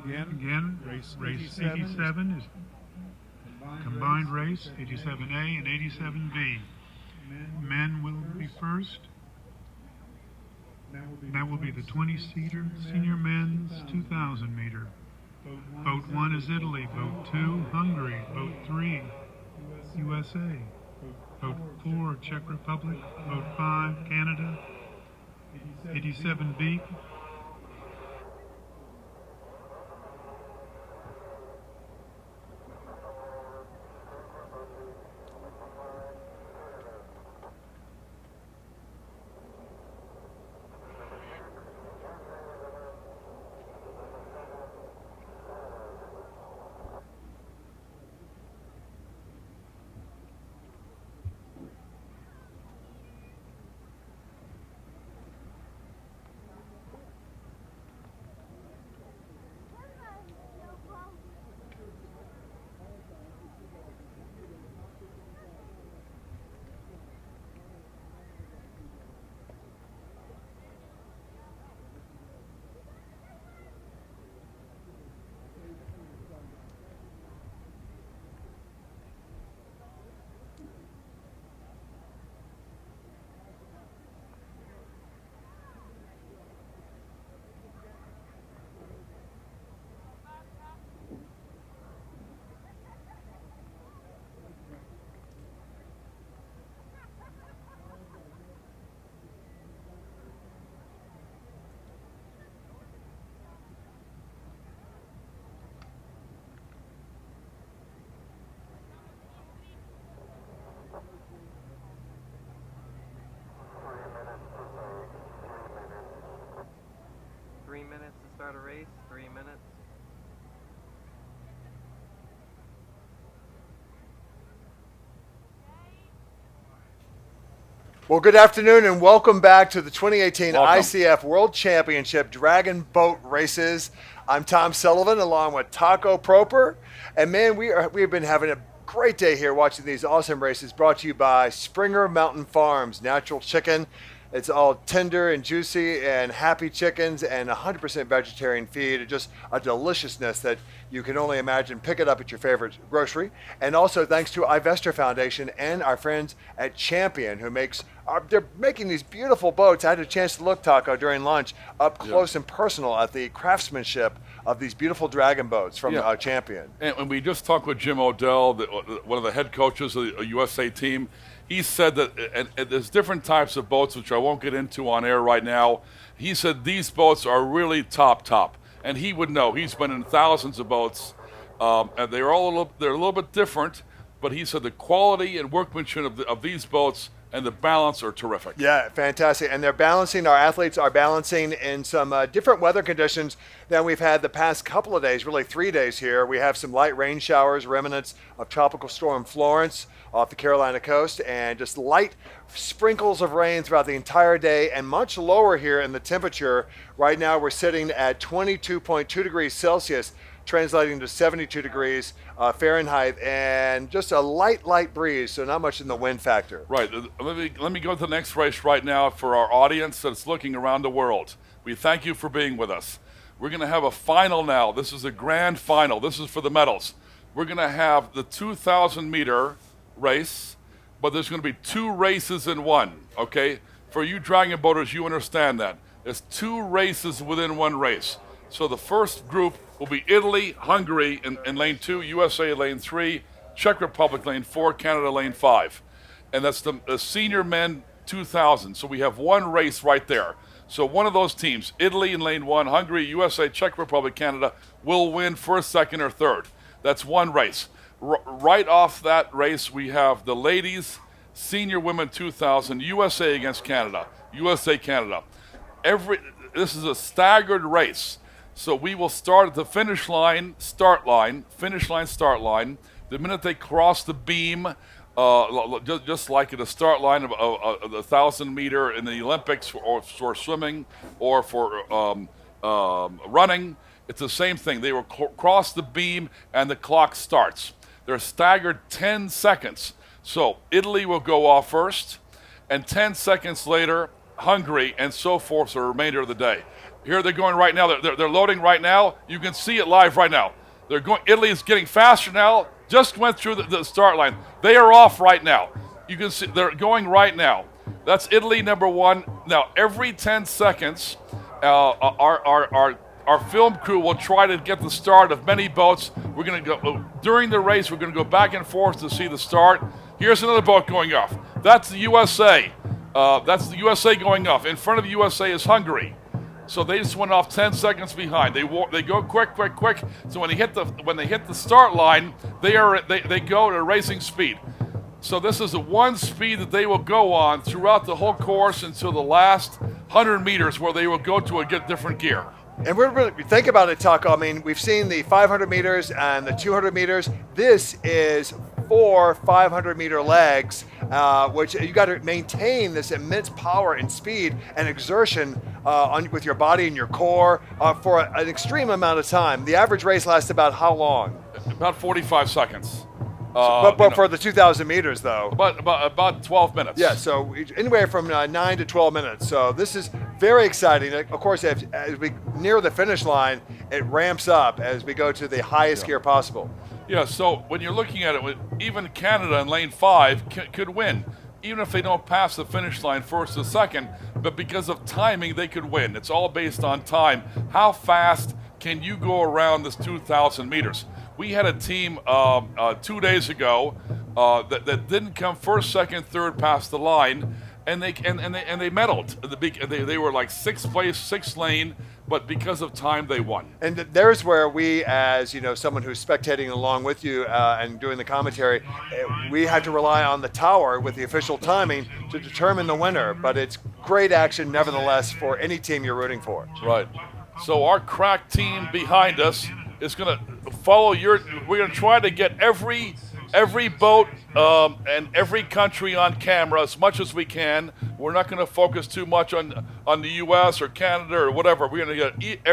Again, race 87 is combined race, 87A and 87B. Men will be first. That will be the 20-seater senior men's 2,000 meter. Boat 1 is Italy, boat 2, Hungary, boat 3, USA, boat 4, Czech Republic, boat 5, Canada, 87B. Start a race, 3 minutes. Well, good afternoon and welcome back to the 2018 Welcome. ICF World Championship Dragon Boat Races. I'm Tom Sullivan along with Taco Proper. And man, we've been having a great day here watching these awesome races brought to you by Springer Mountain Farms, natural chicken. It's all tender and juicy and happy chickens and 100% vegetarian feed. Just a deliciousness that you can only imagine. Pick it up at your favorite grocery. And also thanks to Ivestor Foundation and our friends at Champion who they're making these beautiful boats. I had a chance to look, Taco, during lunch up close and personal at the craftsmanship of these beautiful dragon boats from Champion. And we just talked with Jim Odell, one of the head coaches of the USA team. He said that and there's different types of boats, which I won't get into on air right now. He said these boats are really top. And he would know. He's been in thousands of boats, and they're a little bit different. But he said the quality and workmanship of these boats and the balance are terrific. Yeah, fantastic. And our athletes are balancing in some different weather conditions than we've had the past couple of days, really 3 days here. We have some light rain showers, remnants of Tropical Storm Florence off the Carolina coast, and just light sprinkles of rain throughout the entire day, and much lower here in the temperature. Right now we're sitting at 22.2 degrees Celsius, translating to 72 degrees Fahrenheit, and just a light breeze, so not much in the wind factor. Right. Let me go to the next race right now for our audience that's looking around the world. We thank you for being with us. We're going to have a final now. This is a grand final. This is for the medals. We're going to have the 2,000-meter race, but there's going to be 2 races in one, okay? For you dragon boaters, you understand that. There's 2 races within one race. So the first group will be Italy, Hungary in lane 2, USA lane 3, Czech Republic lane 4, Canada lane 5. And that's the senior men 2,000. So we have one race right there. So one of those teams, Italy in lane 1, Hungary, USA, Czech Republic, Canada, will win first, second, or third. That's one race. Right off that race, we have the ladies, senior women 2,000, USA against Canada, USA, Canada. This is a staggered race. So we will start at the finish line, start line. The minute they cross the beam, just like at the start line of the 1,000 meter in the Olympics or for swimming or for running, it's the same thing. They will cross the beam and the clock starts. They're staggered 10 seconds. So Italy will go off first, and 10 seconds later, Hungary, and so forth for the remainder of the day. Here they're going right now. They're loading right now. You can see it live right now. They're going. Italy is getting faster now. Just went through the start line. They are off right now. You can see they're going right now. That's Italy number 1. Now every 10 seconds, our film crew will try to get the start of many boats. We're going to go during the race. We're going to go back and forth to see the start. Here's another boat going off. That's the USA. That's the USA going off. In front of the USA is Hungary. So they just went off 10 seconds behind. They go quick. So when they hit the start line, they go at a racing speed. So this is the one speed that they will go on throughout the whole course until the last 100 meters, where they will go to a different gear. And we're really, think about it, Taco. I mean, we've seen the 500 meters and the 200 meters. This is 4 500-meter legs, which you got to maintain this immense power and speed and exertion with your body and your core for an extreme amount of time. The average race lasts about how long? About 45 seconds. But for the 2,000 meters, though? About 12 minutes. Yeah, so anywhere from 9 to 12 minutes. So this is very exciting. Of course, as we near the finish line, it ramps up as we go to the highest gear possible. Yeah, so when you're looking at it, even Canada in lane 5 could win, even if they don't pass the finish line first or second, but because of timing, they could win. It's all based on time. How fast can you go around this 2,000 meters? We had a team 2 days ago that didn't come first, second, third past the line, and they medaled. They were like 6th place, 6th lane, but because of time, they won. And there's where we, as someone who's spectating along with you and doing the commentary, we had to rely on the tower with the official timing to determine the winner. But it's great action, nevertheless, for any team you're rooting for. Right. So our crack team behind us is going to follow we're going to try to get every boat and every country on camera as much as we can. We're not going to focus too much on the U.S. or Canada or whatever. We're going to get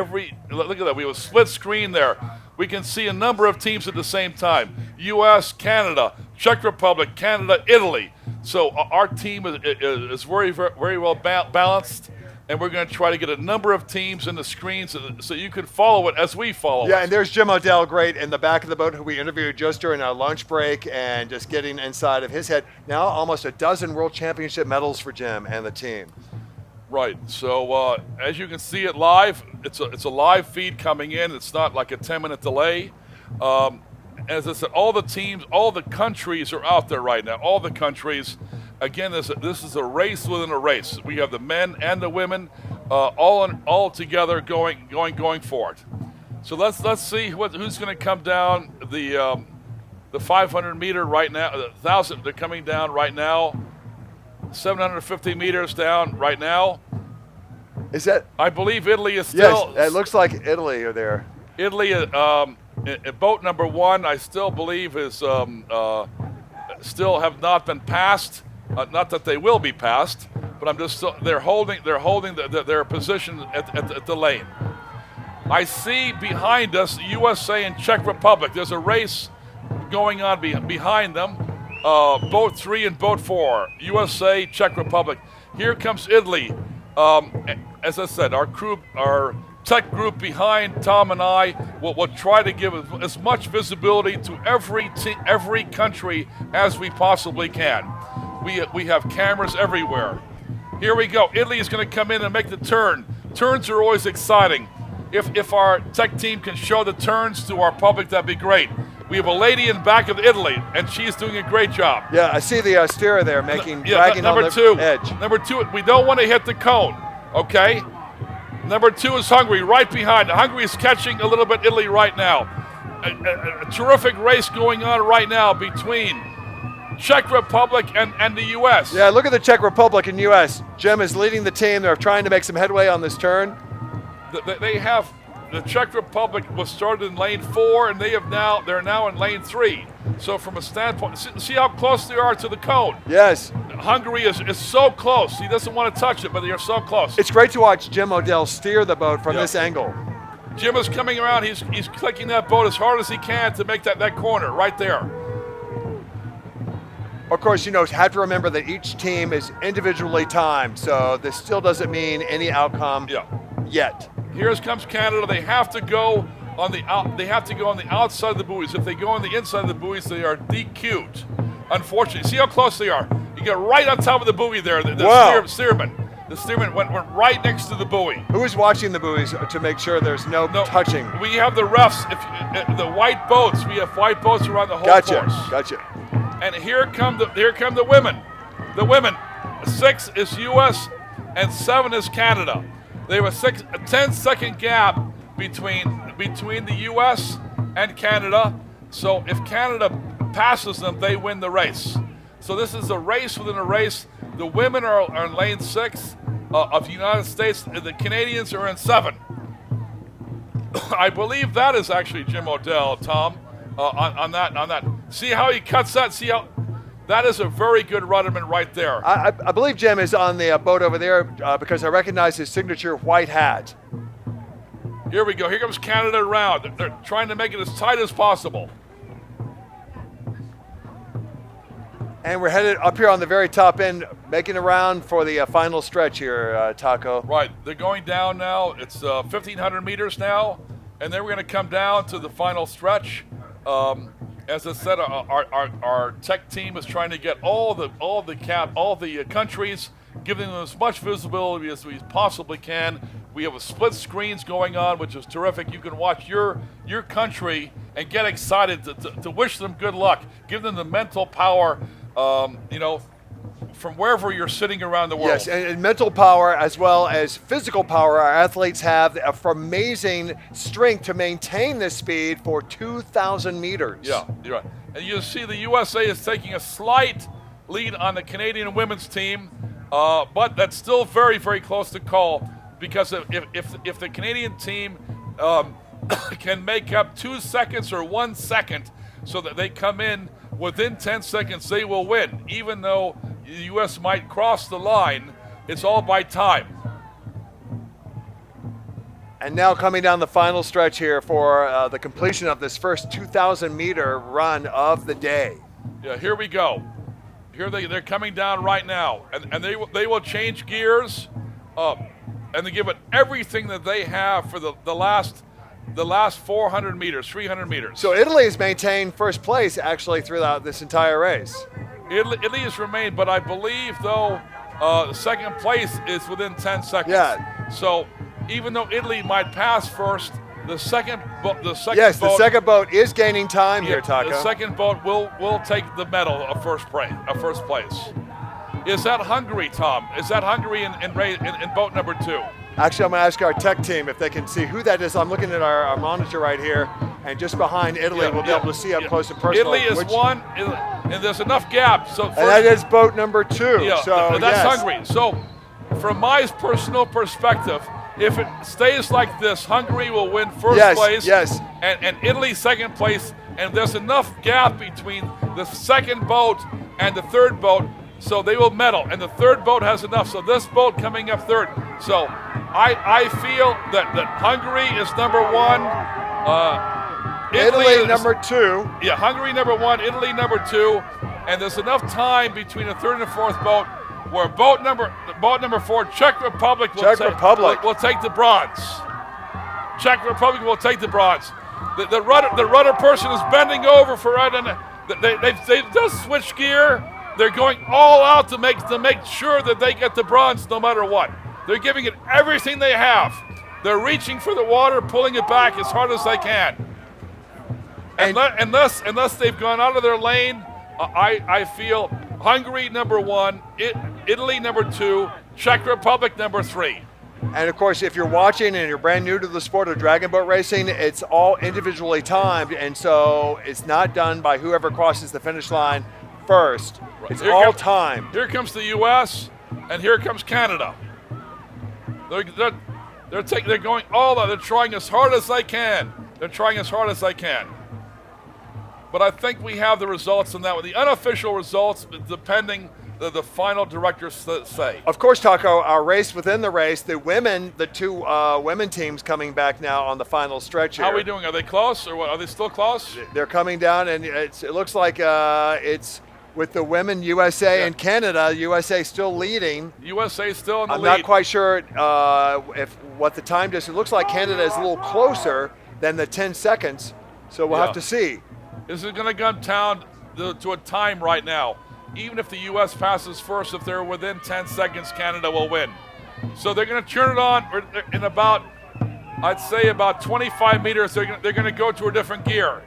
look at that. We have a split screen there. We can see a number of teams at the same time. U.S., Canada, Czech Republic, Canada, Italy. So our team is very, very well balanced. And we're going to try to get a number of teams in the screens so you can follow it as we follow it. Yeah, and there's Jim O'Dell, great, in the back of the boat, who we interviewed just during our lunch break, and just getting inside of his head. Now almost a dozen World Championship medals for Jim and the team. Right. So as you can see it live, it's a live feed coming in. It's not like a 10-minute delay. As I said, all the teams, all the countries are out there right now. All the countries. Again, this is a race within a race. We have the men and the women all together going for it. So let's see who's going to come down the 500 meter right now. The 1,000, they're coming down right now. 750 meters down right now. Is that? I believe Italy is still. Yes, it looks like Italy are there. Italy, boat number 1, I still believe is still have not been passed. Not that they will be passed, but I'm just they're holding their position at the lane. I see behind us USA and Czech Republic. There's a race going on behind them. Boat 3 and boat 4, USA, Czech Republic. Here comes Italy. As I said, our tech group behind Tom and I will try to give as much visibility to every country as we possibly can. We have cameras everywhere. Here we go. Italy is going to come in and make the turn. Turns are always exciting. If our tech team can show the turns to our public, that'd be great. We have a lady in back of Italy, and she's doing a great job. Yeah, I see the steerer there dragging on the edge. Number 2, we don't want to hit the cone, okay? Number 2 is Hungary, right behind. Hungary is catching a little bit Italy right now. A terrific race going on right now between Czech Republic and the U.S. Yeah, look at the Czech Republic and U.S. Jim is leading the team. They're trying to make some headway on this turn. The Czech Republic was started in lane 4, and they're now in lane 3. So from a standpoint, see how close they are to the cone. Yes. Hungary is so close. He doesn't want to touch it, but they are so close. It's great to watch Jim O'Dell steer the boat from this angle. Jim is coming around. He's clicking that boat as hard as he can to make that corner right there. Of course, have to remember that each team is individually timed, so this still doesn't mean any outcome yet. Here comes Canada. They have to go on the They have to go on the outside of the buoys. If they go on the inside of the buoys, they are DQ'd. Unfortunately, see how close they are. You get right on top of the buoy there. The Wow. steerman went right next to the buoy. Who is watching the buoys to make sure there's no touching? We have the refs. The white boats. We have white boats around the whole course. Gotcha. And here come the women. The women. 6 is U.S. and 7 is Canada. They have a 10-second gap between the U.S. and Canada. So if Canada passes them, they win the race. So this is a race within a race. The women are in lane 6 of the United States. The Canadians are in 7. I believe that is actually Jim Odell, Tom, on that. See how he cuts that? See how that is a very good rudderman right there. I believe Jim is on the boat over there because I recognize his signature white hat. Here we go. Here comes Canada around. They're trying to make it as tight as possible. And we're headed up here on the very top end, making around for the final stretch here, Taco. Right. They're going down now. It's 1,500 meters now, and then we're going to come down to the final stretch. As I said, our tech team is trying to get all the countries, giving them as much visibility as we possibly can. We have a split screens going on, which is terrific. You can watch your country and get excited to wish them good luck. Give them the mental power, from wherever you're sitting around the world. Yes, and mental power as well as physical power. Our athletes have for amazing strength to maintain this speed for 2,000 meters. Yeah, you're right. And you see the USA is taking a slight lead on the Canadian women's team, but that's still very, very close to call, because if the Canadian team can make up 2 seconds or 1 second so that they come in within 10 seconds, they will win. Even though the U.S. might cross the line, it's all by time. And now coming down the final stretch here for the completion of this first 2,000-meter run of the day. Yeah, here we go. Here they're coming down right now, and they will change gears, and they give it everything that they have for the last 400 meters, 300 meters. So Italy has maintained first place actually throughout this entire race. Italy has remained, but I believe though second place is within 10 seconds. Yeah. So even though Italy might pass first, the second boat is gaining time here, Taco. The second boat will take the medal of first place. Is that Hungary, Tom? Is that Hungary in boat number 2? Actually, I'm going to ask our tech team if they can see who that is. I'm looking at our monitor right here, and just behind Italy, we'll be able to see up close and personal. Italy is one, and there's enough gap. So and that is boat number 2. Yeah, so that's Hungary. So from my personal perspective, if it stays like this, Hungary will win first place. Yes. And Italy second place, and there's enough gap between the second boat and the third boat, so they will medal. And the third boat has enough, so this boat coming up third. So I feel that Hungary is number 1. Italy number 2. Yeah, Hungary number 1, Italy number 2, and there's enough time between the third and the fourth boat where boat number 4, Czech Republic will take the bronze. Czech Republic will take the bronze. The rudder person is bending over for it, and they've just switched gear. They're going all out to make sure that they get the bronze no matter what. They're giving it everything they have. They're reaching for the water, pulling it back as hard as they can. Unless they've gone out of their lane, I feel Hungary number 1, Italy number 2, Czech Republic number 3. And of course, if you're watching and you're brand new to the sport of dragon boat racing, it's all individually timed, and so it's not done by whoever crosses the finish line first. Right. It's all time. Here comes the U.S. and here comes Canada. They're going all out. They're trying as hard as they can. But I think we have the results in that one. The unofficial results, depending the final directors say. Of course, Taco, our race within the race, the 2 women teams coming back now on the final stretch here. How are we doing? Are they close, or what? Are they still close? They're coming down, and it looks like it's with the women, USA Yeah. and Canada. USA still leading. USA still in the I'm lead. not quite sure if what the time distance. It looks like Canada is a little closer than the 10 seconds, so we'll Yeah. have to see. This is going to come down to a time right now. Even if the U.S. passes first, if they're within 10 seconds, Canada will win. So they're going to turn it on in about, I'd say about 25 meters. They're going to go to a different gear.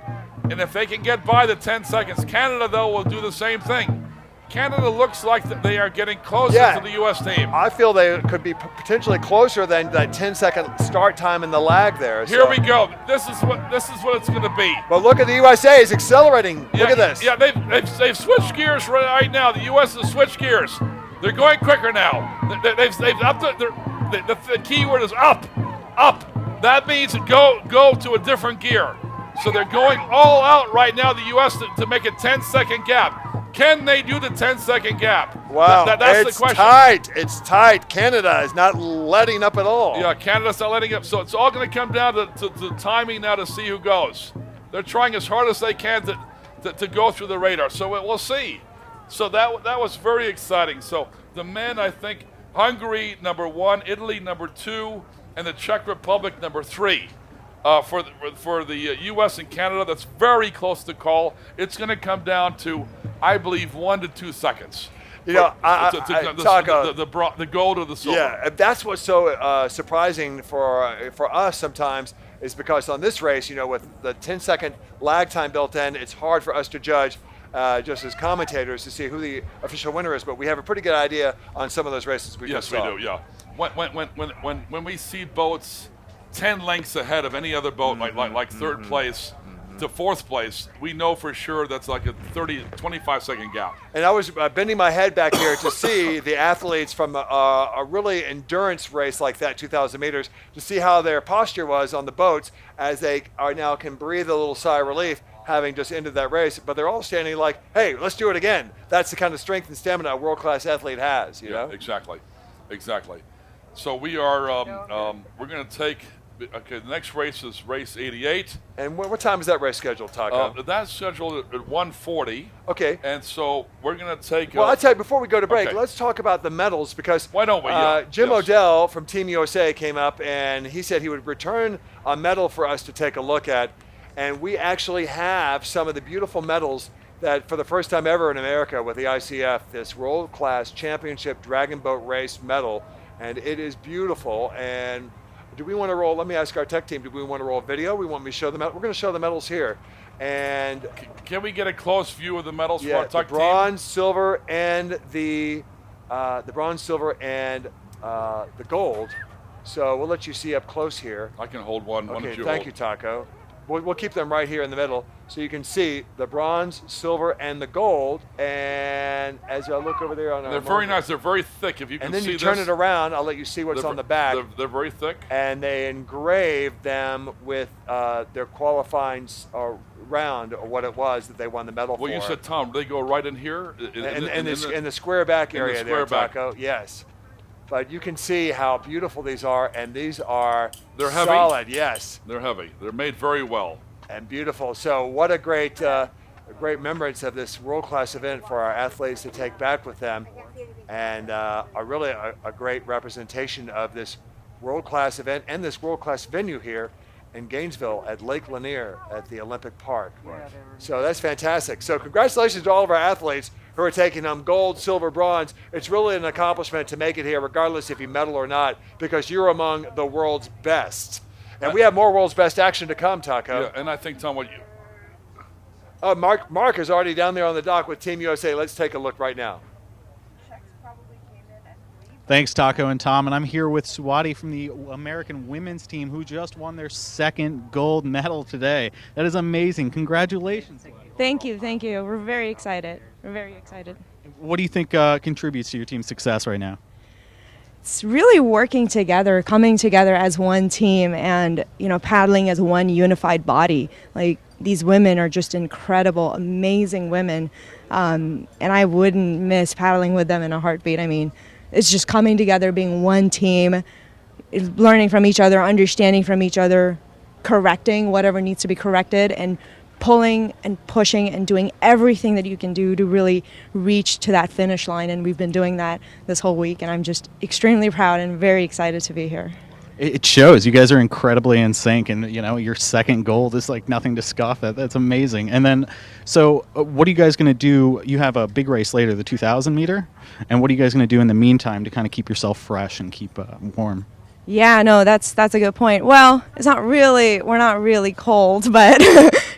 And if they can get by the 10 seconds, Canada, though, will do the same thing. Canada looks like they are getting closer to the U.S. team. I feel they could be potentially closer than that 10-second start time in the lag there. Here we go. This is what it's going to be. But look at the USA is accelerating. Look at this. Yeah, they've switched gears right now. The U.S. has switched gears. They're going quicker now. They've upped the key word is up. That means go to a different gear. So they're going all out right now, the U.S., to make a 10-second gap. Can they do the 10-second gap? Wow, That's it's the question. tight. It's tight. Canada is not letting up at all. Yeah, Canada's not letting up. So it's all going to come down to timing now to see who goes. They're trying as hard as they can to go through the radar. So we'll see. So that was very exciting. So the men, I think, Hungary, number 1, Italy, number 2, and the Czech Republic, number 3. For the U.S. and Canada, that's very close to call. It's going to come down to, I believe, 1 to 2 seconds. You know, Taco, the gold or the silver. Yeah, that's what's so surprising for us sometimes is because on this race, you know, with the 10-second lag time built in, it's hard for us to judge just as commentators to see who the official winner is. But we have a pretty good idea on some of those races we just saw. Yes, we do. Yeah. When we see boats 10 lengths ahead of any other boat, like third place to fourth place, we know for sure that's like a 25-second gap. And I was bending my head back here to see the athletes from a really endurance race like that, 2,000 meters, to see how their posture was on the boats as they are now can breathe a little sigh of relief having just ended that race. But they're all standing like, hey, let's do it again. That's the kind of strength and stamina a world-class athlete has, you know? Exactly. So we are, we're going to take, okay, the next race is race 88. And what time is that race scheduled, Taco? That's scheduled at 1:40. Okay. And so we're going to take. Well, I'll tell you, before we go to break, okay. let's talk about the medals because why don't we? Jim Odell from Team USA came up and he said he would return a medal for us to take a look at. And we actually have some of the beautiful medals that for the first time ever in America with the ICF, this world-class championship dragon boat race medal. And it is beautiful. And do we want to roll? Let me ask our tech team. Do we want to roll video? We want me to show the medal. We're going to show the medals here. And can we get a close view of the medals for our the tech bronze, team? silver, and the bronze, silver, and the gold. So we'll let you see up close here. I can hold one. Okay, you thank hold? you, Taco. We'll keep them right here in the middle so you can see the bronze, silver, and the gold. And as I look over there on our they're very nice. They're very thick. If you can and then see you turn this, it around, I'll let you see what's on the back. They're very thick. And they engraved them with their qualifying round or what it was that they won the medal for. Well, you said, Tom, they go right in here? In the square back area there, back. Taco. Yes. But you can see how beautiful these are, and these are They're heavy? solid, yes. They're heavy. They're made very well. And beautiful. So what a great remembrance of this world-class event for our athletes to take back with them, and a great representation of this world-class event and this world-class venue here in Gainesville at Lake Lanier at the Olympic Park. So that's fantastic. So congratulations to all of our athletes who are taking gold, silver, bronze. It's really an accomplishment to make it here, regardless if you medal or not, because you're among the world's best. And we have more world's best action to come, Taco. Yeah, and I think, Tom, Mark is already down there on the dock with Team USA. Let's take a look right now. Thanks, Taco and Tom. And I'm here with Swati from the American women's team who just won their second gold medal today. That is amazing. Congratulations. Thank you. We're very excited. What do you think contributes to your team's success right now? It's really working together, coming together as one team and, paddling as one unified body. Like, these women are just incredible, amazing women. And I wouldn't miss paddling with them in a heartbeat. I mean, it's just coming together, being one team, learning from each other, understanding from each other, correcting whatever needs to be corrected, and pulling and pushing and doing everything that you can do to really reach to that finish line. And we've been doing that this whole week, and I'm just extremely proud and very excited to be here. It shows. You guys are incredibly in sync, and your second gold is like nothing to scoff at. That's amazing. And then, so what are you guys going to do? You have a big race later, the 2,000 meter, and what are you guys going to do in the meantime to kind of keep yourself fresh and keep warm? Yeah, no, that's a good point. Well, we're not really cold, but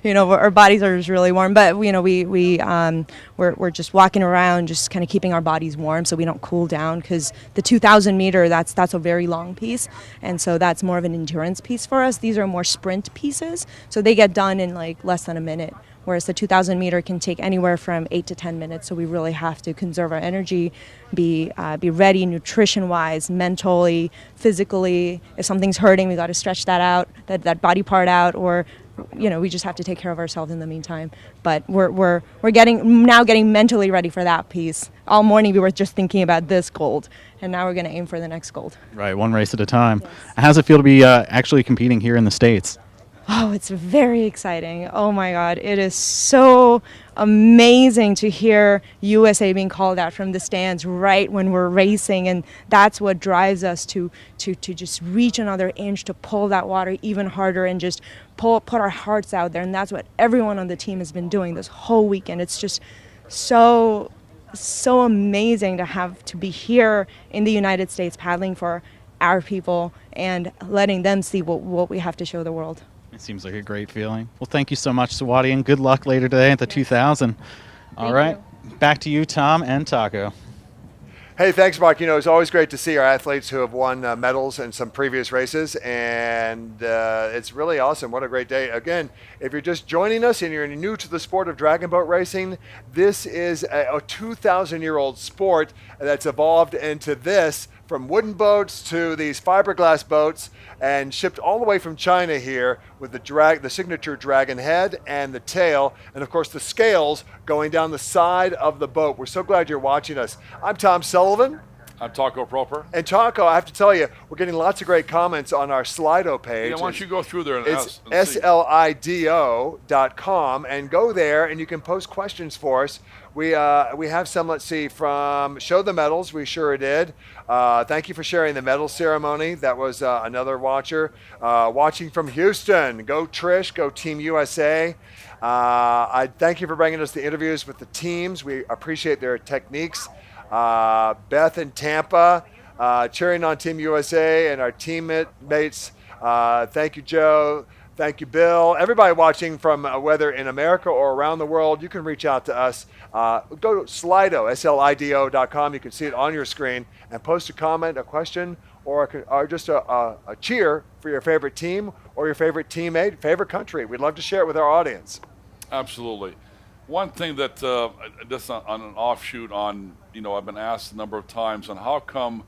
our bodies are just really warm. But we're just walking around, just kind of keeping our bodies warm so we don't cool down, because the 2,000 meter, that's a very long piece, and so that's more of an endurance piece for us. These are more sprint pieces, so they get done in like less than a minute. Whereas the 2,000 meter can take anywhere from 8 to 10 minutes, so we really have to conserve our energy, be ready nutrition-wise, mentally, physically. If something's hurting, we got to stretch that out, that body part out, or we just have to take care of ourselves in the meantime. But we're getting mentally ready for that piece. All morning we were just thinking about this gold, and now we're going to aim for the next gold. Right, one race at a time. Yes. How does it feel to be actually competing here in the States? Oh, it's very exciting. Oh my God. It is so amazing to hear USA being called out from the stands right when we're racing. And that's what drives us to just reach another inch, to pull that water even harder and just put our hearts out there. And that's what everyone on the team has been doing this whole weekend. It's just so amazing to be here in the United States paddling for our people and letting them see what we have to show the world. It seems like a great feeling. Well, thank you so much, Swati, and good luck later today at the 2,000. All right, back to you, Tom and Taco. Hey, thanks, Mark. It's always great to see our athletes who have won medals in some previous races, and it's really awesome. What a great day. Again, if you're just joining us and you're new to the sport of dragon boat racing, this is a 2,000-year-old sport that's evolved into this, from wooden boats to these fiberglass boats, and shipped all the way from China here with the signature dragon head and the tail, and of course the scales going down the side of the boat. We're so glad you're watching us. I'm Tom Sullivan. I'm Taco Proper. And Taco, I have to tell you, we're getting lots of great comments on our Slido page. Yeah, why don't you go through there? It's slido.com, and go there and you can post questions for us. We have some, let's see, from Show the Medals. We sure did. Thank you for sharing the medal ceremony. That was another watcher. Watching from Houston. Go Trish, go Team USA. I thank you for bringing us the interviews with the teams. We appreciate their techniques. Beth in Tampa, cheering on Team USA and our teammates. Thank you, Joe. Thank you, Bill. Everybody watching from whether in America or around the world, you can reach out to us. Go to Slido, slido.com. You can see it on your screen, and post a comment, a question, or just a cheer for your favorite team or your favorite teammate, favorite country. We'd love to share it with our audience. Absolutely. One thing that, just on an offshoot on, I've been asked a number of times on how come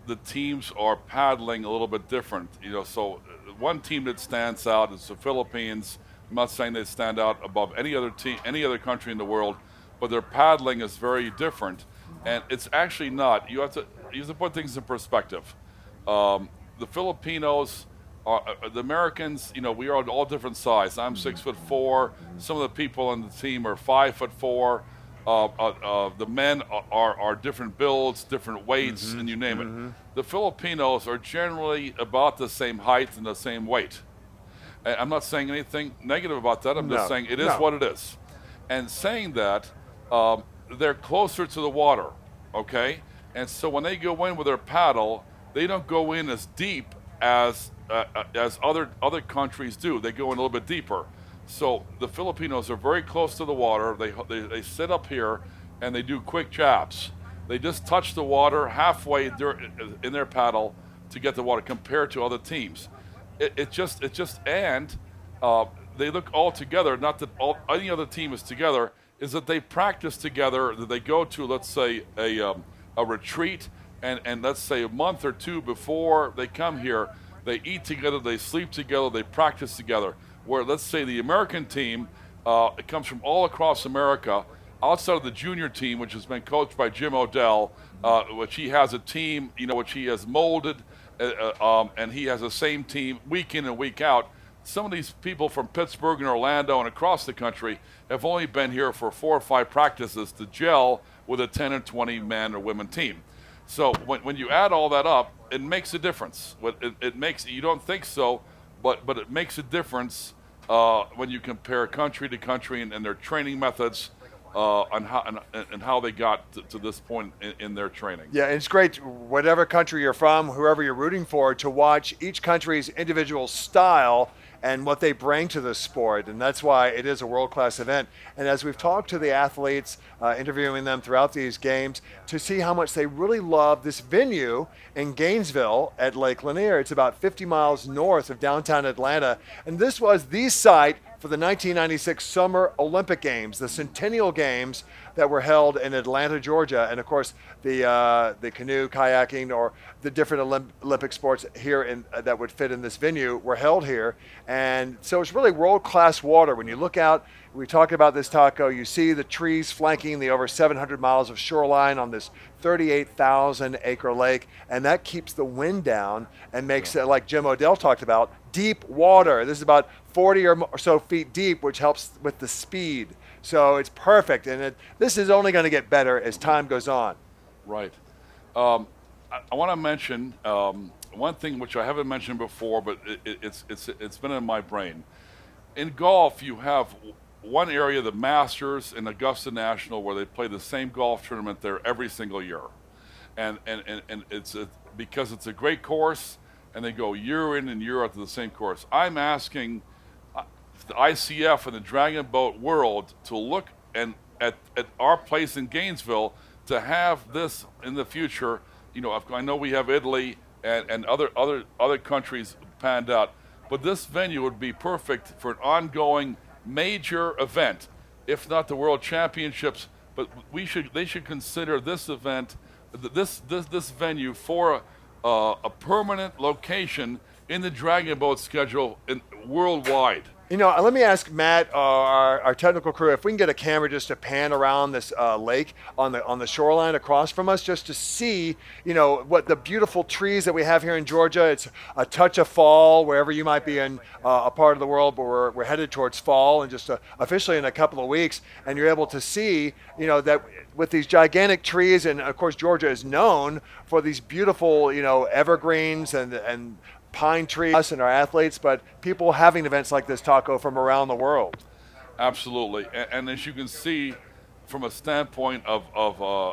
the teams are paddling a little bit different. So one team that stands out is the Philippines. I'm not saying they stand out above any other team, any other country in the world, but their paddling is very different, and it's actually not. You have to put things in perspective. The Filipinos. The Americans, we are all different size. I'm 6'4". Some of the people on the team are 5'4". The men are different builds, different weights, and you name it. The Filipinos are generally about the same height and the same weight. And I'm not saying anything negative about that. I'm just saying it is what it is. And saying that, they're closer to the water, okay? And so when they go in with their paddle, they don't go in as deep as other countries do. They go in a little bit deeper. So the Filipinos are very close to the water. They sit up here and they do quick jabs. They just touch the water halfway in their paddle to get the water, compared to other teams. They look all together. Not that any other team is together. Is that they practice together. That they go to, let's say, a retreat, and let's say a month or two before they come here, they eat together, they sleep together, they practice together. Where, let's say, the American team, it comes from all across America, outside of the junior team, which has been coached by Jim Odell, which he has a team, which he has molded, and he has the same team week in and week out. some of these people from Pittsburgh and Orlando and across the country have only been here for 4 or 5 practices to gel with a 10 or 20 man or women team. So when you add all that up, it makes a difference. It makes, you don't think so, but it makes a difference when you compare country to country and their training methods and how they got to this point in their training. Yeah, it's great, whatever country you're from, whoever you're rooting for, to watch each country's individual style and what they bring to the sport, and that's why it is a world-class event. And as we've talked to the athletes, interviewing them throughout these games, to see how much they really love this venue in Gainesville at Lake Lanier. It's about 50 miles north of downtown Atlanta, and this was the site for the 1996 Summer Olympic Games, the Centennial Games that were held in Atlanta, Georgia, and of course the canoe, kayaking, or the different Olympic sports here that would fit in this venue were held here. And so it's really world-class water. When you look out, we talk about this, Taco, you see the trees flanking the over 700 miles of shoreline on this 38,000 acre lake, and that keeps the wind down and makes it, like Jim Odell talked about, deep water. This is about 40 or so feet deep, which helps with the speed. So it's perfect, and this is only going to get better as time goes on. Right. I want to mention one thing which I haven't mentioned before, but it's been in my brain. In golf, you have one area, the Masters in Augusta National, where they play the same golf tournament there every single year, and it's because it's a great course, and they go year in and year out to the same course. I'm asking the ICF and the Dragon Boat world to look at our place in Gainesville to have this in the future. You know, I know we have Italy and other countries panned out, but this venue would be perfect for an ongoing major event, if not the World Championships. But they should consider this event, this venue for a permanent location in the Dragon Boat schedule worldwide. You know, let me ask Matt, our technical crew, if we can get a camera just to pan around this lake on the shoreline across from us, just to see, you know, what the beautiful trees that we have here in Georgia. It's a touch of fall wherever you might be in a part of the world, but we're headed towards fall, and just officially in a couple of weeks, and you're able to see, you know, that with these gigantic trees, and of course Georgia is known for these beautiful, you know, evergreens and pine trees, us and our athletes, but people having events like this, Taco, from around the world. Absolutely, and as you can see, from a standpoint of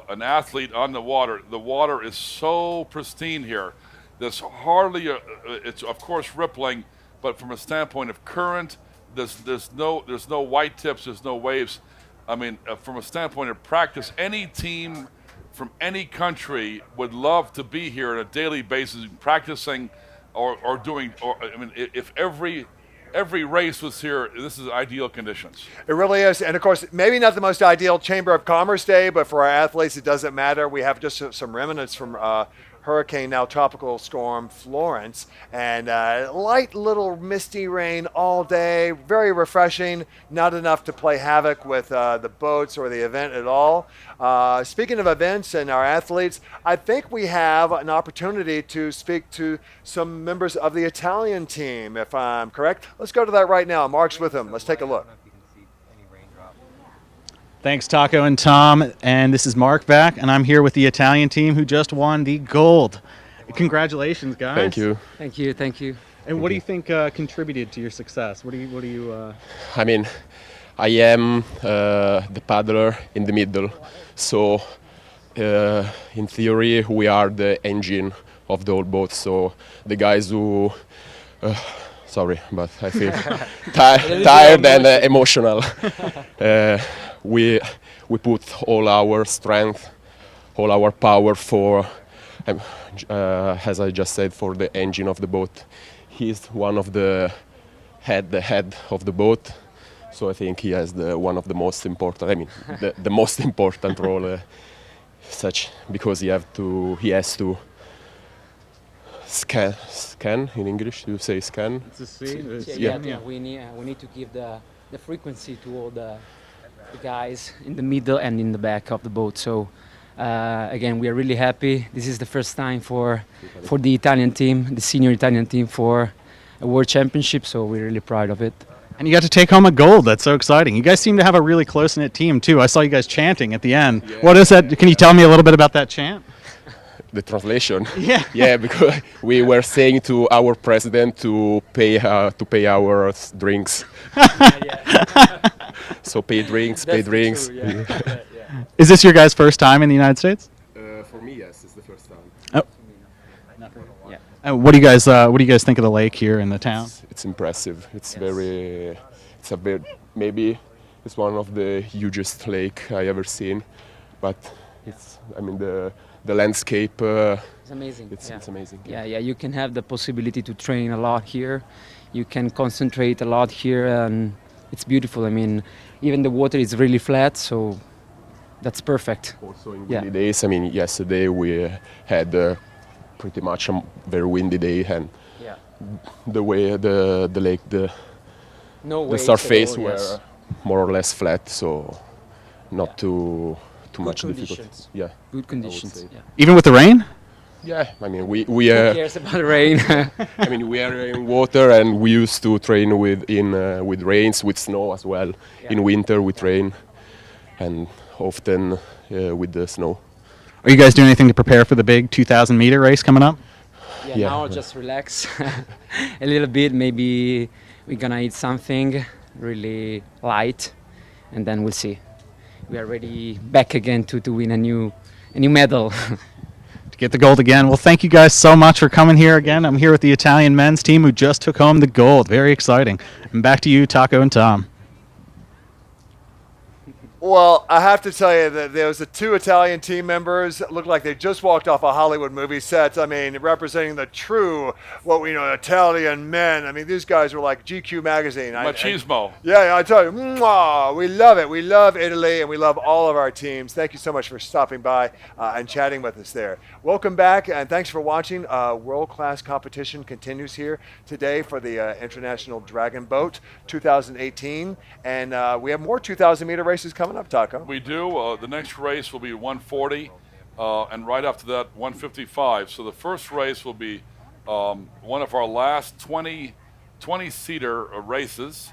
an athlete on the water is so pristine here. There's hardly it's of course rippling, but from a standpoint of current, there's no white tips, there's no waves. I mean, from a standpoint of practice, any team from any country would love to be here on a daily basis, practicing. Or doing, I mean, if every race was here, this is ideal conditions. It really is. And of course, maybe not the most ideal Chamber of Commerce day, but for our athletes, it doesn't matter. We have just some remnants from hurricane, now tropical storm Florence, and light little misty rain all day, very refreshing, not enough to play havoc with the boats or the event at all. Speaking of events and our athletes, I think we have an opportunity to speak to some members of the Italian team, if I'm correct. Let's go to that right now. Mark's with them. Let's take a look. Thanks, Taco and Tom. And this is Mark back, and I'm here with the Italian team who just won the gold. Congratulations, guys. Thank you. Thank you. Thank you. And what do you think contributed to your success? What do you? I mean, I am the paddler in the middle, so in theory we are the engine of the whole boat. So the guys who, sorry, but I feel tired and emotional. We put all our strength, all our power for, as I just said, for the engine of the boat. He's one of the head of the boat, so I think he has one of the most important. I mean, the most important role, because he has to scan in English. Do you say scan? To see. Yeah. We need to give the frequency to all the guys in the middle and in the back of the boat. So again, we are really happy. This is the first time for the Italian team, the senior Italian team, for a world championship, so we're really proud of it. And you got to take home a gold. That's so exciting. You guys seem to have a really close-knit team, too. I saw you guys chanting at the end. Yeah. What is that? Can you tell me a little bit about that chant? The translation. Yeah. Yeah, because we were saying to our president to pay our drinks. So pay drinks, pay drinks. Is this your guys' first time in the United States? For me, yes, it's the first time. Oh. What do you guys think of the lake here in the town? It's impressive. It's maybe it's one of the hugest lake I ever seen, but the landscape. It's amazing. It's amazing. Yeah, you can have the possibility to train a lot here. You can concentrate a lot here, and it's beautiful. I mean, even the water is really flat, so that's perfect. Also in windy days. I mean, yesterday we had pretty much a very windy day, and the way the lake, the surface were more or less flat, so not too much difficult. Yeah, good conditions. Yeah. Even with the rain? Yeah, I mean we Who cares about the rain? I mean we are in water, and we used to train with rains, with snow as well. In winter with rain, and often with the snow. Are you guys doing anything to prepare for the big 2,000-meter race coming up? Yeah, now just relax a little bit. Maybe we're gonna eat something really light, and then we'll see. We are ready back again to win a new medal. To get the gold again. Well, thank you guys so much for coming here again. I'm here with the Italian men's team who just took home the gold. Very exciting. And back to you, Taco and Tom. Well, I have to tell you that there was the two Italian team members that looked like they just walked off a Hollywood movie set. I mean, representing the true, what we know, Italian men. I mean, these guys were like GQ magazine. Machismo. Yeah, I tell you, mwah, we love it. We love Italy, and we love all of our teams. Thank you so much for stopping by and chatting with us there. Welcome back, and thanks for watching. World-class competition continues here today for the International Dragon Boat 2018, and we have more 2,000-meter races coming up, Taco. We do. The next race will be 140, and right after that, 155. So the first race will be one of our last 20-seater races,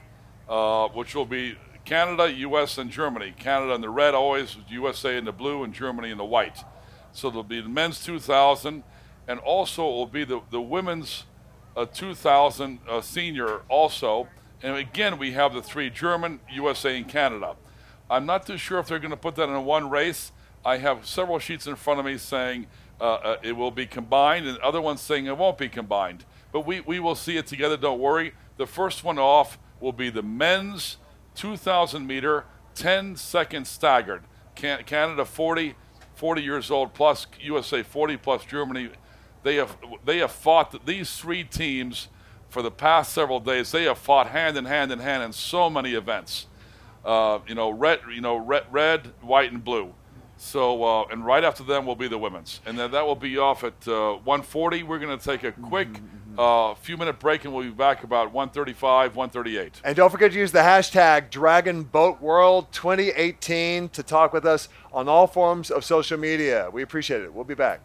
which will be Canada, U.S., and Germany. Canada in the red always, USA in the blue, and Germany in the white. So there'll be the men's 2,000, and also it will be the women's 2,000 senior also. And again, we have the three, German, USA, and Canada. I'm not too sure if they're going to put that in one race. I have several sheets in front of me saying it will be combined, and other ones saying it won't be combined. But we will see it together, don't worry. The first one off will be the men's 2,000 meter, 10 seconds staggered. Canada 40 years old plus, USA 40 plus Germany. They have fought, these three teams for the past several days, they have fought hand in hand in so many events. Red, white, and blue. So, and right after them will be the women's. And then that will be off at 1:40. We're going to take a quick few-minute break, and we'll be back about 1:35, 1:38. And don't forget to use the hashtag Dragon Boat World 2018 to talk with us on all forms of social media. We appreciate it. We'll be back.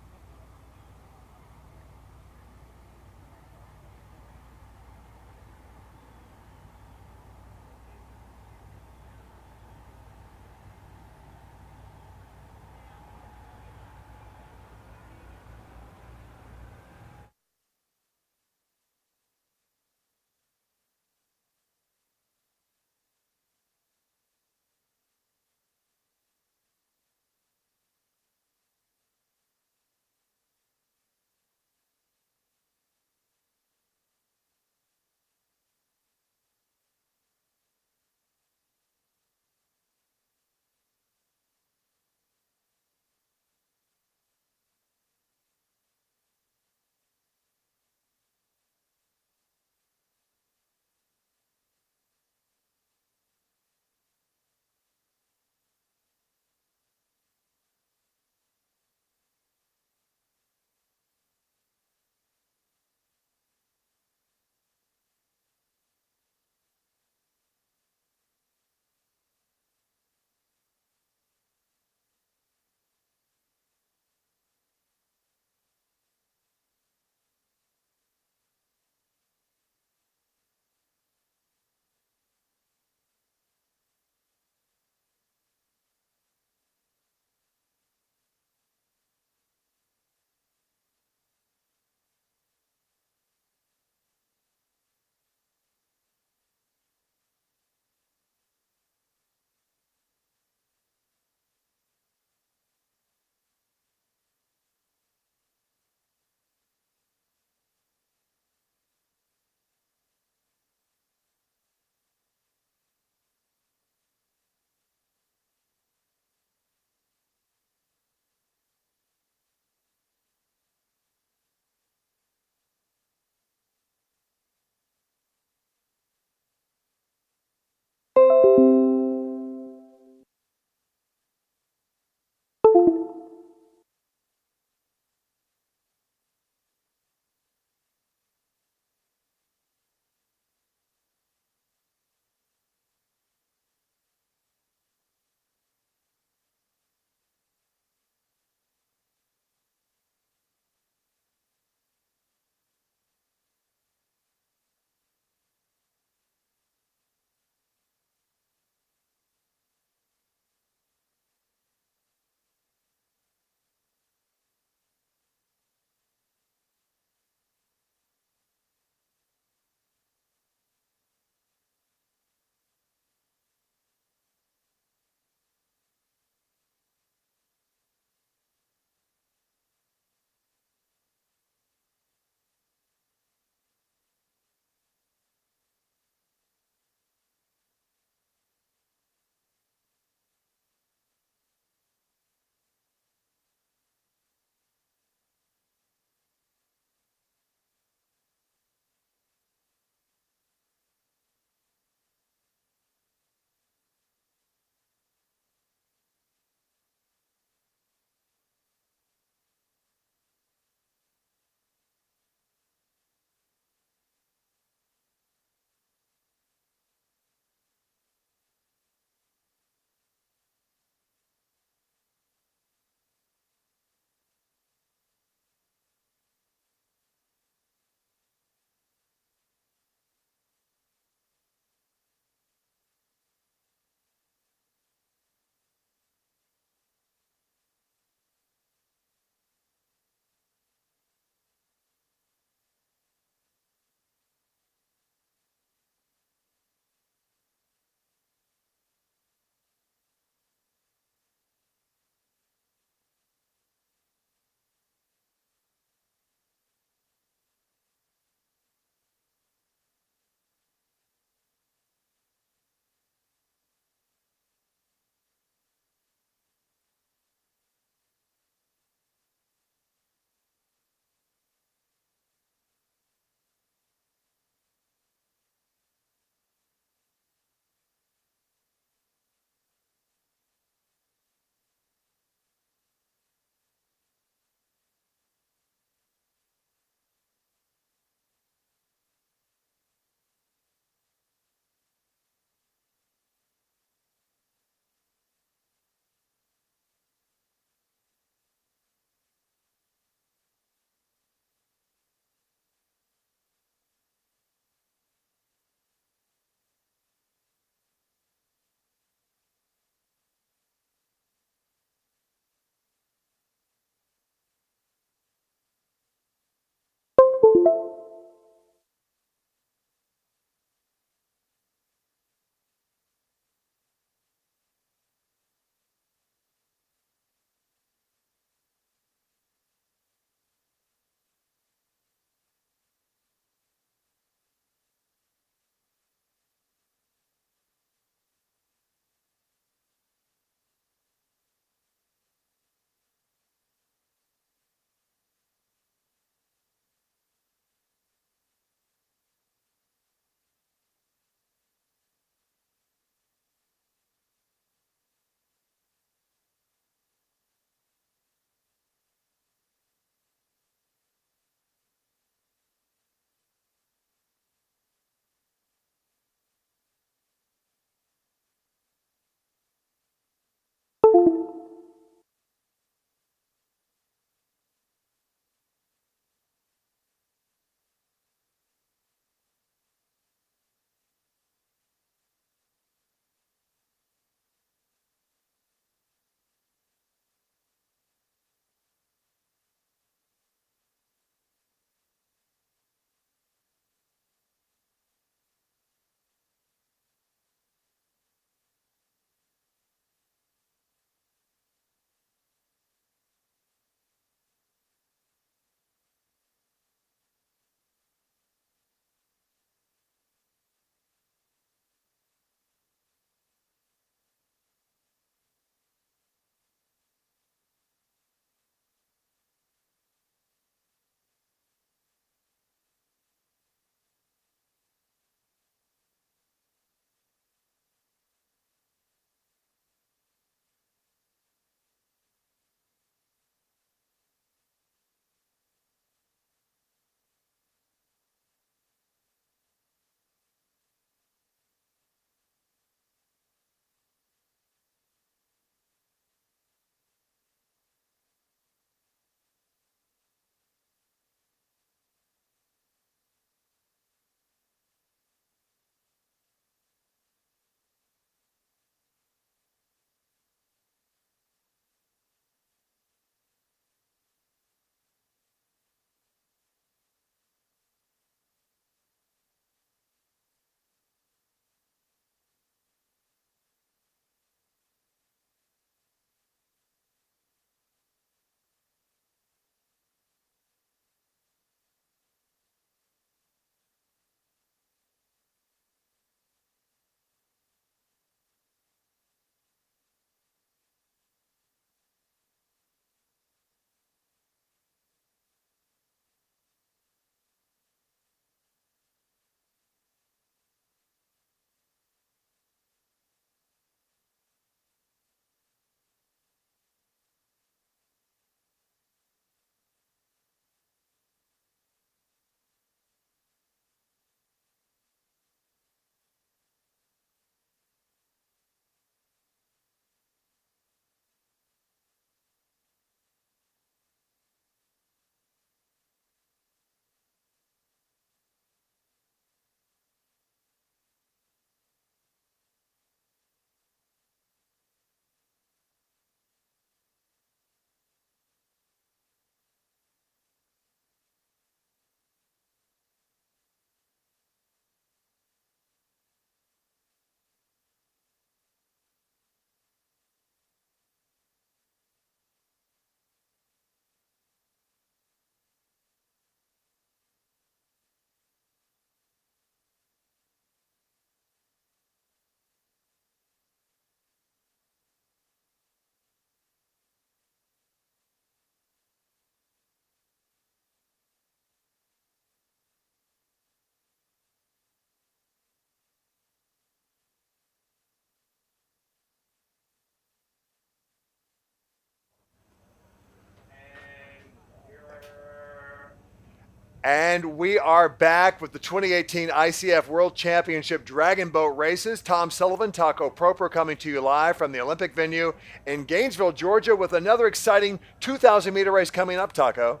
And we are back with the 2018 ICF World Championship Dragon Boat Races. Tom Sullivan, Taco Proper coming to you live from the Olympic venue in Gainesville, Georgia, with another exciting 2,000-meter race coming up, Taco.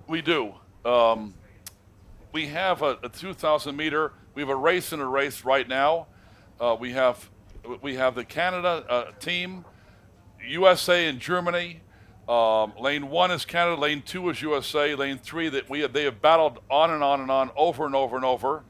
We do. We have a 2,000-meter. We have a race in a race right now. We have the Canada team, USA and Germany. Lane 1 is Canada, lane 2 is USA, lane 3 they have battled on and on and on, over and over and over.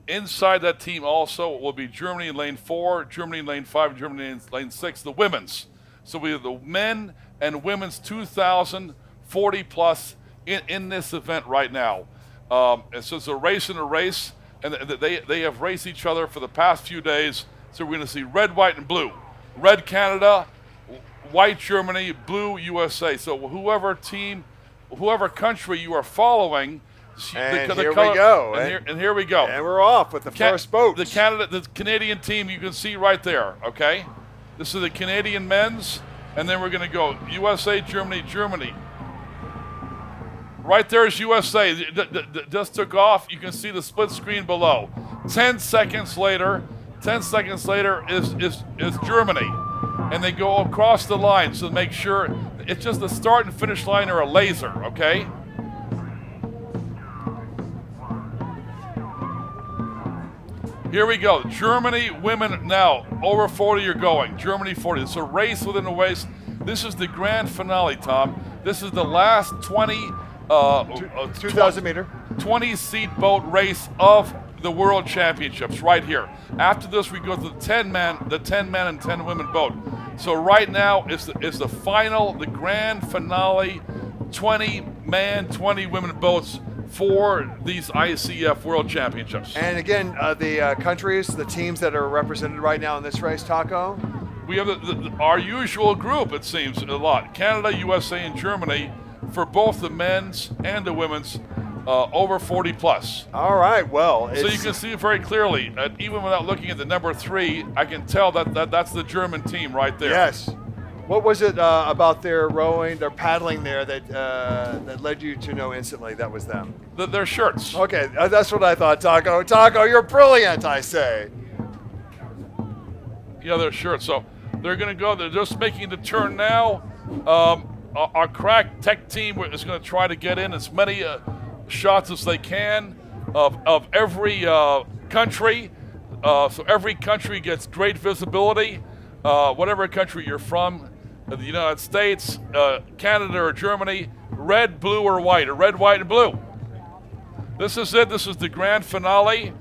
Inside that team also will be Germany in lane 4, Germany in lane 5, Germany in lane 6, the women's. So we have the men and women's 2,040 plus in this event right now. And so it's a race in a race, and they have raced each other for the past few days. So we're going to see red, white, and blue. Red Canada, white Germany, blue USA. So whoever country you are following, and here we go. And here we go. And we're off with the first boat. The Canadian team you can see right there, okay? This is the Canadian men's, and then we're going to go USA, Germany, Germany. Right there is USA. Just took off. You can see the split screen below. 10 seconds later is Germany. And they go across the line, so make sure it's just the start and finish line are a laser, okay? Here we go. Germany women now over 40 are going. Germany 40. It's a race within a race. This is the grand finale, Tom. This is the last 2,000 meter 20-seat boat race of the World Championships right here. After this, we go to the 10 men and 10 women boat. So right now is the final, the grand finale, 20 man, 20 women boats for these ICF World Championships. And again, the countries, the teams that are represented right now in this race, Taco? We have our usual group, it seems, a lot. Canada, USA, and Germany for both the men's and the women's over 40 plus. All right, well. So you can see it very clearly. Even without looking at the number 3, I can tell that's the German team right there. Yes. What was it about their rowing, their paddling there that led you to know instantly that was them? Their shirts. Okay, that's what I thought, Taco. Taco, you're brilliant, I say. Yeah, their shirts. So they're going to go. They're just making the turn now. Our crack tech team is going to try to get in as many shots as they can of every country. So every country gets great visibility. Whatever country you're from, the United States, Canada or Germany, red, blue, or white, or red, white, and blue. This is it. This is the grand finale.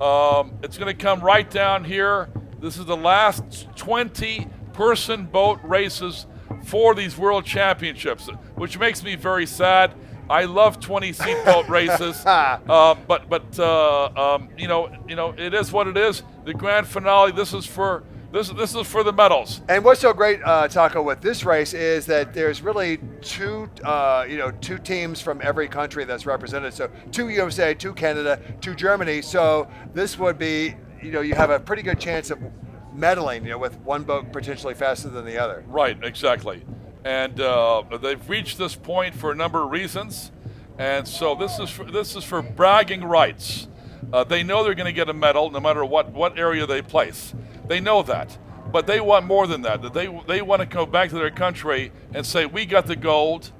It's going to come right down here. This is the last 20-person boat races for these World Championships, which makes me very sad. I love 20-seat boat races, but it is what it is. The grand finale. This is for the medals. And what's so great, Taco, with this race is that there's really two teams from every country that's represented. So 2 USA, 2 Canada, 2 Germany. So this would be, you have a pretty good chance of medaling, with one boat potentially faster than the other. Right, exactly. And they've reached this point for a number of reasons. And so this is for bragging rights. They know they're going to get a medal no matter what area they place. They know that, but they want more than that. They want to go back to their country and say we got the gold,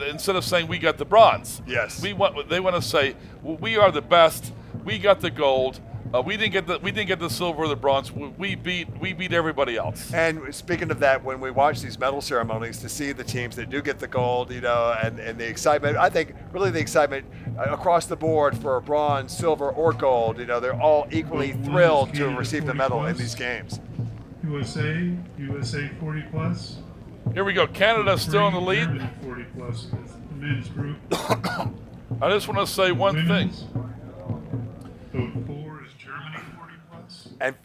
instead of saying we got the bronze. Yes. They want to say we are the best. We got the gold. We didn't get the silver or the bronze. We beat everybody else. And speaking of that, when we watch these medal ceremonies, to see the teams that do get the gold, and the excitement, I think really the excitement across the board for bronze, silver, or gold, they're all equally thrilled to receive the medal in these games. USA 40 plus. Here we go. Canada's still in the lead. Germany 40 plus is the men's group. I just want to say one thing. Vote 4 is Germany 40 plus. And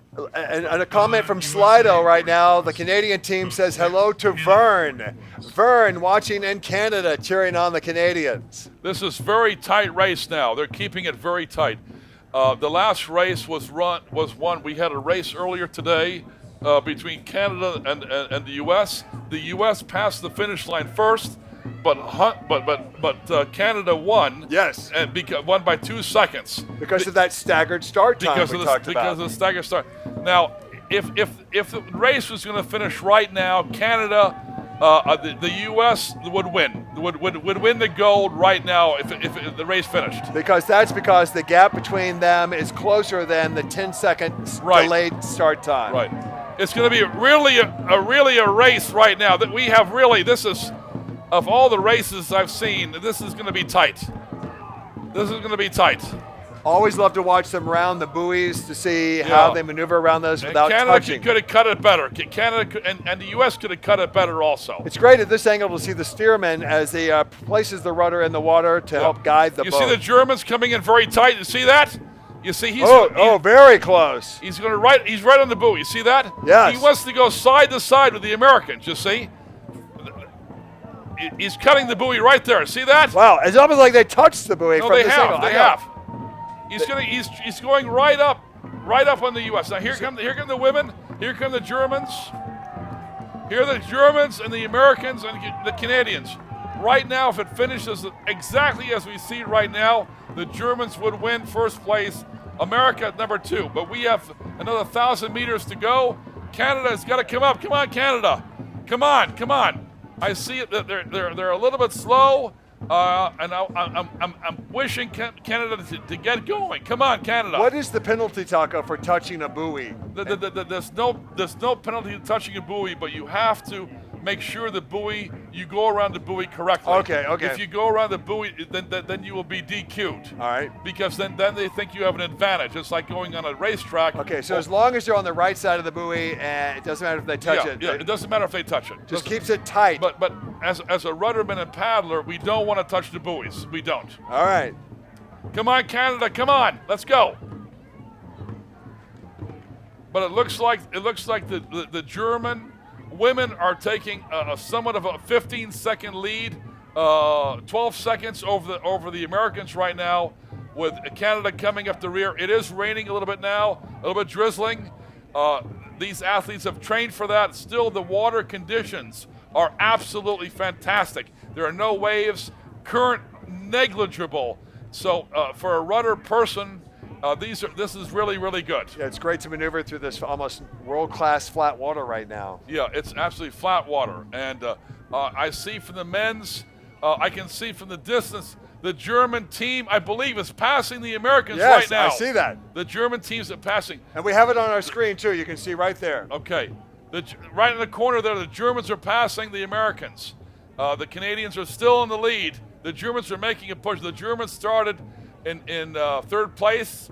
a comment from Slido right now. The Canadian team says hello to Vern. Vern watching in Canada, cheering on the Canadians. This is very tight race now. They're keeping it very tight. The last race was won. We had a race earlier today between Canada and the U.S. The U.S. passed the finish line first. Canada won. Yes. And won by 2 seconds. Because of that staggered start time Because we of talked about. the staggered start. Now, if the race was going to finish right now, Canada, the U.S. would win. Would win the gold right now if the race finished. Because the gap between them is closer than the 10-second delayed start time. Right. It's going to be really a race right now that we have really. This is, of all the races I've seen, this is going to be tight. This is going to be tight. Always love to watch them round the buoys to see how they maneuver around those without touching. Canada could have cut it better. And the U.S. could have cut it better also. It's great at this angle to see the steerman as he places the rudder in the water to help guide the boat. You see the Germans coming in very tight. You see that? You see he's very close. He's right on the buoy. You see that? Yes. He wants to go side to side with the Americans. You see? He's cutting the buoy right there. See that? Wow, it's almost like they touched the buoy no, from they this have. angle. They have. He's going right up on the U.S. Now here come the women. Here come the Germans. Here are the Germans and the Americans and the Canadians. Right now, if it finishes exactly as we see right now, the Germans would win first place. America at number 2. But we have another 1,000 meters to go. Canada's got to come up. Come on, Canada. Come on. I see it. They're a little bit slow. And I'm wishing Canada to get going. Come on, Canada. What is the penalty, Taco, for touching a buoy? There's no penalty to touching a buoy, but you have to make sure you go around the buoy correctly. Okay. If you go around the buoy, then you will be DQ'd. All right. Because then they think you have an advantage. It's like going on a racetrack. Okay, so as long as you're on the right side of the buoy, and it doesn't matter if they touch it. Yeah, it doesn't matter if they touch it. Just keeps it tight. But as a rudderman and paddler, we don't want to touch the buoys. We don't. All right. Come on, Canada. Come on. Let's go. But it looks like the German women are taking somewhat of a 15-second lead, 12 seconds over the Americans right now, with Canada coming up the rear. It is raining a little bit now, a little bit drizzling. These athletes have trained for that. Still, the water conditions are absolutely fantastic. There are no waves, current negligible. So for a rudder person, this is really, really good. Yeah, it's great to maneuver through this almost world-class flat water right now. Yeah, it's absolutely flat water. And I see from the men's, I can see from the distance, the German team, I believe, is passing the Americans right now. Yes, I see that. The German teams are passing. And we have it on our screen, too. You can see right there. Okay. Right in the corner there, the Germans are passing the Americans. The Canadians are still in the lead. The Germans are making a push. The Germans started in third place,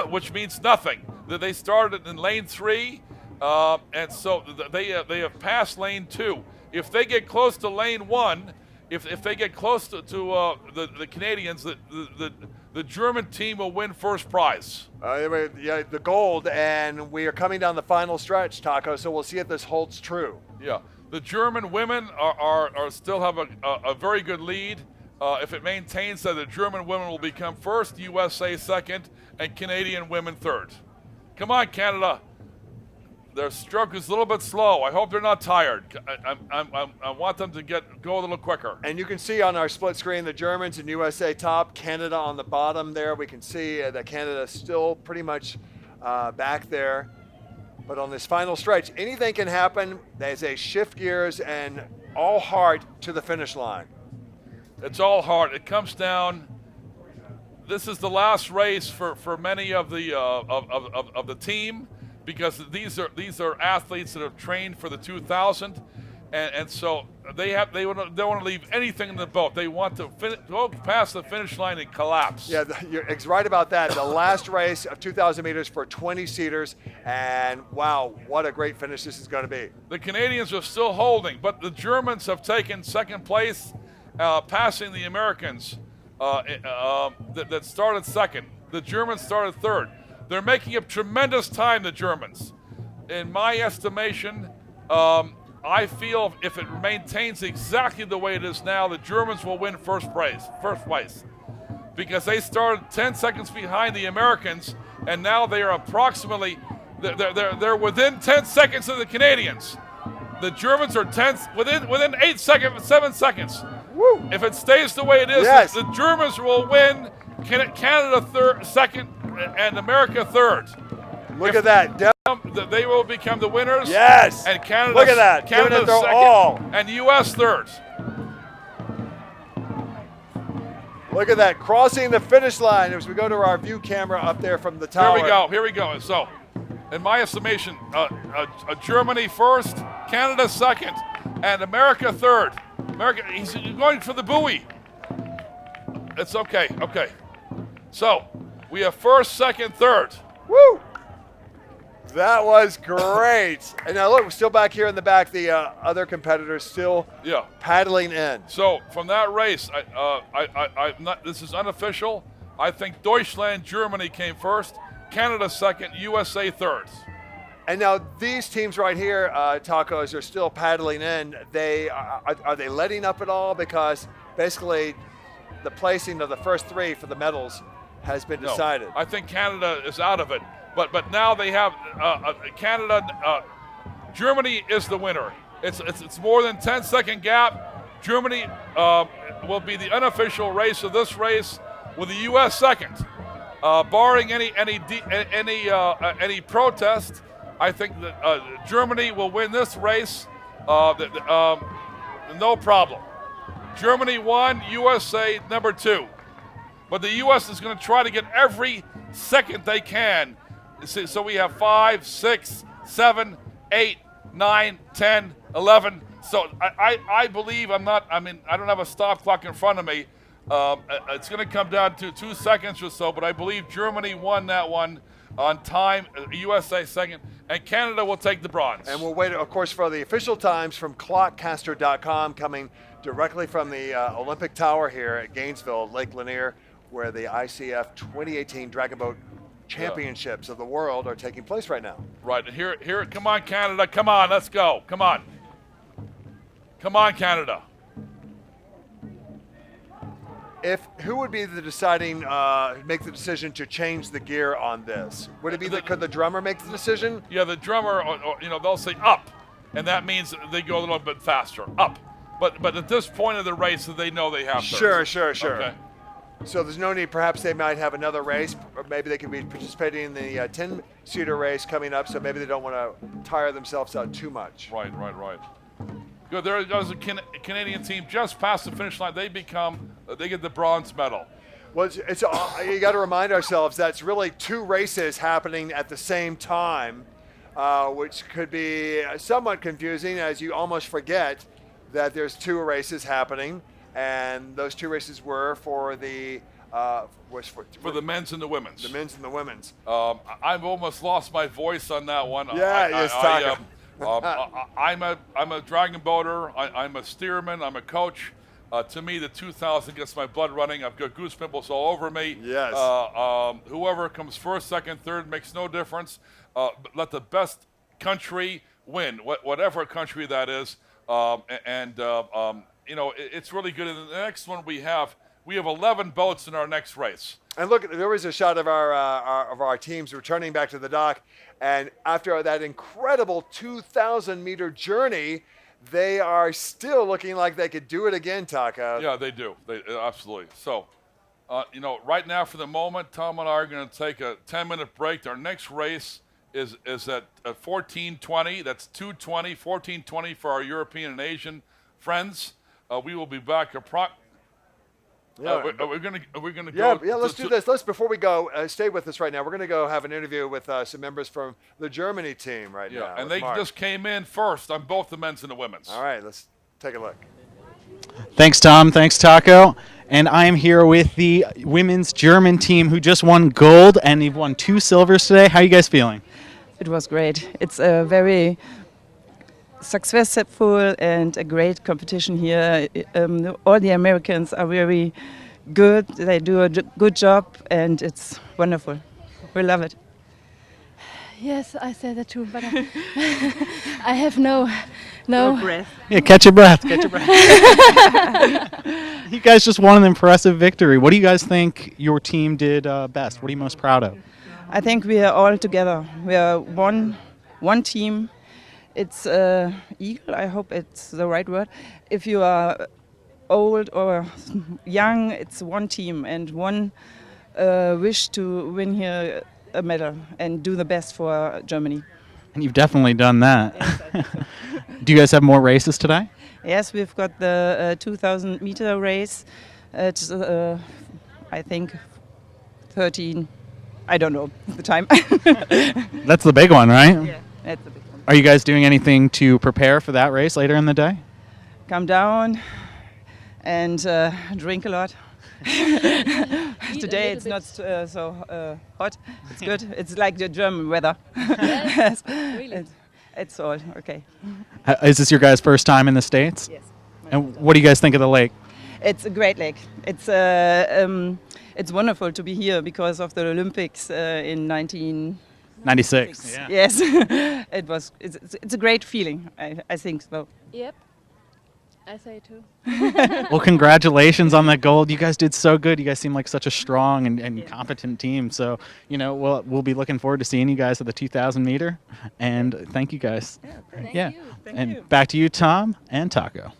which means nothing. They started in lane 3, and so they have passed lane 2. If they get close to lane 1, if they get close to the Canadians, the German team will win first prize. The gold, and we are coming down the final stretch, Taco, so we'll see if this holds true. Yeah, the German women are still have a very good lead. If it maintains that, the German women will become first, USA second, and Canadian women third. Come on, Canada. Their stroke is a little bit slow. I hope they're not tired. I want them to go a little quicker. And you can see on our split screen the Germans and USA top, Canada on the bottom there. We can see that Canada is still pretty much back there. But on this final stretch, anything can happen as they shift gears and all hard to the finish line. It's all hard. It comes down. This is the last race for many of the team, because these are athletes that have trained for the 2000, and so they don't want to leave anything in the boat. They want to go past the finish line and collapse. Yeah, you're right about that. The last race of 2,000 meters for 20-seaters, and wow, what a great finish this is going to be. The Canadians are still holding, but the Germans have taken second place, passing the Americans that started second. The Germans started third. They're making up tremendous time, the Germans. In my estimation, I feel if it maintains exactly the way it is now, the Germans will win first place, because they started 10 seconds behind the Americans, and now they are approximately, they're within 10 seconds of the Canadians. The Germans are within 7 seconds. Woo. If it stays the way it is, Yes. the Germans will win. Canada second, and America third. Look at that. They will become the winners. Yes. And Canada. Look at that. Canada Giving it their second, all. and U.S. third. Look at that. Crossing the finish line as we go to our view camera up there from the tower. Here we go. So, in my estimation, Germany first, Canada second, and America third. He's going for the buoy. It's okay. Okay. So, we have first, second, third. Woo! That was great. And now look, we're still back here in the back. The other competitors still paddling in. So from that race, this is unofficial. I think Deutschland, Germany came first, Canada second, USA third. And now these teams right here, Tacos, are still paddling in. Are they letting up at all? Because basically the placing of the first three for the medals has been decided. I think Canada is out of it. But now they have Canada. Germany is the winner. It's more than 10-second gap. Germany will be the unofficial race of this race, with the U.S. second. Barring any protest, I think that Germany will win this race. No problem. Germany won. USA number 2. But the U.S. is going to try to get every second they can. So we have 5, 6, 7, 8, 9, 10, 11. So I believe I don't have a stop clock in front of me. It's going to come down to 2 seconds or so, but I believe Germany won that one on time, USA second, and Canada will take the bronze. And we'll wait, of course, for the official times from clockcaster.com, coming directly from the Olympic Tower here at Gainesville, Lake Lanier, where the ICF 2018 Dragon Boat Championships of the world are taking place right now. Right, and here, come on, Canada, come on, let's go, come on. Come on, Canada. Who would be the deciding, make the decision to change the gear on this? Would it be could the drummer make the decision? Yeah, the drummer, they'll say up, and that means they go a little bit faster, up. But at this point of the race, they know they have to. Sure. Okay. So there's no need. Perhaps they might have another race, or maybe they could be participating in the 10-seater race coming up. So maybe they don't want to tire themselves out too much. Right. Good. There goes a Canadian team just past the finish line. They get the bronze medal. Well, it's you got to remind ourselves that's really 2 races happening at the same time, which could be somewhat confusing, as you almost forget that there's 2 races happening. And those 2 races were for the for the men's and the women's. The men's and the women's. I've almost lost my voice on that one. I'm a dragon boater. I'm a steerman. I'm a coach. To me, the 2000 gets my blood running. I've got goose pimples all over me. Yes. Whoever comes first, second, third makes no difference. Let the best country win, whatever country that is. It's really good. In the next one we have 11 boats in our next race. And look, there was a shot of our teams returning back to the dock, and after that incredible 2,000-meter journey, they are still looking like they could do it again, Taco. Yeah, they do. They absolutely. So, right now for the moment, Tom and I are going to take a 10-minute break. Our next race is at 14:20. That's 2:20, 14:20 for our European and Asian friends. We will be back. We're gonna go. Yeah. Let's do this. Before we go, stay with us right now. We're gonna go have an interview with some members from the Germany team now. Yeah, and they just came in first on both the men's and the women's. All right, let's take a look. Thanks, Tom. Thanks, Taco. And I am here with the women's German team who just won gold, and they've won 2 silvers today. How are you guys feeling? It was great. It's a very successful and a great competition here. All the Americans are very good. They do a good job, and it's wonderful. We love it. Yes, I say that too, but I have no breath. Yeah, catch your breath. You guys just won an impressive victory. What do you guys think your team did best? What are you most proud of? I think we are all together. We are one team. it's equal. I hope it's the right word. If you are old or young, it's one team and one wish to win here a medal and do the best for Germany. And you've definitely done that. Yes, I think so. Do you guys have more races today? Yes, we've got the 2,000 meter race. It's I think 13. I don't know the time. That's the big one, right? Yeah, that's the big one. Are you guys doing anything to prepare for that race later in the day? Come down and drink a lot. Today it's not so hot. It's good. It's like the German weather. Yes, really. It's all okay. Is this your guys' first time in the States? Yes. And what do you guys think of the lake? It's a great lake. It's wonderful to be here because of the Olympics in 96. Yeah. Yes, it was. It's a great feeling. I think so. Yep. I say too. Well, congratulations on that gold. You guys did so good. You guys seem like such a strong and competent team. So, we'll be looking forward to seeing you guys at the 2,000 meter. And thank you guys. Thank Yeah. you. And you. back to you, Tom and Taco.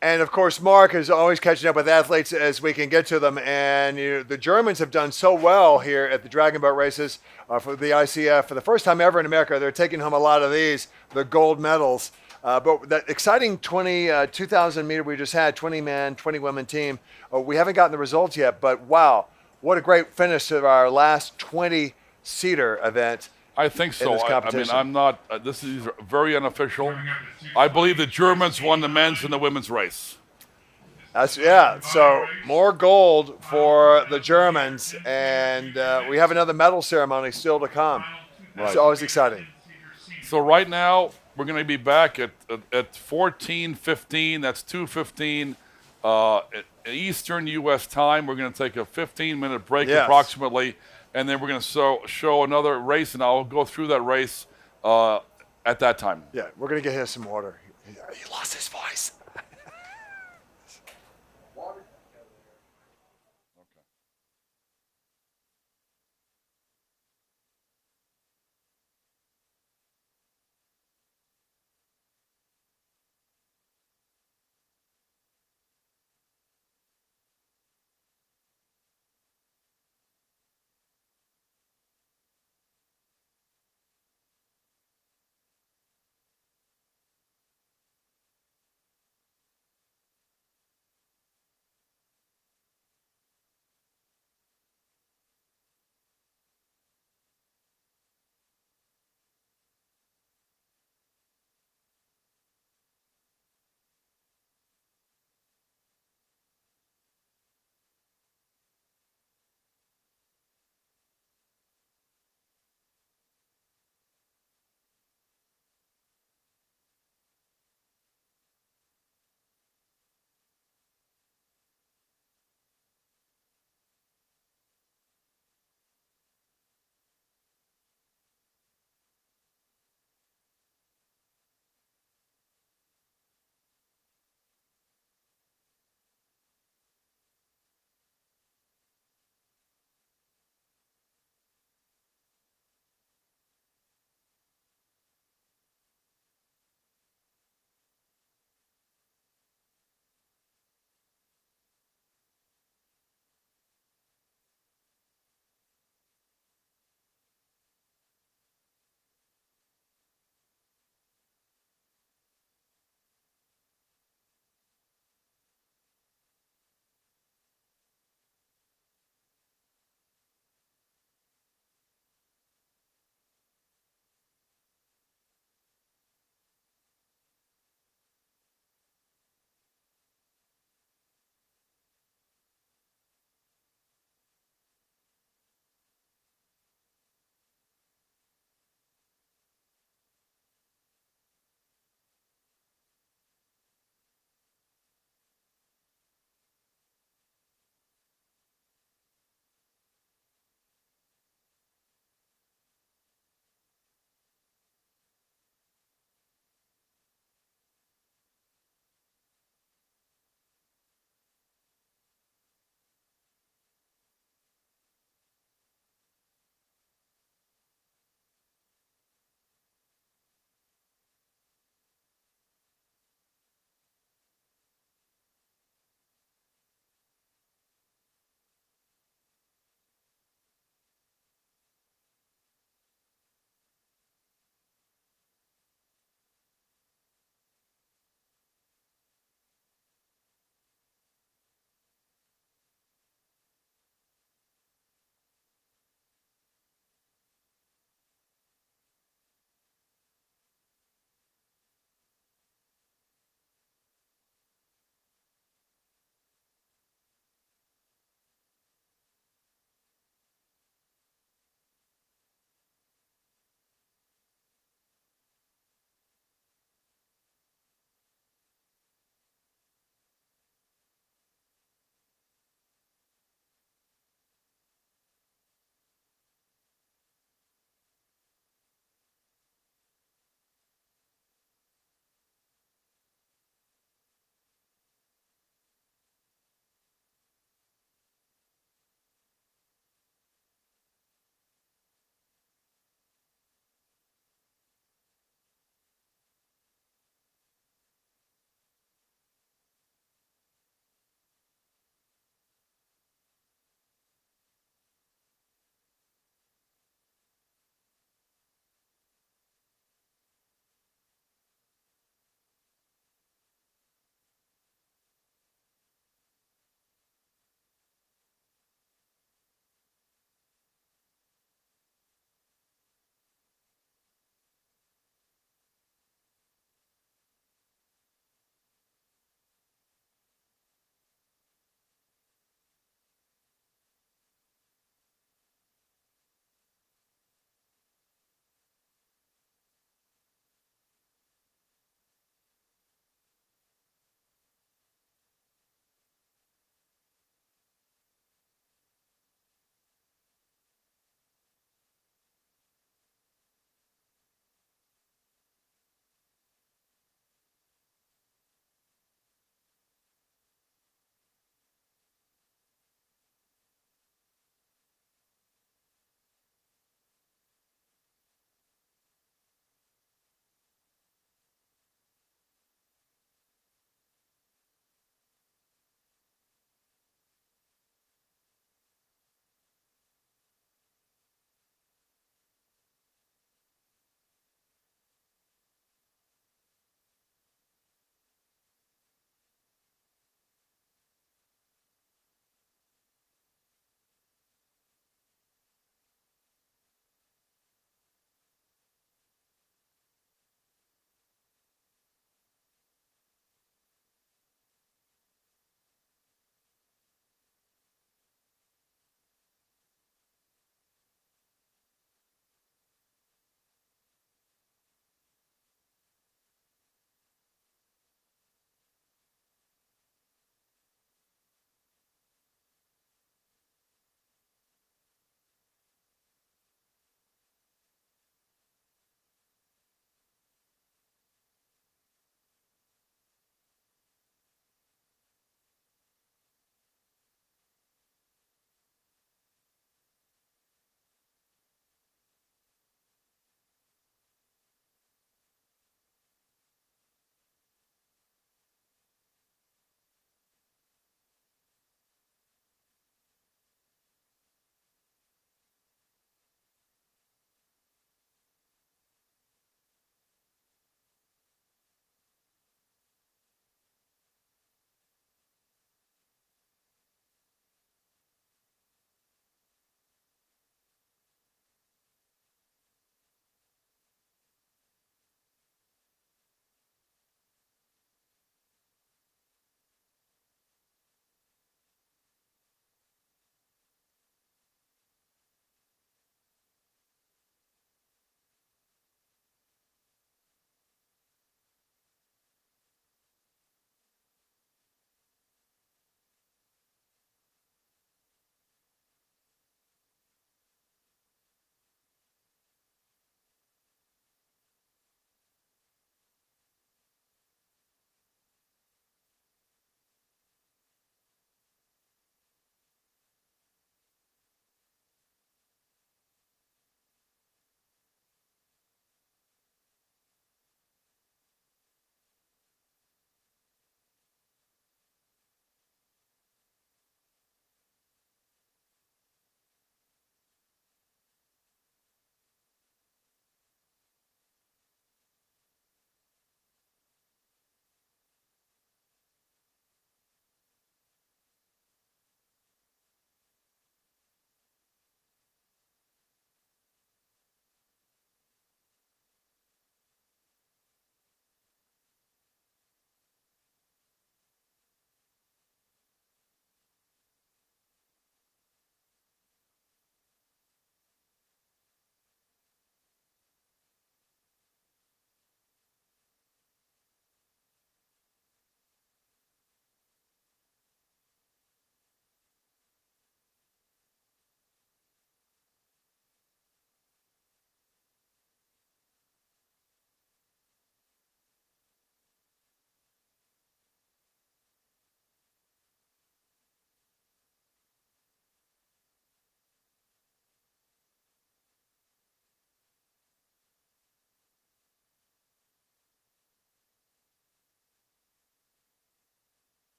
And of course, Mark is always catching up with athletes as we can get to them. And the Germans have done so well here at the Dragon Boat races for the ICF. For the first time ever in America, they're taking home a lot of the gold medals. But that exciting 2,000 meter we just had, 20-man, 20-women team, we haven't gotten the results yet. But wow, what a great finish to our last 20-seater event. I think so. this I mean, competition. I'm not. This is very unofficial. I believe the Germans won the men's and the women's race. So more gold for the Germans, and we have another medal ceremony still to come. It's always exciting. So right now we're going to be back at 14:15. That's 2:15 Eastern U.S. time. We're going to take a 15-minute break approximately, and then we're going to show another race, and I'll go through that race at that time. Yeah, we're going to get him some water. He lost his voice.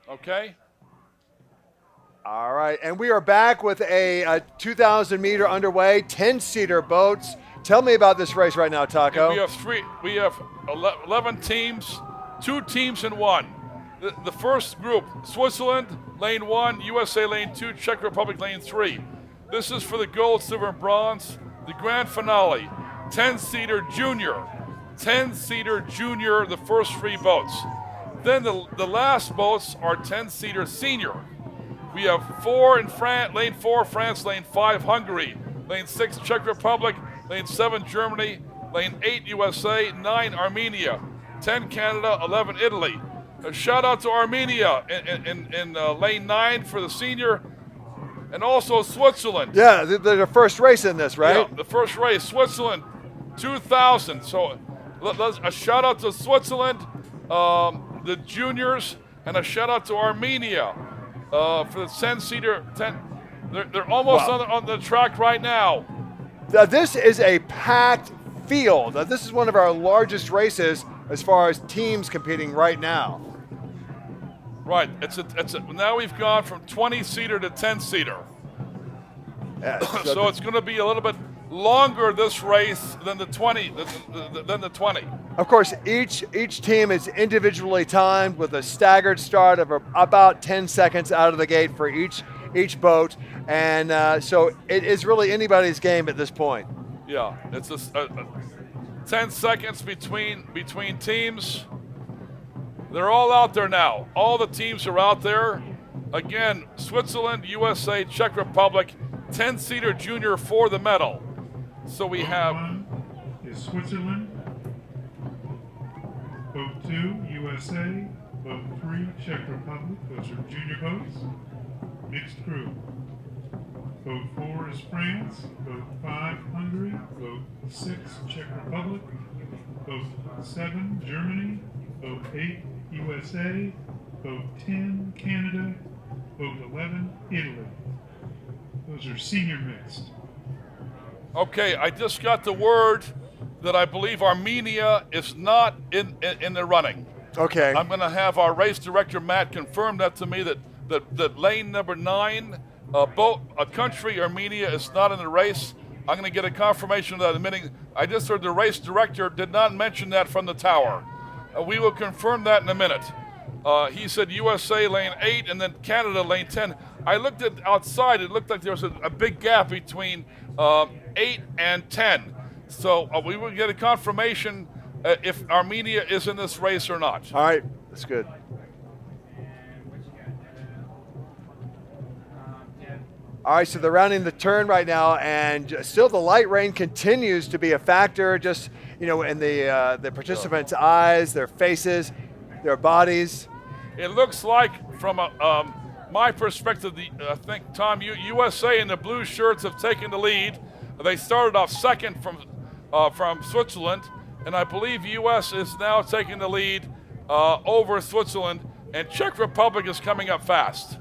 Okay? All right, and we are back with a 2,000 meter underway, 10-seater boats. Tell me about this race right now, Taco. We have 11 teams, 2 teams in 1. The first group, Switzerland, lane 1, USA lane 2, Czech Republic lane 3. This is for the gold, silver, and bronze. The grand finale, 10-seater junior. 10-seater junior, the first 3 boats. Then the last boats are 10-seater senior. We have 4 in France, lane 4, France, lane 5, Hungary, lane 6, Czech Republic, lane 7, Germany, lane 8, USA, 9, Armenia, 10, Canada, 11, Italy. A shout out to Armenia in lane 9 for the senior, and also Switzerland. Yeah, the first race in this, right? Yeah, the first race, Switzerland, 2,000. So a shout out to Switzerland, the juniors, and a shout out to Armenia for the 10-seater. They're almost on the track right now. This is a packed field. This is one of our largest races as far as teams competing right now. Right. Now we've gone from 20-seater to 10-seater. Yeah, so it's going to be a little bit longer this race than the 20. Of course, each team is individually timed with a staggered start of about 10 seconds out of the gate for each boat, and so it is really anybody's game at this point. Yeah, it's 10 seconds between teams. They're all out there now. All the teams are out there. Again, Switzerland, USA, Czech Republic, 10-seater junior for the medal. So we have. Boat 1 is Switzerland. Boat 2, USA. Boat 3, Czech Republic. Those are junior boats. Mixed crew. Boat 4 is France. Boat 5, Hungary. Boat 6, Czech Republic. Boat 7, Germany. Boat 8, USA. Boat 10, Canada. Boat 11, Italy. Those are senior mixed. Okay, I just got the word that I believe Armenia is not in the running. Okay. I'm going to have our race director, Matt, confirm that to me that lane number 9, country Armenia is not in the race. I'm going to get a confirmation of that in a minute. I just heard the race director did not mention that from the tower. We will confirm that in a minute. He said USA lane 8 and then Canada lane 10. I looked at outside. It looked like there was a big gap between 8 and 10. So we will get a confirmation if Armenia is in this race or not. All right, that's good. All right, so they're rounding the turn right now, and still the light rain continues to be a factor, just, in the participants' eyes, their faces, their bodies. It looks like, from my perspective, I think, Tom, USA in the blue shirts have taken the lead. They started off second from Switzerland, and I believe U.S. is now taking the lead over Switzerland, and Czech Republic is coming up fast.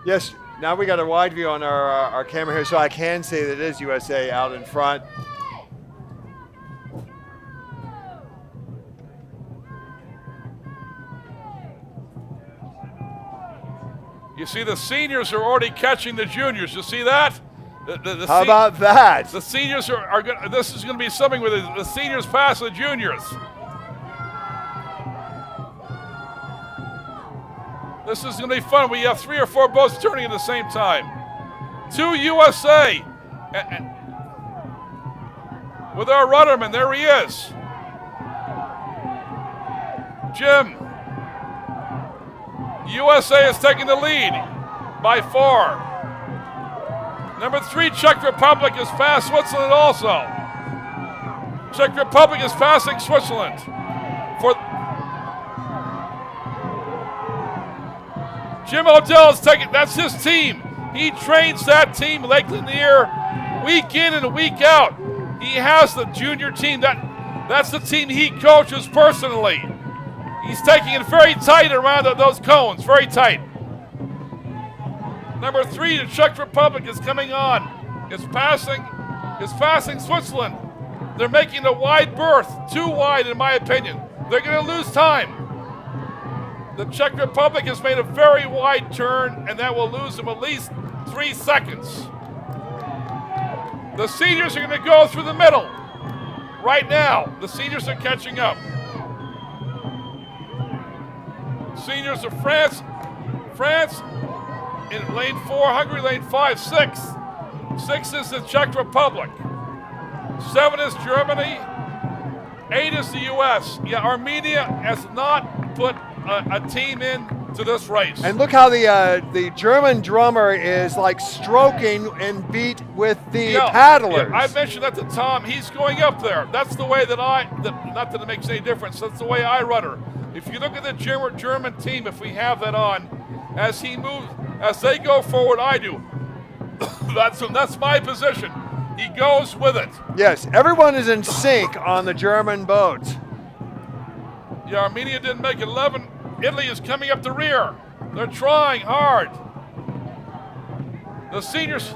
Yes, now we got a wide view on our camera here, so I can see that it is USA out in front. You see, the seniors are already catching the juniors. You see that? How about that? The seniors are going. This is going to be something where the seniors pass the juniors. This is going to be fun. We have 3 or 4 boats turning at the same time. 2 USA. With our rudderman, there he is. Jim. USA is taking the lead by 4. Number 3, Czech Republic is past Switzerland also. Czech Republic is passing Switzerland. Jim Odell is taking, that's his team. He trains that team, Lake Lanier, week in and week out. He has the junior team. That's the team he coaches personally. He's taking it very tight around those cones, very tight. Number 3, the Czech Republic is coming on. Is passing Switzerland. They're making a wide berth, too wide in my opinion. They're going to lose time. The Czech Republic has made a very wide turn, and that will lose them at least 3 seconds. The seniors are going to go through the middle right now. The seniors are catching up. Seniors of France in lane 4, Hungary lane 5, 6. 6 is the Czech Republic. 7 is Germany. 8 is the U.S. Yeah, Armenia has not put a team in to this race. And look how the German drummer is like stroking and beat with the paddlers. Yeah, I mentioned that to Tom. He's going up there. That's the way that not that it makes any difference. That's the way I run her. If you look at the German team, if we have that on, as he moves, as they go forward, I do. That's my position. He goes with it. Yes, everyone is in sync on the German boat. Yeah, Armenia didn't make 11. Italy is coming up the rear. They're trying hard. The seniors.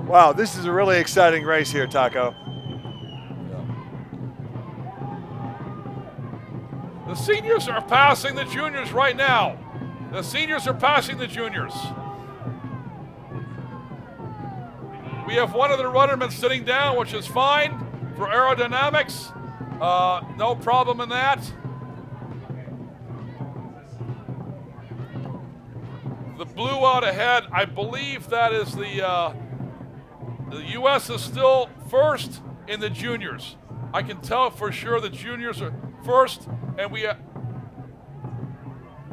Wow, this is a really exciting race here, Taco. The seniors are passing the juniors right now. The seniors are passing the juniors. We have one of the ruddermen sitting down, which is fine for aerodynamics. No problem in that. The blue out ahead, I believe that is the U.S. is still first in the juniors. I can tell for sure the juniors are first, and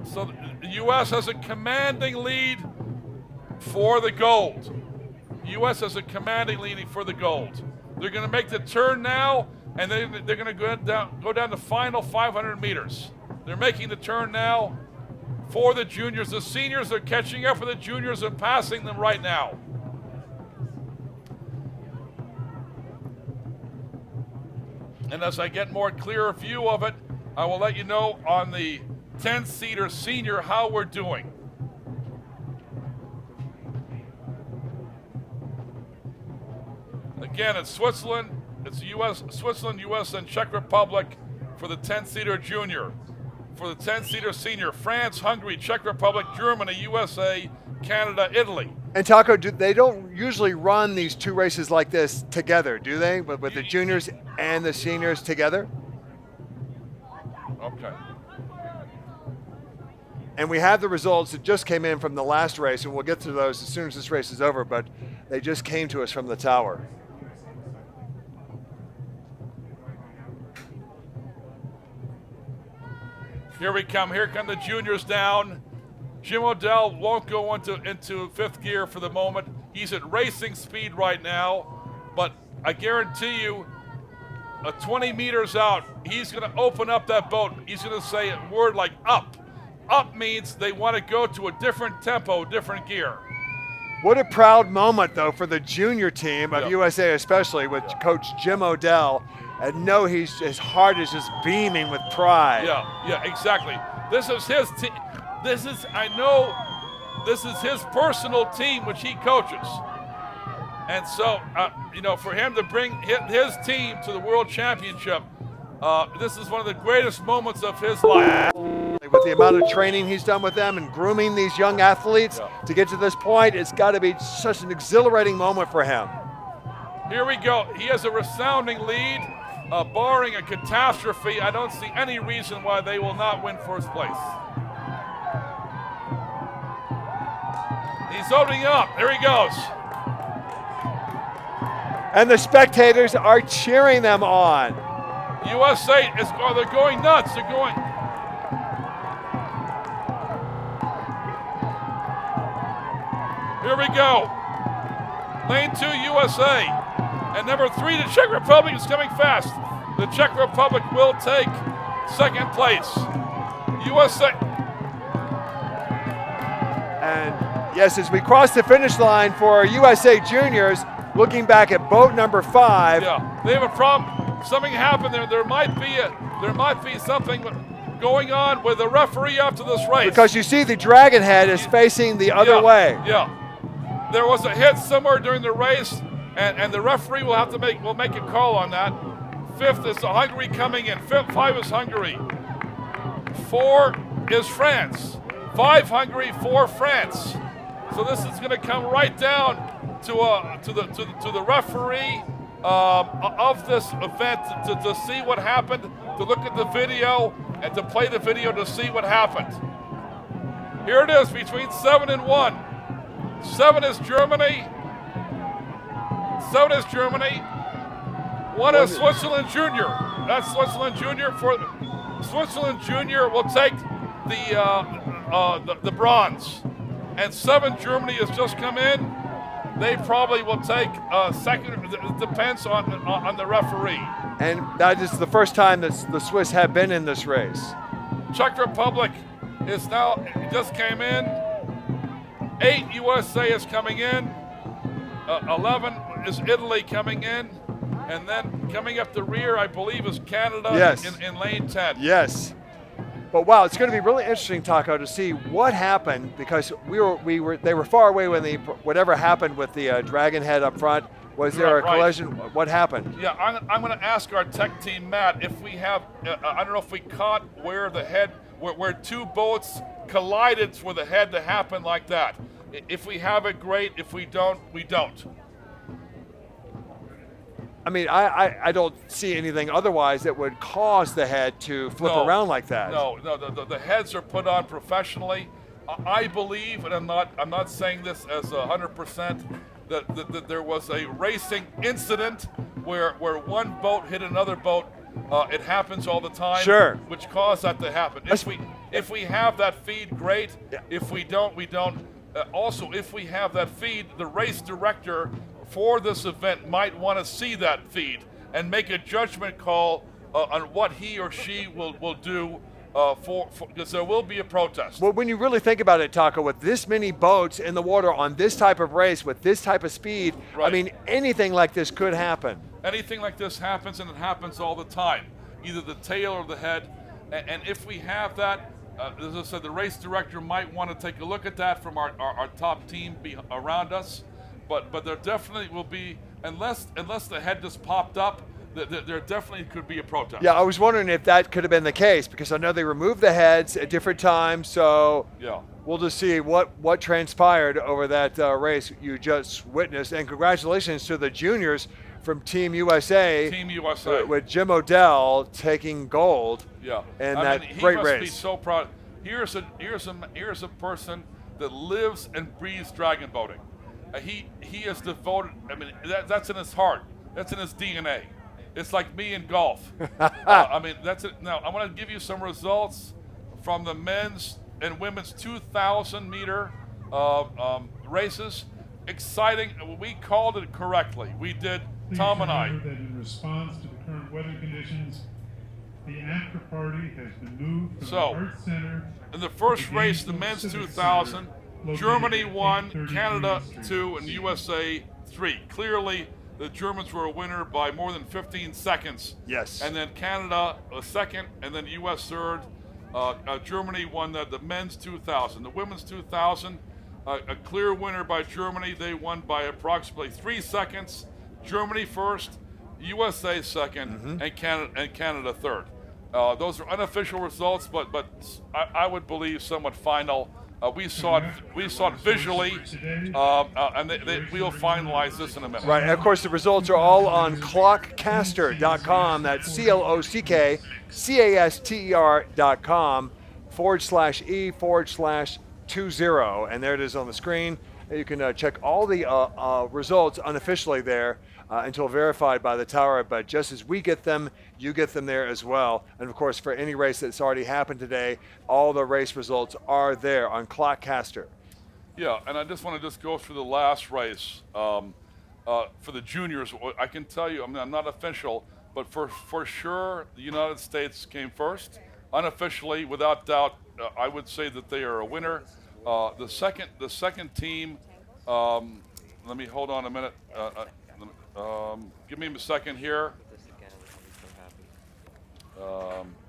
so the U.S. has a commanding lead for the gold. U.S. has a commanding lead for the gold. They're going to make the turn now, and they're going to go down the final 500 meters. They're making the turn now for the juniors. The seniors are catching up with the juniors and passing them right now. And as I get more clearer view of it, I will let you know on the 10-seater senior how we're doing. Again, it's Switzerland, it's U.S., Switzerland, U.S., and Czech Republic for the 10-seater junior. For the 10-seater senior, France, Hungary, Czech Republic, Germany, USA, Canada, Italy. And Taco, they don't usually run these two races like this together, do they? With the juniors and the seniors together? Okay. And we have the results that just came in from the last race, and we'll get to those as soon as this race is over, but they just came to us from the tower. Here we come. Here come the juniors down. Jim Odell won't go into fifth gear for the moment. He's at racing speed right now, but I guarantee you, 20 meters out, he's going to open up that boat. He's going to say a word like up. Up means they want to go to a different tempo, different gear. What a proud moment, though, for the junior team of USA, especially with Coach Jim Odell. And know his heart is just beaming with pride. Yeah, exactly. This is his team. This is his personal team, which he coaches. And so, for him to bring his team to the World Championship, this is one of the greatest moments of his life. With the amount of training he's done with them and grooming these young athletes to get to this point, it's got to be such an exhilarating moment for him. Here we go. He has a resounding lead. Barring a catastrophe, I don't see any reason why they will not win first place. He's opening up. There he goes. And the spectators are cheering them on. USA they're going nuts. They're going. Here we go. Lane 2, USA. And number 3, the Czech Republic is coming fast. The Czech Republic will take second place. USA. And yes, as we cross the finish line for USA juniors, looking back at boat number 5. Yeah, they have a problem. Something happened there. There might be something going on with the referee after this race. Because you see the dragon head is facing the other way. Yeah. There was a hit somewhere during the race. And the referee will make a call on that. Fifth is Hungary coming in. Five is Hungary. 4 is France. 5 Hungary, 4 France. So this is going to come right down to the referee of this event to see what happened, to look at the video, and to play the video to see what happened. Here it is between 7 and 1. 7 is Germany. 7 is Germany. 1 is Switzerland Junior. That's Switzerland Junior. For Switzerland Junior will take the bronze. And 7 Germany has just come in. They probably will take second. It depends on the referee. And that is the first time that the Swiss have been in this race. Czech Republic is now just came in. 8 USA is coming in. 11 is Italy coming in. And then coming up the rear, I believe, is Canada. Yes. in lane 10. Yes. But wow, it's going to be really interesting, Taco, to see what happened, because they were far away when whatever happened with the dragon head up front. Was there a collision? What happened? Yeah, I'm going to ask our tech team, Matt, if we have, I don't know if we caught where the head, where 2 boats collided for the head to happen like that. If we have it, great. If we don't, we don't. I mean, I don't see anything otherwise that would cause the head to flip around like that. No, the heads are put on professionally. I believe, and I'm not saying this as 100%, that there was a racing incident where one boat hit another boat. It happens all the time. Sure. Which caused that to happen. If we have that feed, great. Yeah. If we don't, we don't. Also, if we have that feed, the race director for this event might want to see that feed and make a judgment call on what he or she will do because there will be a protest. Well, when you really think about it, Taco, with this many boats in the water on this type of race with this type of speed, right. I mean, anything like this could happen. Anything like this happens, and it happens all the time, either the tail or the head. And if we have that, as I said, the race director might want to take a look at that from our top team around us. But there definitely will be, unless the head just popped up, there definitely could be a protest. Yeah, I was wondering if that could have been the case, because I know they removed the heads at different times, so yeah. We'll just see what transpired over that race you just witnessed. And congratulations to the juniors from Team USA. Team USA. With Jim Odell taking gold. Yeah. In that great race. He must be so proud. Here's a person that lives and breathes dragon boating. He is devoted. I mean, that's in his heart. That's in his DNA. It's like me in golf. I mean, that's it. Now, I want to give you some results from the men's and women's 2,000 meter races. Exciting. We called it correctly. We did. Please Tom and I. That in response to the current weather conditions, the after party has been moved from the Arts Center. In the first race, the men's 2,000. Germany 1, Canada 2, and USA 3. Clearly, the Germans were a winner by more than 15 seconds. Yes. And then Canada a second, and then US third. Germany won the men's 2,000. The women's 2,000, a clear winner by Germany. They won by approximately 3 seconds. Germany first, USA second, and Canada third. Those are unofficial results, but I would believe somewhat final. We saw it visually, and we'll finalize this in a minute. Right, and of course the results are all on clockcaster.com. That's CLOCKCASTER.com/E/20, and there it is on the screen. You can check all the results unofficially there until verified by the tower, but just as we get them, you get them there as well. And of course, for any race that's already happened today, all the race results are there on Clockcaster. Yeah, and I just want to go through the last race for the juniors. I can tell you, I mean, I'm not official, but for sure, the United States came first. Unofficially, without doubt, I would say that they are a winner. The second team. Let me hold on a minute. Give me a second here.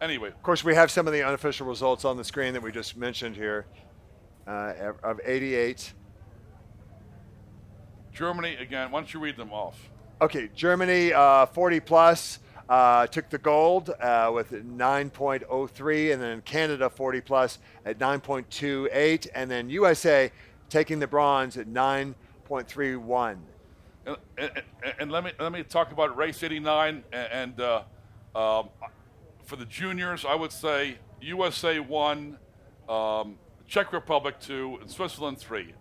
Anyway. Of course, we have some of the unofficial results on the screen that we just mentioned here of 88. Germany, again, why don't you read them off? Okay, Germany 40 plus. took the gold with 9.03, and then Canada 40 plus at 9.28, and then USA taking the bronze at 9.31. And let me talk about race 89 and for the juniors, I would say USA 1, Czech Republic 2, and Switzerland 3.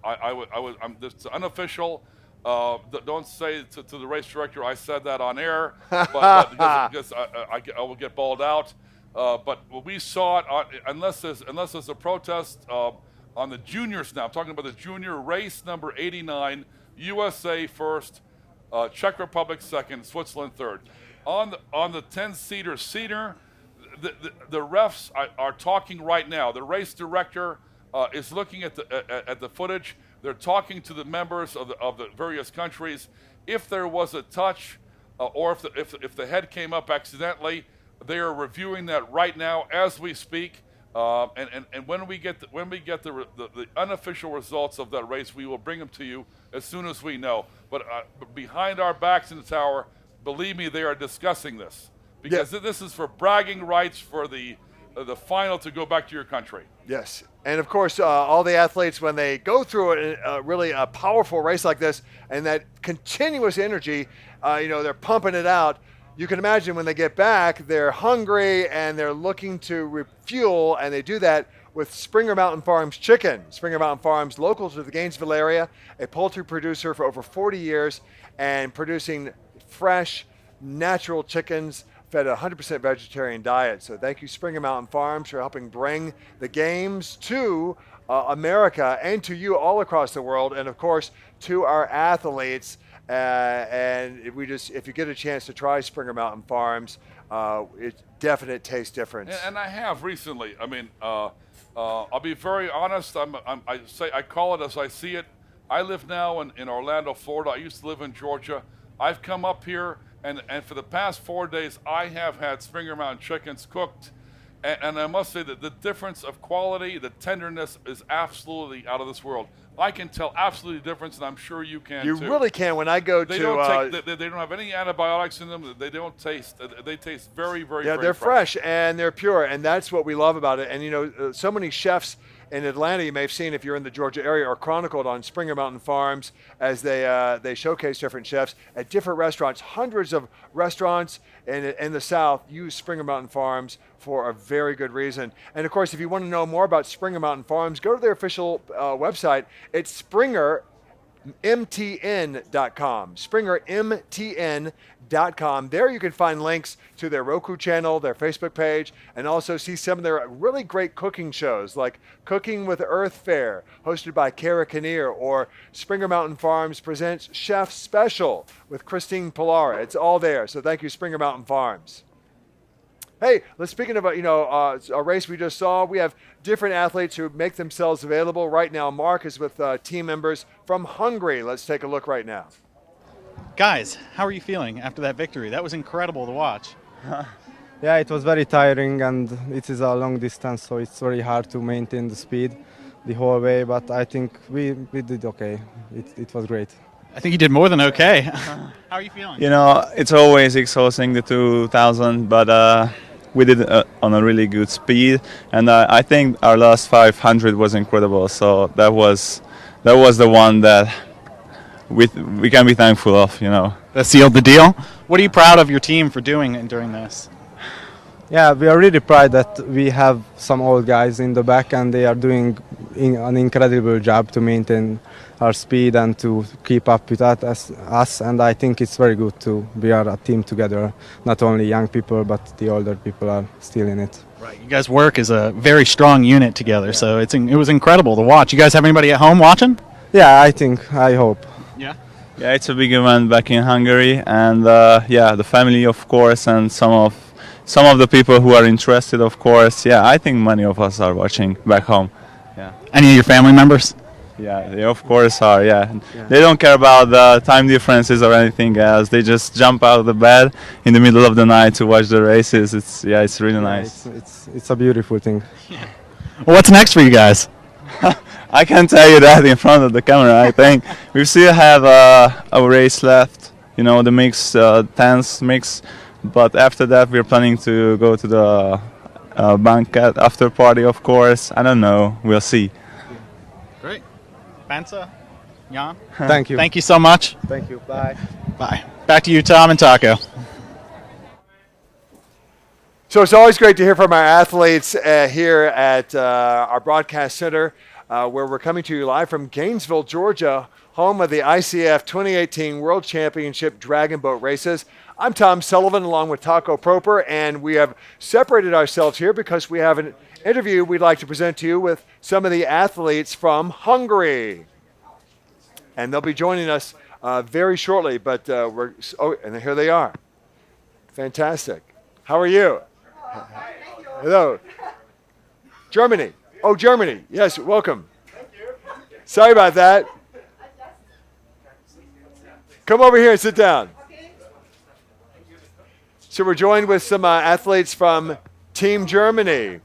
It's unofficial. Don't say to the race director I said that on air, but because I will get balled out. But we saw it unless there's a protest on the juniors now. I'm talking about the junior race number 89. USA first, Czech Republic second, Switzerland third. On the 10-seater seater, the refs are talking right now. The race director is looking at the footage. They're talking to the members of the various countries. If there was a touch, or if the head came up accidentally, they are reviewing that right now as we speak. And when we get the unofficial results of that race, we will bring them to you as soon as we know. But behind our backs in the tower, believe me, they are discussing this because this is for bragging rights for the final to go back to your country. Yes, and of course, all the athletes, when they go through really a powerful race like this, and that continuous energy, they're pumping it out. You can imagine when they get back, they're hungry and they're looking to refuel, and they do that with Springer Mountain Farms chicken. Springer Mountain Farms, local to the Gainesville area, a poultry producer for over 40 years, and producing fresh, natural chickens fed a 100% vegetarian diet. So thank you, Springer Mountain Farms, for helping bring the games to America and to you all across the world, and of course to our athletes. And if you get a chance to try Springer Mountain Farms, it's definite taste difference. And I have recently. I mean, I'll be very honest. I call it as I see it. I live now in Orlando, Florida. I used to live in Georgia. I've come up here, and for the past 4 days, I have had Springer Mountain chickens cooked. And I must say that the difference of quality, the tenderness is absolutely out of this world. I can tell absolutely the difference, and I'm sure you can too. You really can. When I go they to... they don't have any antibiotics in them. They don't taste... They taste very, very, yeah, very they're fresh, and they're pure, and that's what we love about it. And, so many chefs in Atlanta, you may have seen if you're in the Georgia area, are chronicled on Springer Mountain Farms as they showcase different chefs at different restaurants. Hundreds of restaurants in the South use Springer Mountain Farms for a very good reason. And of course, if you want to know more about Springer Mountain Farms, go to their official website. It's SpringerMTN.com. SpringerMTN.com. There you can find links to their Roku channel, their Facebook page, and also see some of their really great cooking shows like Cooking with Earth Fair, hosted by Kara Kinnear, or Springer Mountain Farms presents Chef Special with Christine Pilar. It's all there. So thank you, Springer Mountain Farms. Hey, speaking of a race we just saw, we have different athletes who make themselves available. Right now, Mark is with team members from Hungary. Let's take a look right now. Guys, how are you feeling after that victory? That was incredible to watch. Yeah, it was very tiring, and it is a long distance, so it's very hard to maintain the speed the whole way, but I think we did okay. It was great. I think you did more than okay. How are you feeling? It's always exhausting, the 2000, but we did it on a really good speed, and I think our last 500 was incredible. So that was the one that we can be thankful of. That sealed the deal. What are you proud of your team for doing during this? Yeah, we are really proud that we have some old guys in the back, and they are doing an incredible job to maintain our speed and to keep up with us. And I think it's very good to be a team together. Not only young people, but the older people are still in it. Right. You guys work as a very strong unit together, so it was incredible to watch. You guys have anybody at home watching? Yeah, I hope. Yeah. Yeah, it's a big event back in Hungary, and the family, of course, and some of the people who are interested, of course. Yeah, I think many of us are watching back home. Yeah. Any of your family members? Yeah, they of course are. Yeah. They don't care about the time differences or anything else. They just jump out of the bed in the middle of the night to watch the races. It's really nice. It's a beautiful thing. Yeah. Well, what's next for you guys? I can't tell you that in front of the camera. I think we still have a race left. The mixed 10s mix But after that, we're planning to go to the banquet after party, of course. I don't know. We'll see. Great. Bansa, Jan. Thank you. Thank you so much. Thank you. Bye. Bye. Back to you, Tom and Taco. So it's always great to hear from our athletes here at our broadcast center, where we're coming to you live from Gainesville, Georgia, home of the ICF 2018 World Championship Dragon Boat Races. I'm Tom Sullivan along with Taco Proper, and we have separated ourselves here because we have an interview we'd like to present to you with some of the athletes from Hungary. And they'll be joining us very shortly, but and here they are. Fantastic. How are you? Hello. Germany. Oh, Germany. Yes, welcome. Sorry about that. Come over here and sit down. So we're joined with some athletes from Team Germany.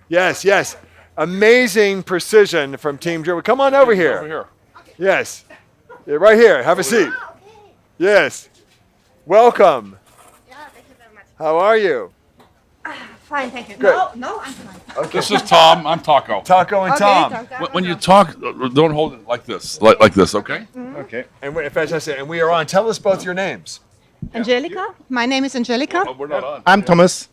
Yes, yes. Amazing precision from Team Germany. Come on over here. Over here. Yes. Yeah, right here. Have a seat. Yes. Welcome. How are you? Fine, thank you. Good. No, I'm fine. This is Tom. I'm Taco. Taco and Tom. When you talk, don't hold it like this. Like this, okay? Okay. And fantastic. And we are on. Tell us both your names. Angelica. My name is Angelica. We're not on. I'm Thomas.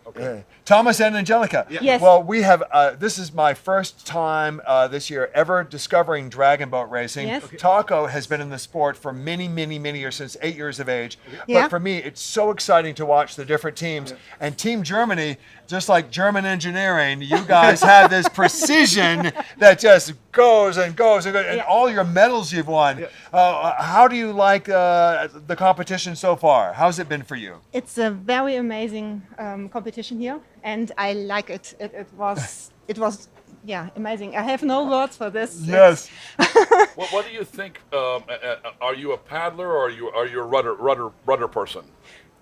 Okay. Thomas and Angelica. Yes. Well, we have, this is my first time this year ever discovering dragon boat racing. Yes. Taco has been in the sport for many, many, many years, since 8 years of age. Yeah. But for me, it's so exciting to watch the different teams. And Team Germany, just like German engineering, you guys have this precision that just goes and goes and goes. And all your medals you've won. How do you like the competition so far? How's it been for you? It's a very amazing competition here, and I like it. It was, yeah, amazing. I have no words for this. Yes. What do you think? Are you a paddler or are you a rudder person?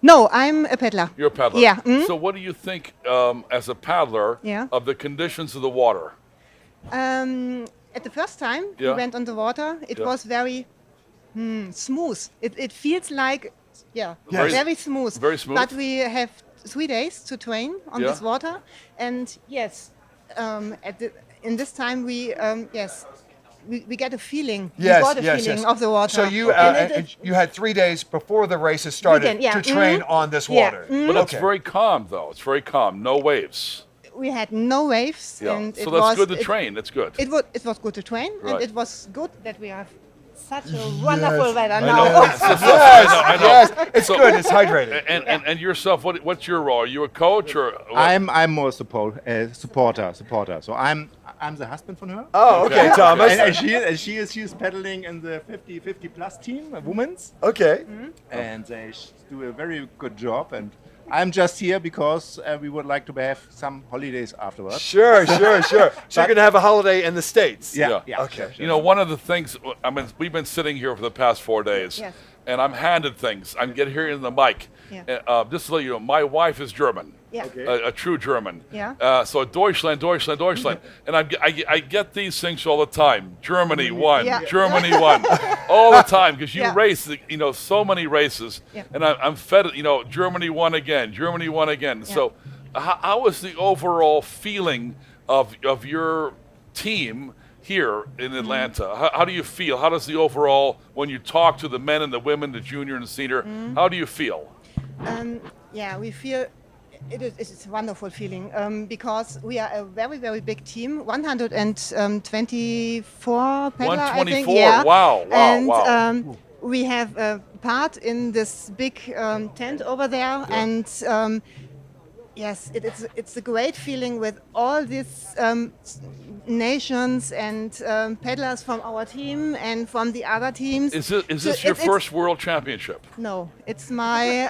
No, I'm a peddler. You're a paddler. Yeah. So what do you think as a paddler Yeah. of the conditions of the water? At the first time Yeah. we went on the water, it Yeah. was very smooth. It feels like, Yes. very smooth. Very smooth? But we have 3 days to train on Yeah. this water, and yes, in this time we get a feeling. Yes, we got a yes, feeling yes. of the water. So you you had 3 days before the races started Weekend, yeah. to train Mhm. on this Yeah. water. But it's very calm, though. It's very calm. No waves. We had no waves, Yeah. and So it that's was good to train. That's good. It was good to train, Right. and it was good that we have such a wonderful weather I now. know. I know. Yes, it's good. It's hydrated. And yourself, what's your role? Are you a coach or? I'm more supporter. So I'm the husband from her. Oh, okay, Okay. Thomas. And she is pedaling in the 50 plus team, women's, Okay. and they do a very good job. And I'm just here because we would like to have some holidays afterwards. Sure. So you're going to have a holiday in the States. Yeah. Okay. You know, one of the things, I mean, we've been sitting here for the past 4 days, Yes. and I'm handed things. I'm getting here in the mic. Yeah. Just to let you know, my wife is German. Yeah. A true German. Yeah. So Deutschland. And I get these things all the time. Germany won. Yeah. Germany won. All the time, because you Yeah. race, so many races. Yeah. And I'm fed, Germany won again. Yeah. So how is the overall feeling of your team here in Atlanta? How do you feel? How does the overall, when you talk to the men and the women, the junior and the senior, how do you feel? We feel it's a wonderful feeling because we are a very, very big team, 124 peddler, I think. 124, Yeah. wow. And we have a part in this big tent over there, and yes, it's a great feeling with all these nations and peddlers from our team and from the other teams. Is this your first world championship? No, it's my.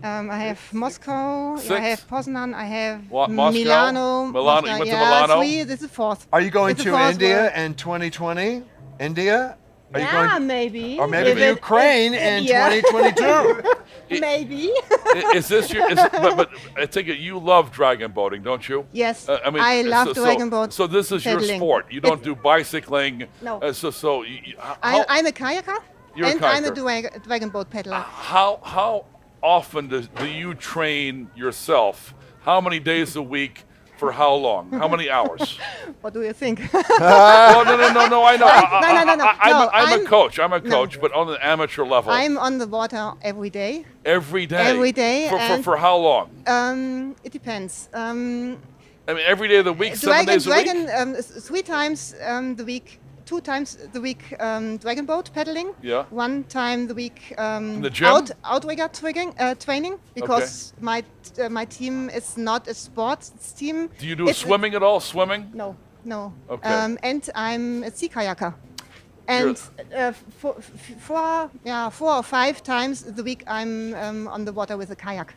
I have Moscow, Six? I have Poznan, I have Moscow? Milano. Milano, you went to yeah, Milano? 3, this is 4th. Are you going It's the to fourth India world. in 2020? India? Are you Yeah, going? maybe. Or maybe If it- Ukraine in yeah. 2022? Maybe. Is this your? But I take it you love dragon boating, don't you? Yes, I love dragon boat So this is your paddling. sport. You don't do bicycling. No. I'm I'm a kayaker. You're and a I'm a kayaker. dragon boat paddler. How often do you train yourself? How many days a week? For how long? How many hours? What do you think? Oh, no, I know. No, I'm a coach. I'm a coach, but on the amateur level. I'm on the water every day. Every day? Every day. For how long? It depends. I mean, every day of the week, 7 days a week? 3 times the week, 2 times the week dragon boat paddling. Yeah. 1 time the week in the gym? outrigger training because my team is not a sports team. Do you do swimming at all? Swimming? No. Okay. And I'm a sea kayaker. And 4 or 5 times the week I'm on the water with a kayak.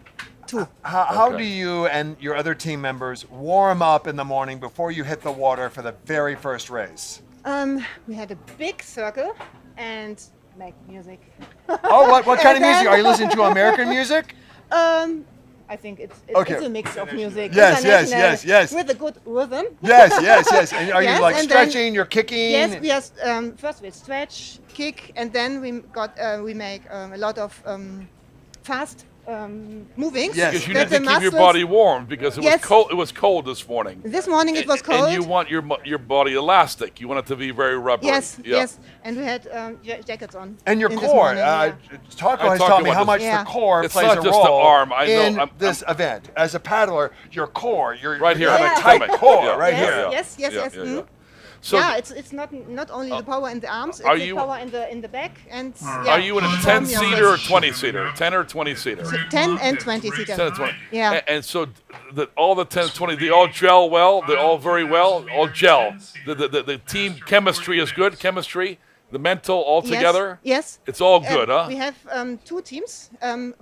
Too. How do you and your other team members warm up in the morning before you hit the water for the very first race? We had a big circle and make music. Oh, what kind of music? Are you listening to American music? I think it's Okay. a mix of music. Yes. With a good rhythm. Yes. And are you like and stretching? You're kicking? Yes, we are, first we stretch, kick, and then we make a lot of fast moving. Yes. Because you need to keep your body warm because it was cold. It was cold this morning. This morning it was cold. And you want your body elastic. You want it to be very rubbery. Yes. And we had jackets on. And your in core. This morning, Taco has taught me how much the core It's plays not a just role the arm. I know. in this event. As a paddler, your core, you right here, have a tight core right yes, here. Yes. Yeah. So it's not only the power in the arms, it's are the you- power in the back and. Are you in a 10-seater or 20-seater? 10 or 20-seater? 10 and 20 seater. 10 and 20. Yeah. And so all the 10 and 20, they all gel well. They're all very well. All gel. The team chemistry is good. Chemistry, the mental all together. Yes. It's all good, huh? We have 2 teams,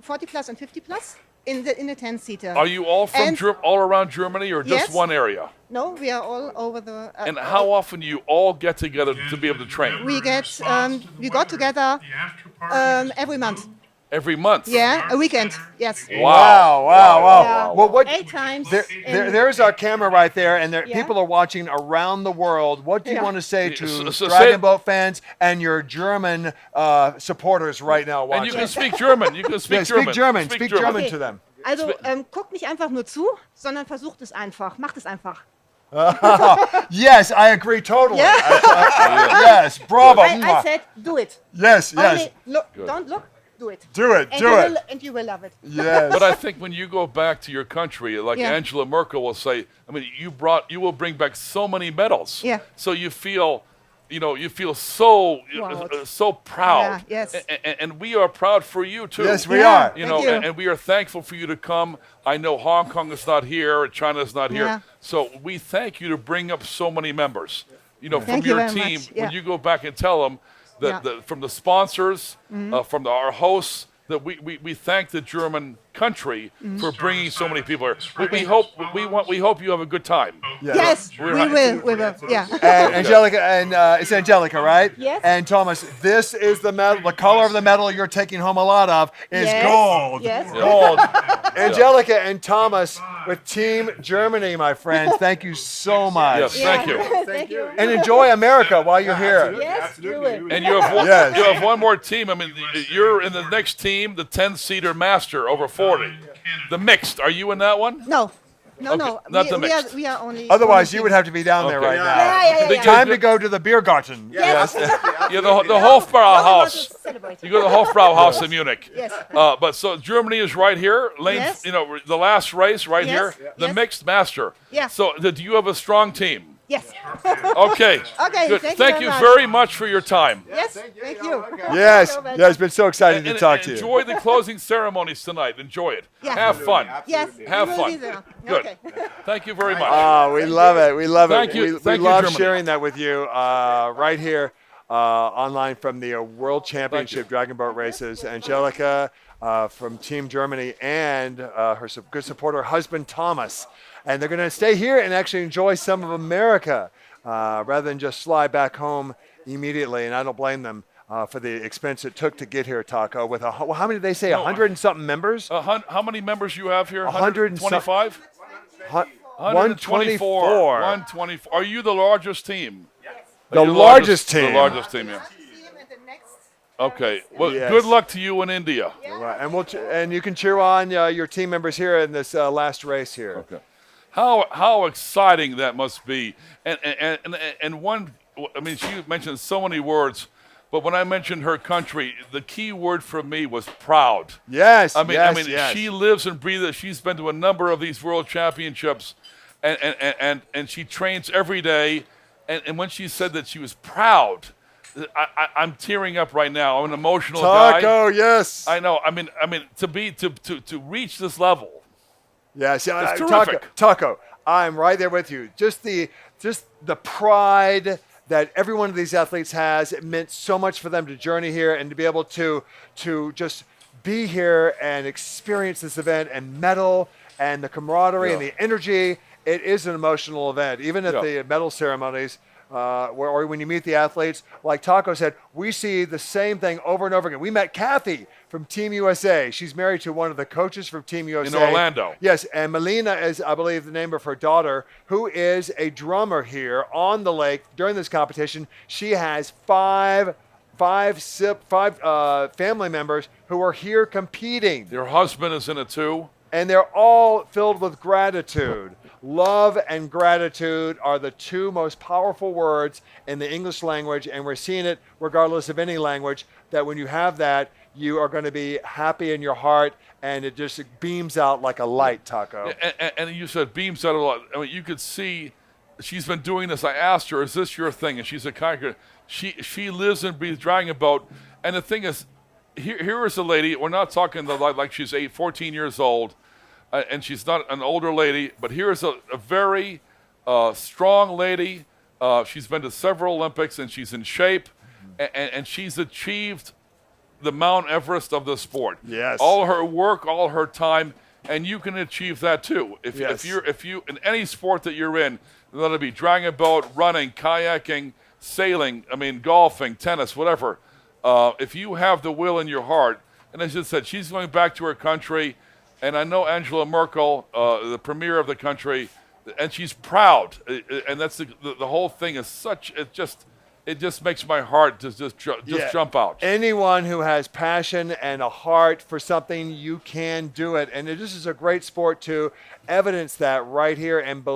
40 plus and 50 plus in the 10 seater. Are you all from all around Germany or just Yes. one area? No, we are all over the. And how often do you all get together to be able to train? We got together every month. Every month? Yeah, a weekend. Yes. Wow. Yeah. Well, what? 8 times. There's our camera right there, and Yeah. people are watching around the world. What do you want to say to So Dragon Boat fans and your German supporters right now And watching? you can speak German. You can speak Yeah, German. Speak German to them. Also, guckt nicht einfach nur zu, sondern versucht es einfach. Macht es einfach. Yes, I agree totally. Yeah. Yes, bravo. I said, do it. Yes. Only don't look, do it. Do it. And you will love it. Yes. But I think when you go back to your country, like Yeah. Angela Merkel will say, I mean, you will bring back so many medals. Yeah. So you feel so Proud. so proud. Yeah, yes. And we are proud for you too. Yes, we are. You know, Thank you. and we are thankful for you to come. I know Hong Kong is not here, China is not here. Yeah. So we thank you to bring up so many members. You know, from Thank you your very team, much. Yeah. when you go back and tell them that Yeah. from the sponsors, Mm-hmm. from our hosts, that we thank the German country Mm-hmm. for bringing so many people here. We hope you have a good time. Yes, we will. Yeah. And Angelica, and it's Angelica, right? Yes. And Thomas, this is the medal. The color of the medal you're taking home a lot of is Yes. gold. Yes. Gold. Angelica and Thomas with Team Germany, my friends. Thank you so much. Yes, thank you. Thank you. And enjoy America while you're here. Yes, do it. And you have one, Yes. you have one more team. I mean, you're in the next team, the 10-seater master over 40. The mixed. Are you in that one? No. Okay, No. not the mixed. We are only. Otherwise, you would have to be down there Okay. right now. Yeah. Time to go to the beer garden. Yes. Yeah, the Hofbrauhaus. Celebrate. You go to the Hofbrauhaus in Munich. Yes. But so Germany is right here. Lane, Yes. you know, the last race right Yes. here. The Yes. mixed master. Yeah. So do you have a strong team? Yes. Okay. Okay, Good. thank you very much. very much for your time. Yes. Thank you. Yes. Yeah, it's been so exciting to And talk to you. enjoy the closing ceremonies tonight. Enjoy it. Yeah. Have fun. Yes. Have we will fun. be there. Good. Okay. Thank you very much. We love it. We love Thank it. you. We Thank you, love Germany. sharing that with you right here online from the World Championship Dragon Boat Races. Angelica from Team Germany and her good supporter husband Thomas. And they're going to stay here and actually enjoy some of America rather than just fly back home immediately. And I don't blame them for the expense it took to get here, Taco. With how many did they say? 100 and something members? How many members you have here? 100 and some- 125? 124. 124. Are you the largest team? The You're largest team. The largest team, yeah. Okay. Well, Yes. good luck to you in India. Right. And you can cheer on your team members here in this last race here. Okay. How exciting that must be. And one, I mean, she mentioned so many words, but when I mentioned her country, the key word for me was proud. Yes. I mean, yes. she lives and breathes it. She's been to a number of these world championships, and she trains every day. And when she said that she was proud, I'm tearing up right now. I'm an emotional guy. Taco, yes. I know. I mean, to reach this level. Yes, it's terrific. Taco, I'm right there with you. Just the pride that every one of these athletes has. It meant so much for them to journey here and to be able to just be here and experience this event and medal and the camaraderie and the energy. It is an emotional event, even at the medal ceremonies. Or when you meet the athletes, like Taco said, we see the same thing over and over again. We met Kathy from Team USA. She's married to one of the coaches from Team USA. In Orlando. Yes, and Melina is, I believe, the name of her daughter, who is a drummer here on the lake during this competition. She has five family members who are here competing. Your husband is in it too. And they're all filled with gratitude. Love and gratitude are the two most powerful words in the English language, and we're seeing it regardless of any language, that when you have that, you are going to be happy in your heart, and it just beams out like a light, Taco. And you said beams out a lot. I mean, you could see she's been doing this. I asked her, is this your thing? And she said, she lives and breathes Dragon Boat. And the thing is, here is a lady, we're not talking like she's 14 years old, and she's not an older lady, but here's a very strong lady. She's been to several Olympics, and she's in shape, and she's achieved the Mount Everest of the sport. Yes. All her work, all her time, and you can achieve that too. If you in any sport that you're in, whether it be dragon boat, running, kayaking, sailing, golfing, tennis, whatever, if you have the will in your heart, and as I said, she's going back to her country. And I know Angela Merkel, the premier of the country, and she's proud. And that's the whole thing is such. It just makes my heart just jump out. Anyone who has passion and a heart for something, you can do it. And this is a great sport to evidence that right here. And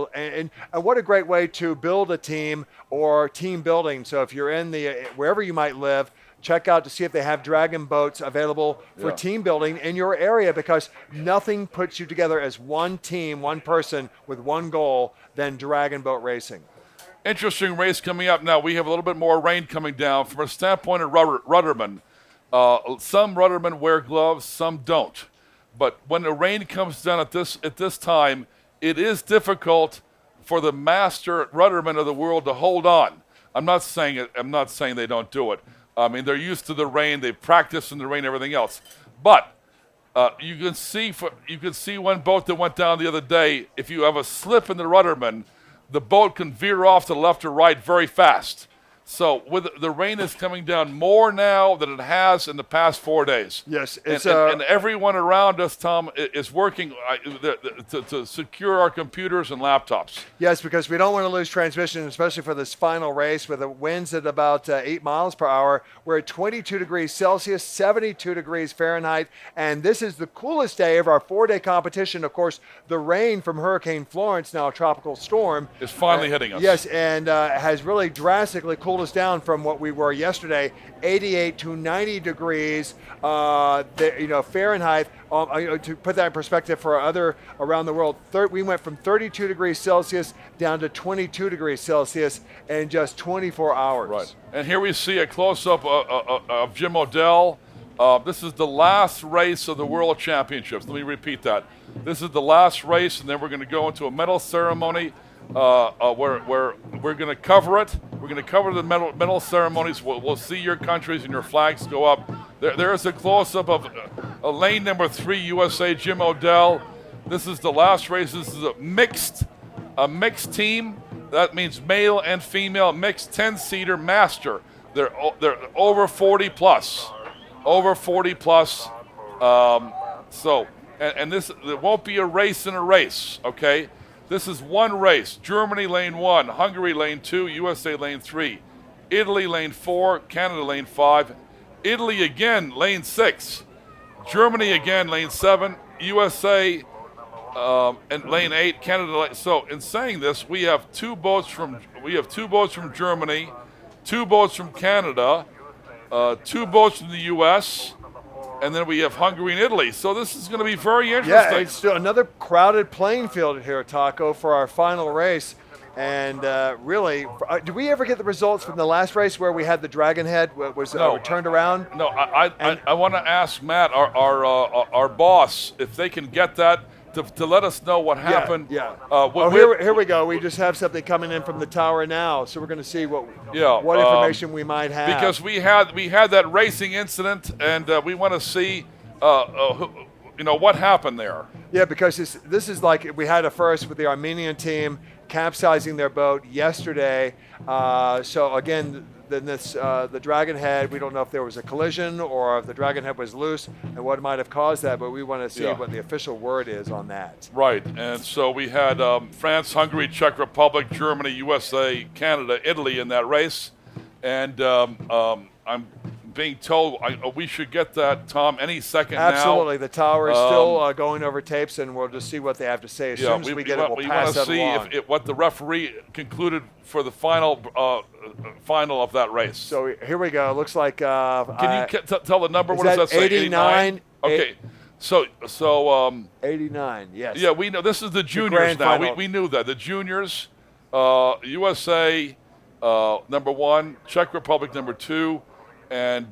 what a great way to build a team or team building. So if you're in wherever you might live, check out to see if they have dragon boats available for team building in your area, because nothing puts you together as one team, one person with one goal than dragon boat racing. Interesting race coming up now. We have a little bit more rain coming down. From a standpoint of ruddermen, some ruddermen wear gloves, some don't. But when the rain comes down at this time, it is difficult for the master ruddermen of the world to hold on. I'm not saying they don't do it. I mean, they're used to the rain. They practice in the rain, everything else. But you can see one boat that went down the other day. If you have a slip in the rudderman, the boat can veer off to the left or right very fast. So the rain is coming down more now than it has in the past 4 days. Yes, and everyone around us, Tom, is working to secure our computers and laptops. Yes, because we don't want to lose transmission, especially for this final race with the winds at about 8 miles per hour. We're at 22 degrees Celsius, 72 degrees Fahrenheit, and this is the coolest day of our 4-day competition. Of course, the rain from Hurricane Florence, now a tropical storm, is finally hitting us. Yes, and has really drastically cooled us down from what we were yesterday, 88 to 90 degrees Fahrenheit. To put that in perspective for other around the world, we went from 32 degrees Celsius down to 22 degrees Celsius in just 24 hours. Right. And here we see a close-up of Jim Odell. This is the last race of the World Championships. Let me repeat that. This is the last race, and then we're going to go into a medal ceremony where we're going to cover it. We're going to cover the medal ceremonies. We'll see your countries and your flags go up. There's a close-up of lane number 3, USA, Jim Odell. This is the last race. This is a mixed team. That means male and female, mixed 10-seater master. They're over 40 plus. Over 40 plus. And this, there won't be a race in a race, okay? This is one race. Germany lane 1, Hungary lane 2, USA lane 3, Italy lane 4, Canada lane 5, Italy again, lane 6. Germany again, lane 7. USA and lane 8. Canada. So in saying this, we have two boats from Germany, 2 boats from Canada, 2 boats from the U.S., and then we have Hungary and Italy. So this is going to be very interesting. Yeah, it's still another crowded playing field here, Taco, for our final race. And really, did we ever get the results from the last race where we had the Dragon Head was turned around? No, I want to ask Matt, our boss, if they can get that to let us know what happened. Yeah. Here we go. We just have something coming in from the tower now, so we're going to see what information we might have. Because we had that racing incident, and we want to see what happened there. Yeah, because this is like we had a first with the Armenian team capsizing their boat yesterday. So again, then the Dragon Head, we don't know if there was a collision or if the Dragon Head was loose and what might have caused that, but we want to see what the official word is on that. Right, and so we had France, Hungary, Czech Republic, Germany, USA, Canada, Italy in that race, and I'm being told we should get that, Tom, any second now. Absolutely. The tower is still going over tapes, and we'll just see what they have to say. As soon as we get it, we'll pass that along. We want to see what the referee concluded for the final of that race. So here we go. Looks like... Can you tell the number? What does that say? 89? Okay. So 89, yes. Yeah, we know. This is the juniors now. We knew that. The juniors, USA, number 1, Czech Republic, number 2, and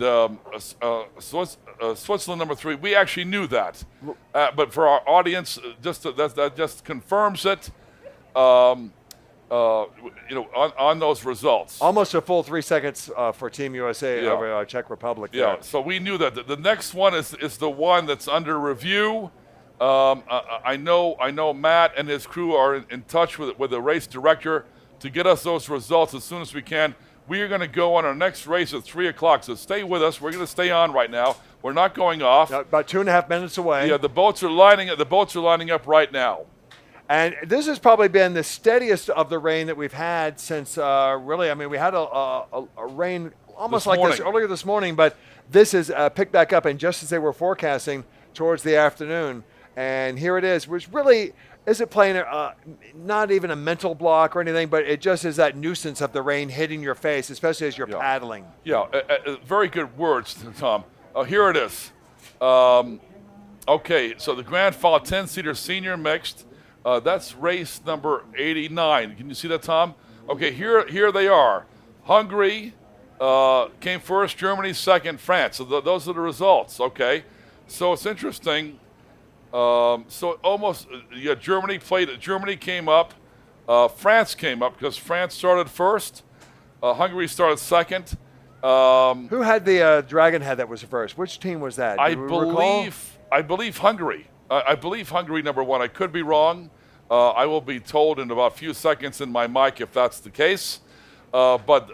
Switzerland number 3. We actually knew that, but for our audience, that just confirms it. On those results. Almost a full 3 seconds for Team USA over Czech Republic. Yeah. So we knew that. The next one is the one that's under review. I know Matt and his crew are in touch with the race director to get us those results as soon as we can. We are going to go on our next race at 3 o'clock, so stay with us. We're going to stay on right now. We're not going off. About 2.5 minutes away. Yeah, the boats are lining up right now. And this has probably been the steadiest of the rain that we've had since really, I mean, we had a rain almost like this earlier this morning, but this has picked back up, and just as they were forecasting towards the afternoon. And here it is, which really isn't playing not even a mental block or anything, but it just is that nuisance of the rain hitting your face, especially as you're paddling. Yeah, very good words, Tom. Here it is. Okay, so the Grand Final 10-seater senior mixed. That's race number 89. Can you see that, Tom? Okay, here they are. Hungary came first, Germany second, France. So those are the results. Okay, so it's interesting. So almost, Germany came up. France came up because France started first. Hungary started second. Who had the Dragon Head that was first? Which team was that? I believe Hungary. I believe Hungary number 1. I could be wrong. I will be told in about a few seconds in my mic if that's the case. But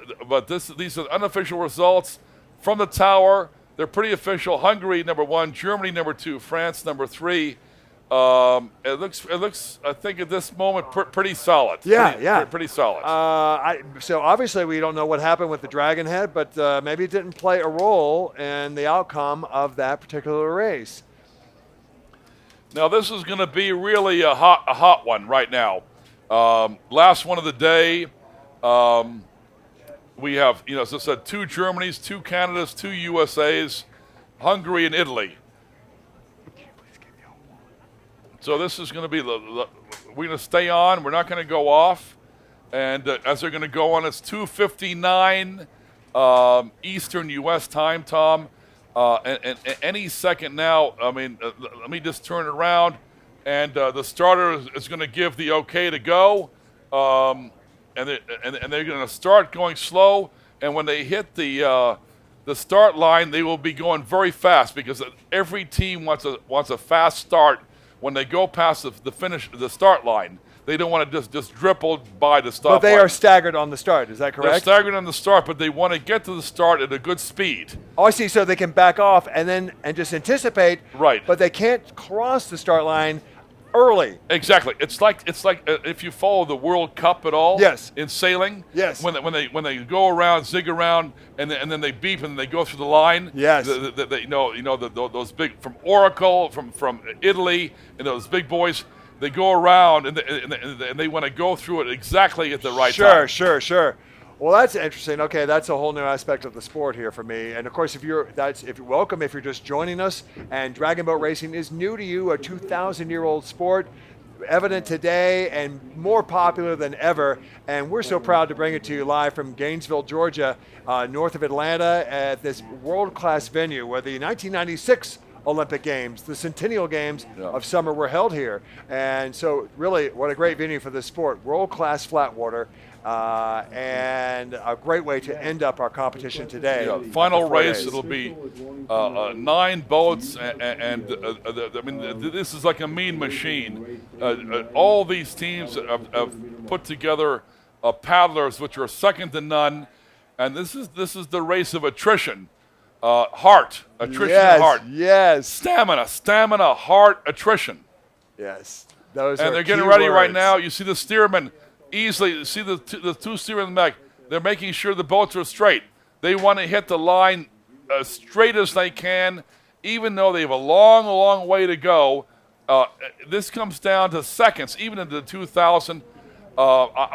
these are unofficial results from the tower. They're pretty official. Hungary number 1, Germany number 2, France number 3. It looks. I think at this moment pretty solid. Pretty solid. So obviously we don't know what happened with the Dragon Head, but maybe it didn't play a role in the outcome of that particular race. Now this is going to be really a hot one right now. Last one of the day. We have, as I said, 2 Germanys, 2 Canadas, 2 USAs, Hungary and Italy. So this is going to be we're going to stay on. We're not going to go off. And as they're going to go on, it's 2:59 Eastern U.S. time, Tom. And any second now, I mean, let me just turn it around. And the starter is going to give the okay to go. And they're going to start going slow. And when they hit the start line, they will be going very fast because every team wants a fast start when they go past the start line. They don't want to just dribble by the stop line. But they are staggered on the start. Is that correct? They're staggered on the start, but they want to get to the start at a good speed. Oh, I see. So they can back off and just anticipate. Right. But they can't cross the start line early. Exactly. It's like if you follow the World Cup at all. Yes. In sailing. Yes. When they go around, zig around, and then they beep and they go through the line. Yes. Those big from Oracle from Italy and those big boys. They go around and they want to go through it exactly at the right time. Sure. Well, that's interesting. Okay, that's a whole new aspect of the sport here for me. And of course, if you're welcome if you're just joining us. And dragon boat racing is new to you, a 2,000-year-old sport, evident today and more popular than ever. And we're so proud to bring it to you live from Gainesville, Georgia, north of Atlanta, at this world-class venue where the 1996 Olympic Games, the Centennial Games of summer were held here. And so really, what a great venue for this sport. World-class flat water. And a great way to end up our competition today. Yeah, final race, it'll be 9 boats, and this is like a mean machine. All these teams have put together paddlers which are second to none, and this is the race of attrition. Heart, attrition, heart. Yes. Stamina, heart, attrition. Yes. Those and are they're getting key ready right words. now. You see the steermen easily. See the two steermen in the back. They're making sure the boats are straight. They want to hit the line as straight as they can, even though they have a long way to go. This comes down to seconds. Even in the 2000,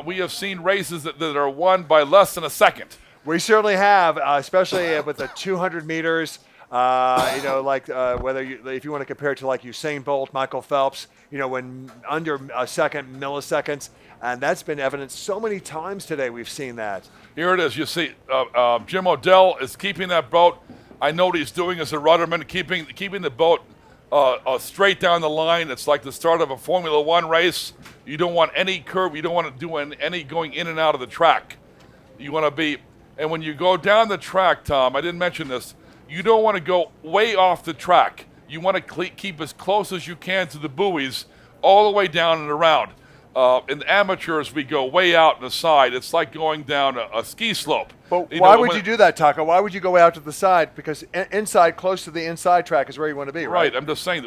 we have seen races that are won by less than a second. We certainly have, especially with the 200 meters. Whether if you want to compare it to like Usain Bolt, Michael Phelps, when under a second, milliseconds, and that's been evidenced so many times today. We've seen that. Here it is. You see, Jim Odell is keeping that boat. I know what he's doing as a rudderman, keeping the boat straight down the line. It's like the start of a Formula One race. You don't want any curve. You don't want to do any going in and out of the track. You want to be. And when you go down the track, Tom, I didn't mention this, you don't want to go way off the track. You want to keep as close as you can to the buoys all the way down and around. In the amateurs, we go way out in the side. It's like going down a ski slope. But why would you do that, Taco? Why would you go out to the side? Because inside, close to the inside track is where you want to be, right? Right. I'm just saying,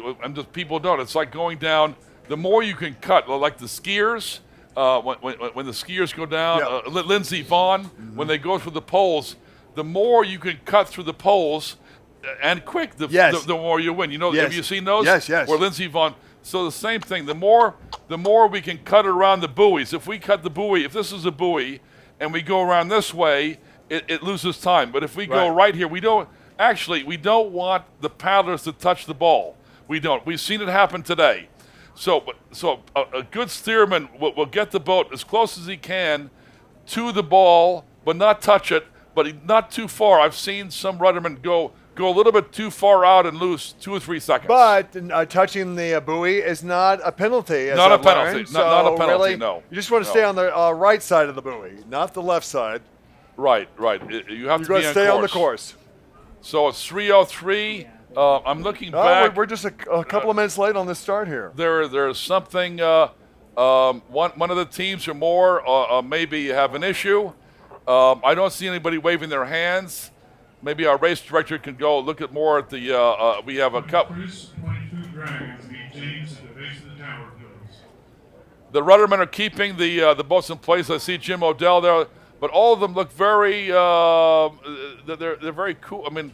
people don't. It's like going down, the more you can cut, like the skiers. When the skiers go down, Lindsey Vonn, when they go through the poles, the more you can cut through the poles and quick, the more you win. Have you seen those? Yes. Where Lindsey Vonn. So the same thing. The more we can cut around the buoys. If we cut the buoy, if this is a buoy, and we go around this way, it loses time. But if we go right here, we don't want the paddlers to touch the ball. We don't. We've seen it happen today. So a good steerman will get the boat as close as he can to the ball, but not touch it, but not too far. I've seen some ruddermen go a little bit too far out and lose 2 or 3 seconds. But touching the buoy is not a penalty. Not a penalty. Not a penalty. Really, no. You just want to stay on the right side of the buoy, not the left side. Right. You have to stay on the course. So it's 3:03. I'm looking back. We're just a couple of minutes late on this start here. There's something. One of the teams or more maybe have an issue. I don't see anybody waving their hands. Maybe our race director can go look at more at the. We have a cup. The ruddermen are keeping the boats in place. I see Jim Odell there, but all of them look very. They're very cool. I mean,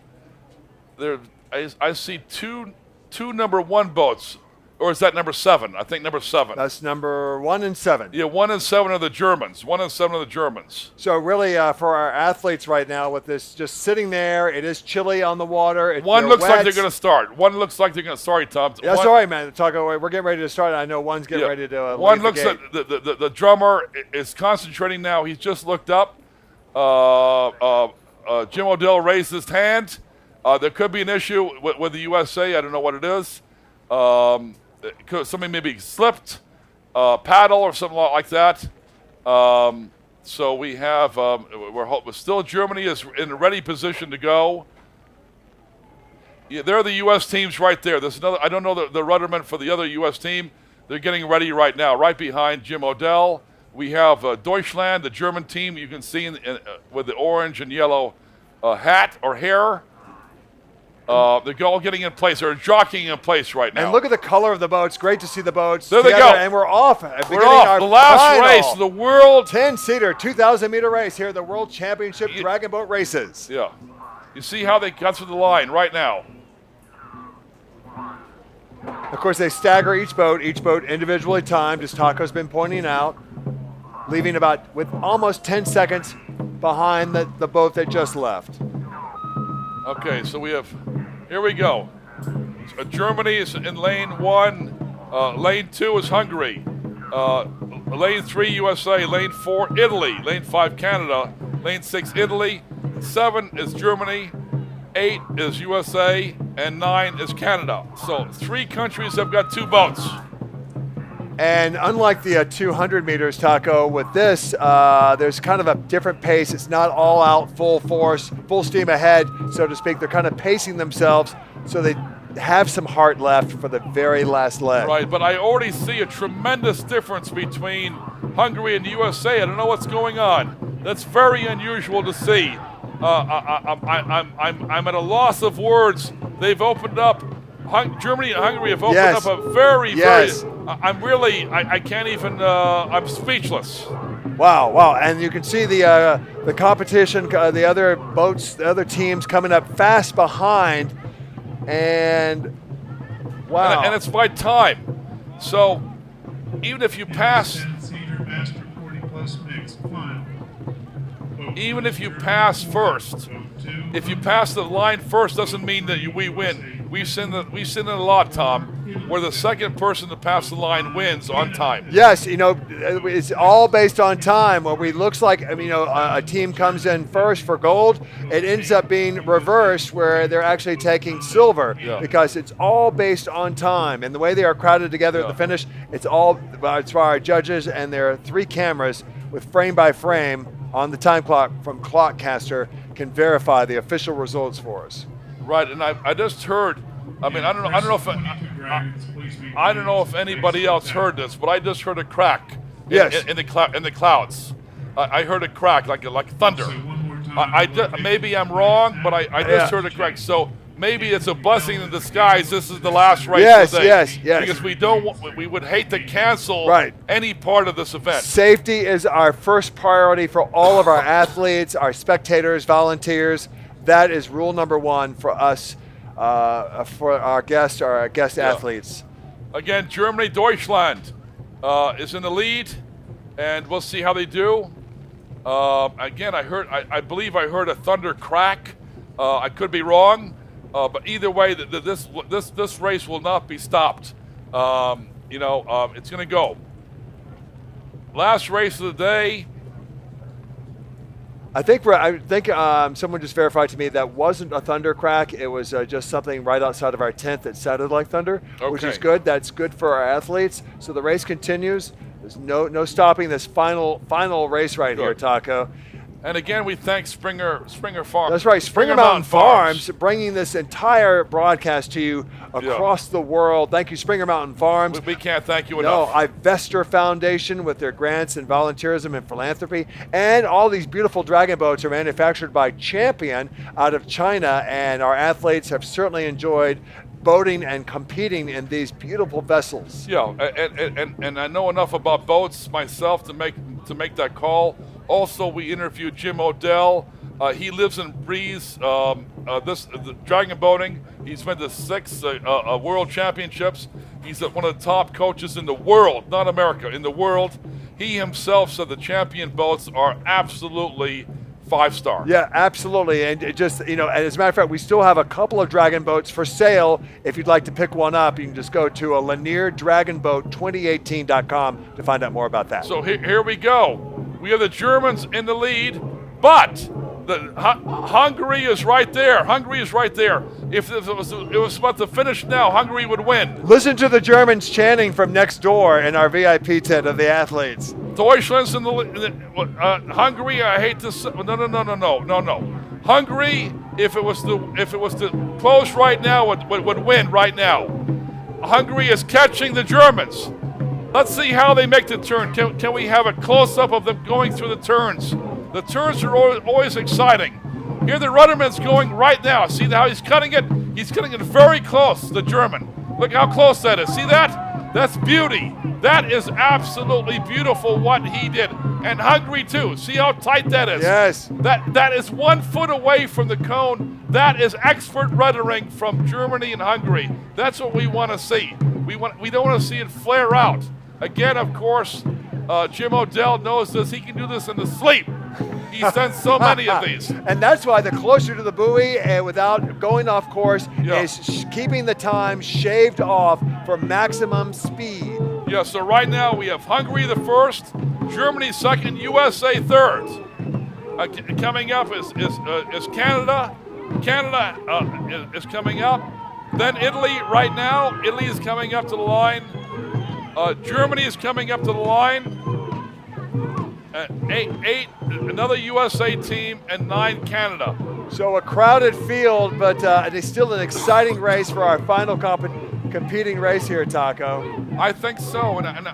I see two number 1 boats, or is that number 7? I think number 7. That's number 1 and 7. Yeah, 1 and 7 are the Germans. 1 and 7 are the Germans. So really, for our athletes right now, with this just sitting there, it is chilly on the water. One looks like they're going to start. One looks like they're going to. Sorry, Tom. That's all right, man. We're getting ready to start. I know one's getting ready to. One looks at the drummer is concentrating now. He's just looked up. Jim Odell raised his hand. There could be an issue with the USA. I don't know what it is. Somebody maybe slipped, paddle or something like that. So we have, we're still Germany is in a ready position to go. Yeah, there are the U.S. teams right there. There's another. I don't know the ruddermen for the other U.S. team. They're getting ready right now, right behind Jim Odell. We have Deutschland, the German team. You can see with the orange and yellow hat or hair. They're all getting in place. They're jockeying in place right now. And look at the color of the boats. Great to see the boats. There they together. go. And we're off. We're off. The last race, the world 10-seater, 2,000-meter race here at the World Championship Dragon Boat Races. Yeah. You see how they got through the line right now. Of course, they stagger each boat individually timed, as Taco's been pointing out, leaving with almost 10 seconds behind the boat that just left. Okay, so here we go. Germany is in lane 1. Lane 2 is Hungary. Lane 3, USA. Lane 4, Italy. Lane 5, Canada. Lane 6, Italy. 7 is Germany. 8 is USA. And 9 is Canada. So 3 countries have got 2 boats. And unlike the 200 meters, Taco, with this, there's kind of a different pace. It's not all out, full force, full steam ahead, so to speak. They're kind of pacing themselves so they have some heart left for the very last leg. Right, but I already see a tremendous difference between Hungary and the USA. I don't know what's going on. That's very unusual to see. I'm at a loss of words. They've opened up. Germany and Hungary have opened up a very. I can't even. I'm speechless. Wow! And you can see the competition, the other boats, the other teams coming up fast behind, and wow! And it's by time. So even if you pass, even if you pass first, if you pass the line first, doesn't mean that we win. We've seen it a lot, Tom, where the second person to pass the line wins on time. Yes, it's all based on time. What we looks like, a team comes in first for gold, it ends up being reversed where they're actually taking silver because it's all based on time. And the way they are crowded together at the finish, it's our judges, and there are 3 cameras with frame by frame on the time clock from Clockcaster can verify the official results for us. Right, and I just heard. I don't know if anybody else heard this, but I just heard a crack. In the clouds. I heard a crack like thunder. Maybe I'm wrong, but I just heard a crack. So maybe it's a blessing in disguise. This is the last race of the day. Yes. Because we would hate to cancel any part of this event. Safety is our first priority for all of our athletes, our spectators, volunteers. That is rule number 1 for us, for our guest athletes. Again, Germany, Deutschland is in the lead, and we'll see how they do. Again, I believe I heard a thunder crack. I could be wrong, but either way, this race will not be stopped. It's going to go. Last race of the day. I think someone just verified to me that wasn't a thunder crack. It was just something right outside of our tent that sounded like thunder, which is good. That's good for our athletes. So the race continues. There's no stopping this final race right here, Taco. And again, we thank Springer Farms. That's right, Springer Mountain Farms, bringing this entire broadcast to you across the world. Thank you, Springer Mountain Farms. We can't thank you enough. Ivestor Foundation with their grants and volunteerism and philanthropy. And all these beautiful dragon boats are manufactured by Champion out of China, and our athletes have certainly enjoyed boating and competing in these beautiful vessels. Yeah, and I know enough about boats myself to make that call. Also, we interviewed Jim Odell. He lives and breathes the dragon boating. He's been to 6 world championships. He's one of the top coaches in the world, not America, in the world. He himself said the Champion boats are absolutely 5-star. Yeah, absolutely. And it just, and as a matter of fact, we still have a couple of dragon boats for sale. If you'd like to pick one up, you can just go to Lanier DragonBoat2018.com to find out more about that. So here we go. We have the Germans in the lead, but Hungary is right there. If it was about to finish now, Hungary would win. Listen to the Germans chanting from next door in our VIP tent of the athletes. Deutschland's in the Hungary. I hate to say, no. Hungary, if it was to close right now, would win right now. Hungary is catching the Germans. Let's see how they make the turn. Can we have a close-up of them going through the turns? The turns are always exciting. Here the rudderman's going right now. See how he's cutting it? He's cutting it very close, the German. Look how close that is. See that? That's beauty. That is absolutely beautiful what he did. And Hungary too. See how tight that is? Yes. That is 1 foot away from the cone. That is expert ruddering from Germany and Hungary. That's what we want to see. We don't want to see it flare out. Again, of course, Jim Odell knows this. He can do this in his sleep. He's done so many of these. And that's why the closer to the buoy and without going off course is keeping the time shaved off for maximum speed. Yeah, so right now we have Hungary the first, Germany second, USA third. Coming up is Canada. Canada is coming up. Then Italy right now. Italy is coming up to the line. Germany is coming up to the line. Eight, another USA team, and 9 Canada. So a crowded field, but it's still an exciting race for our final competing race here, Taco. I think so, and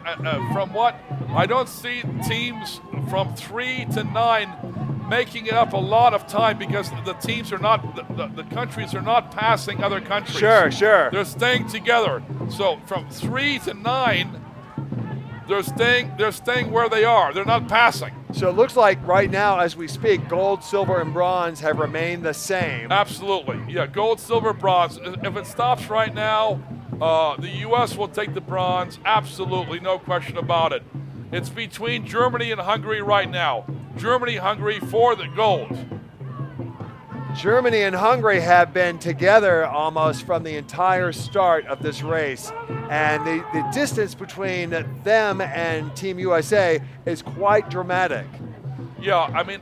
from what I don't see teams from 3 to 9 making it up a lot of time because the teams are not, the countries are not passing other countries. Sure. They're staying together. So from 3 to 9. They're staying where they are. They're not passing. So it looks like right now, as we speak, gold, silver, and bronze have remained the same. Absolutely. Yeah, gold, silver, bronze. If it stops right now, the U.S. will take the bronze. Absolutely, no question about it. It's between Germany and Hungary right now. Germany, Hungary for the gold. Germany and Hungary have been together almost from the entire start of this race. And the distance between them and Team USA is quite dramatic. Yeah, I mean,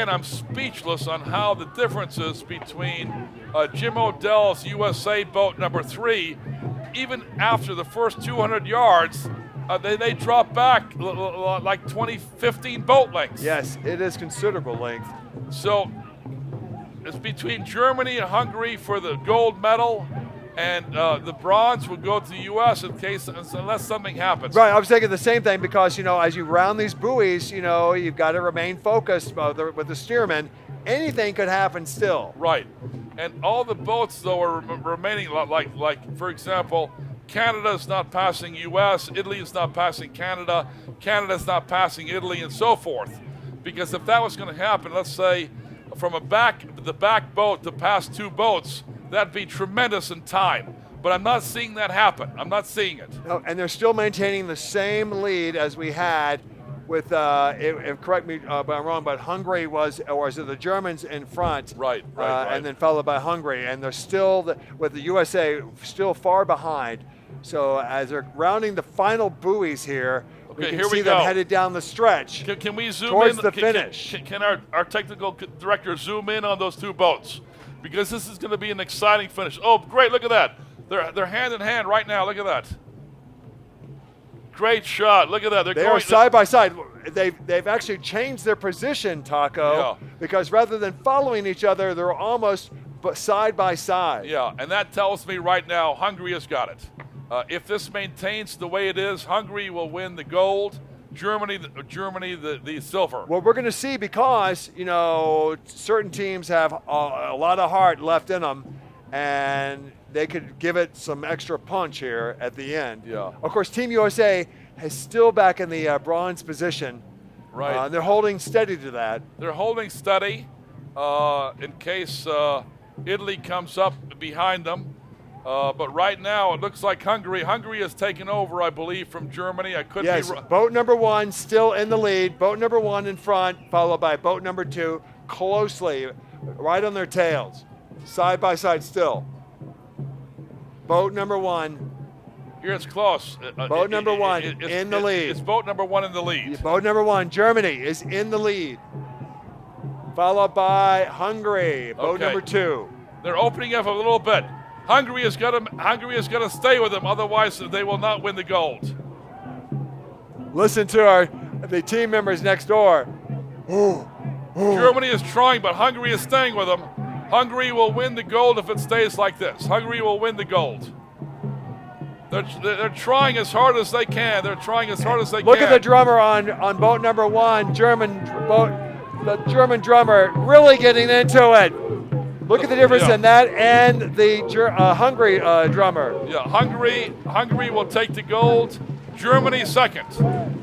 I'm speechless on how the differences between Jim Odell's USA boat number 3, even after the first 200 yards, they drop back like 15 boat lengths. Yes, it is considerable length. So it's between Germany and Hungary for the gold medal, and the bronze will go to the U.S. unless something happens. Right, I was thinking the same thing because, as you round these buoys, you've got to remain focused with the steerman. Anything could happen still. Right, and all the boats, though, are remaining like for example, Canada is not passing U.S., Italy is not passing Canada, Canada is not passing Italy, and so forth. Because if that was going to happen, let's say from the back boat to pass 2 boats, that'd be tremendous in time. But I'm not seeing that happen. I'm not seeing it. No, and they're still maintaining the same lead as we had with, correct me if I'm wrong, but Hungary was the Germans in front. Right. And then followed by Hungary. And they're still, with the USA, still far behind. So as they're rounding the final buoys here, we can see them headed down the stretch. Can we zoom towards in? The finish. Can our technical director zoom in on those 2 boats? Because this is going to be an exciting finish. Oh, great, look at that. They're hand in hand right now, look at that. Great shot, look at that. They are side by side. They've actually changed their position, Taco, because rather than following each other, they're almost side by side. Yeah, and that tells me right now Hungary has got it. If this maintains the way it is, Hungary will win the gold, Germany the silver. Well, we're going to see because, certain teams have a lot of heart left in them, and they could give it some extra punch here at the end. Yeah. Of course, Team USA is still back in the bronze position. Right. They're holding steady to that. They're holding steady in case Italy comes up behind them. But right now, it looks like Hungary has taken over, I believe, from Germany. I could be wrong. Boat number 1 still in the lead. Boat number 1 in front, followed by boat number 2 closely, right on their tails, side by side still. Boat number 1. Here it's close. Boat number 1 in the lead. It's boat number 1 in the lead. Boat number 1, Germany, is in the lead, followed by Hungary, boat number 2. They're opening up a little bit. Hungary is going to stay with them, otherwise they will not win the gold. Listen to the team members next door. Germany is trying, but Hungary is staying with them. Hungary will win the gold if it stays like this. Hungary will win the gold. They're trying as hard as they can. Look at the drummer on boat number 1, German boat. the German drummer really getting into it. Look at the difference in that and the Hungary drummer. Yeah, Hungary will take the gold. Germany second.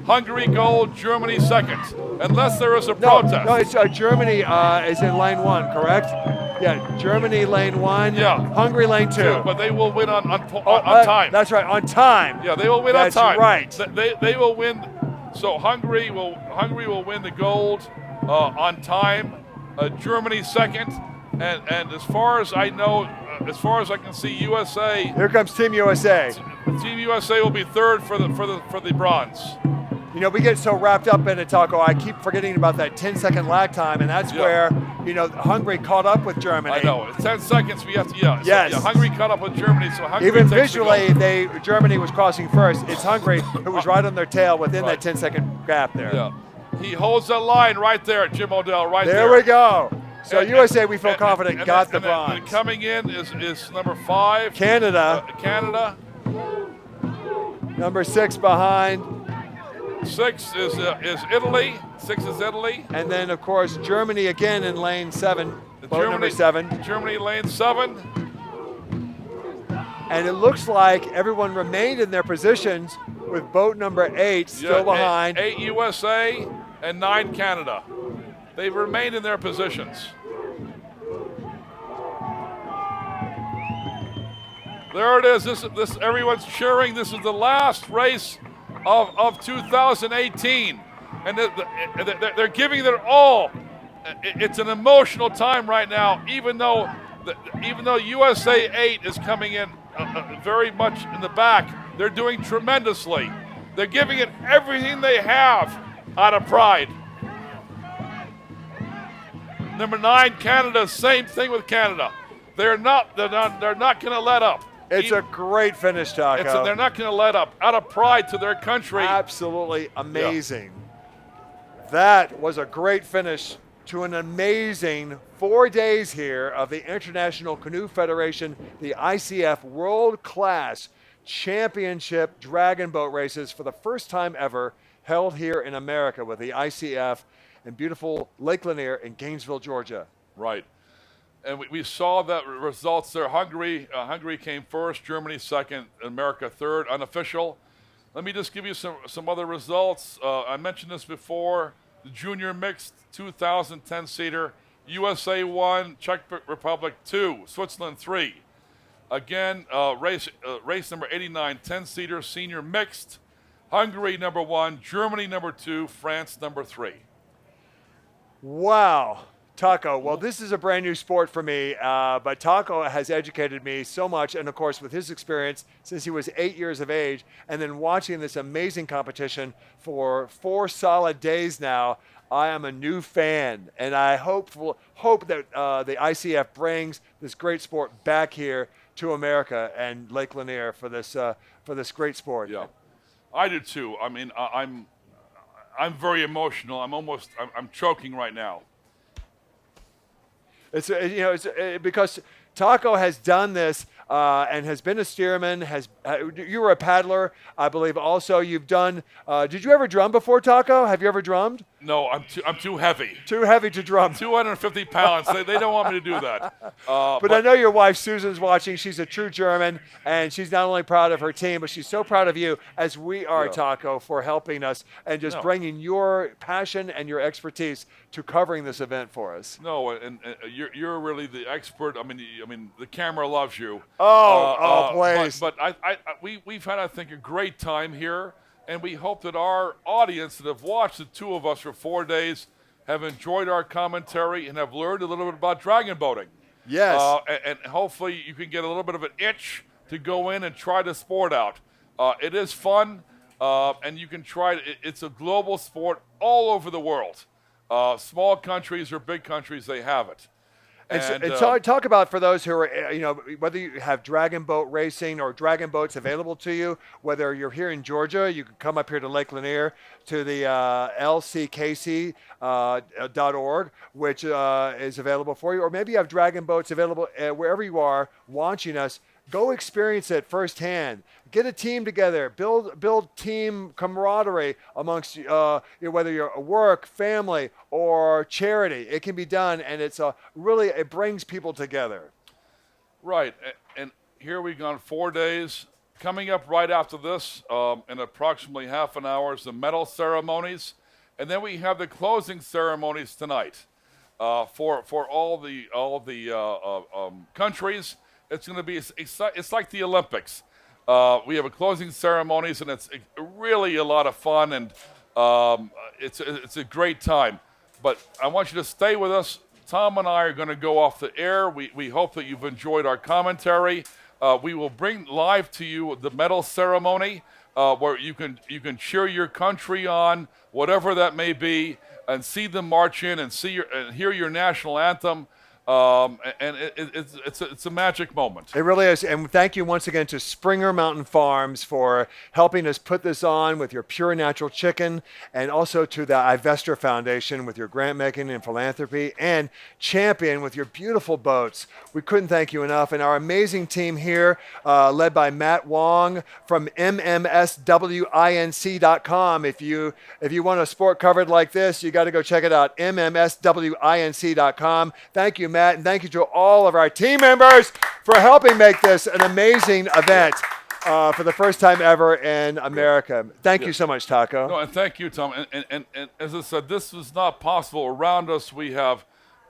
Hungary gold, Germany second. Unless there is a protest. No, it's Germany is in lane 1, correct? Yeah, Germany lane 1. Yeah. Hungary lane 2. But they will win on time. That's right, on time. Yeah, they will win on time. That's right. They will win. So Hungary will win the gold on time. Germany second, and as far as I know, as far as I can see, USA. Here comes Team USA. Team USA will be third for the bronze. You know, we get so wrapped up in it, Taco. I keep forgetting about that 10-second lag time, and that's where, Hungary caught up with Germany. I know. It's 10 seconds. We have to. Yeah. Yes. So, Hungary caught up with Germany. So Hungary even takes visually, the gold. Germany was crossing first. It's Hungary who was right on their tail within that 10-second gap there. Yeah. He holds the line right there, Jim Odell. Right there. There we go. So USA, we feel confident, got the bronze. And coming in is number 5. Canada. Canada. Number 6 behind. 6 is Italy. 6 is Italy. And then, of course, Germany again in lane 7. Boat number 7. Germany lane 7. And it looks like everyone remained in their positions with boat number 8 still behind. 8 USA and 9 Canada. They've remained in their positions. There it is. This everyone's cheering. This is the last race of 2018, and they're giving their all. It's an emotional time right now, even though USA 8 is coming in very much in the back. They're doing tremendously. They're giving it everything they have out of pride. Number 9, Canada. Same thing with Canada. They're not going to let up. It's a great finish, Taco. They're not going to let up. Out of pride to their country. Absolutely amazing. Yeah. That was a great finish to an amazing 4 days here of the International Canoe Federation, the ICF World Class Championship Dragon Boat Races for the first time ever held here in America with the ICF in beautiful Lake Lanier in Gainesville, Georgia. Right. And we saw that results there. Hungary came first, Germany second, America third, unofficial. Let me just give you some other results. I mentioned this before. The junior mixed 2010-seater, USA 1, Czech Republic 2, Switzerland 3. Again, race number 89, 10-seater, senior mixed. Hungary number 1, Germany number 2, France number 3. Wow. Taco, well, this is a brand new sport for me, but Taco has educated me so much, and of course, with his experience since he was 8 years of age, and then watching this amazing competition for 4 solid days now, I am a new fan, and I hope that the ICF brings this great sport back here to America and Lake Lanier for this great sport. Yeah, I do too. I mean, I'm very emotional. I'm choking right now. It's because Taco has done this and has been a steerman. You were a paddler, I believe. Also, you've done. Did you ever drum before, Taco? Have you ever drummed? No, I'm too heavy. Too heavy to drum. 250 pounds. They don't want me to do that. But I know your wife Susan's watching. She's a true German, and she's not only proud of her team, but she's so proud of you, as we are, Taco, for helping us and just bringing your passion and your expertise to covering this event for us. No, and you're really the expert. I mean, the camera loves you. Please. But we've had, I think, a great time here. And we hope that our audience that have watched the two of us for 4 days have enjoyed our commentary and have learned a little bit about dragon boating. Yes. And hopefully you can get a little bit of an itch to go in and try the sport out. It is fun, and you can try it. It's a global sport all over the world. Small countries or big countries, they have it. And talk about, for those who are, whether you have dragon boat racing or dragon boats available to you, whether you're here in Georgia, you can come up here to Lake Lanier to the lckc.org, which is available for you. Or maybe you have dragon boats available wherever you are watching us. Go experience it firsthand. Get a team together. Build team camaraderie amongst whether you're work, family, or charity. It can be done, and it's really it brings people together. Right, and here we've gone 4 days. Coming up right after this, in approximately half an hour, is the medal ceremonies, and then we have the closing ceremonies tonight for all the countries. It's going to be it's like the Olympics. We have a closing ceremonies, and it's really a lot of fun, and it's a great time. But I want you to stay with us. Tom and I are going to go off the air. We hope that you've enjoyed our commentary. We will bring live to you the medal ceremony, where you can cheer your country on, whatever that may be, and see them march in and hear your national anthem. And it's a magic moment. It really is. And thank you once again to Springer Mountain Farms for helping us put this on with your pure natural chicken, and also to the Ivestor Foundation with your grant making and philanthropy, and Champion with your beautiful boats. We couldn't thank you enough. And our amazing team here, led by Matt Wong from mmswinc.com. If you want a sport covered like this, you got to go check it out. mmswinc.com. Thank you, Matt, and thank you to all of our team members for helping make this an amazing event for the first time ever in America. Thank you so much, Taco. No, and thank you, Tom. And as I said, this was not possible. Around us, we have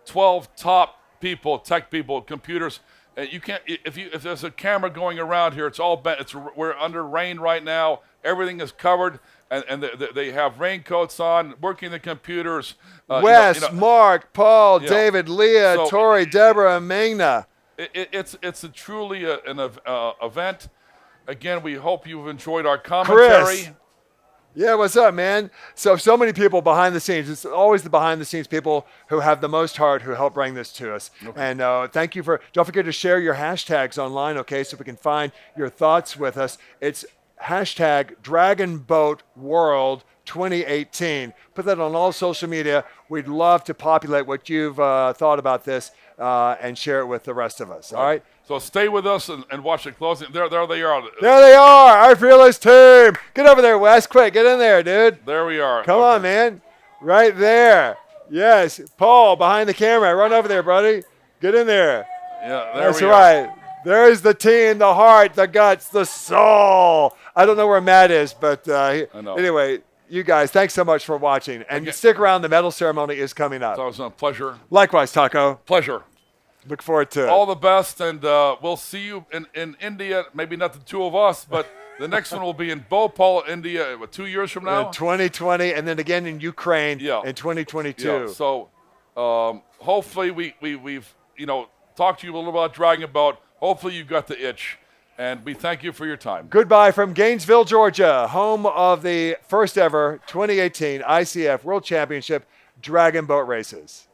12 top people, tech people, computers. You can't if there's a camera going around here. It's all bent. We're under rain right now. Everything is covered. And they have raincoats on, working the computers. Wes, Mark, Paul, Yeah. David, Leah, Tori, Deborah, and Magna. It's truly an event. Again, we hope you've enjoyed our commentary. Chris. Yeah, what's up, man? So many people behind the scenes. It's always the behind the scenes people who have the most heart who help bring this to us. Okay. And thank you don't forget to share your hashtags online, okay, so we can find your thoughts with us. It's hashtag Dragon Boat World 2018. Put that on all social media. We'd love to populate what you've thought about this and share it with the rest of us. All right? So stay with us and watch the closing. There they are. There they are, our fearless team. Get over there, Wes. Quick, get in there, dude. There we are. Come on, man. Right there. Yes. Paul, behind the camera. Run over there, buddy. Get in there. Yeah, there That's we right. are. There's the team, the heart, the guts, the soul. I don't know where Matt is, but anyway, you guys, thanks so much for watching. And stick around. The medal ceremony is coming up. It's always a pleasure. Likewise, Taco. Pleasure. Look forward to it. All the best, and we'll see you in India. Maybe not the two of us, but the next one will be in Bhopal, India, 2 years from now? In 2020, and then again in Ukraine in 2022. Yeah. So hopefully we've talked to you a little about Dragon Boat. Hopefully you got the itch, and we thank you for your time. Goodbye from Gainesville, Georgia, home of the first ever 2018 ICF World Championship Dragon Boat Races.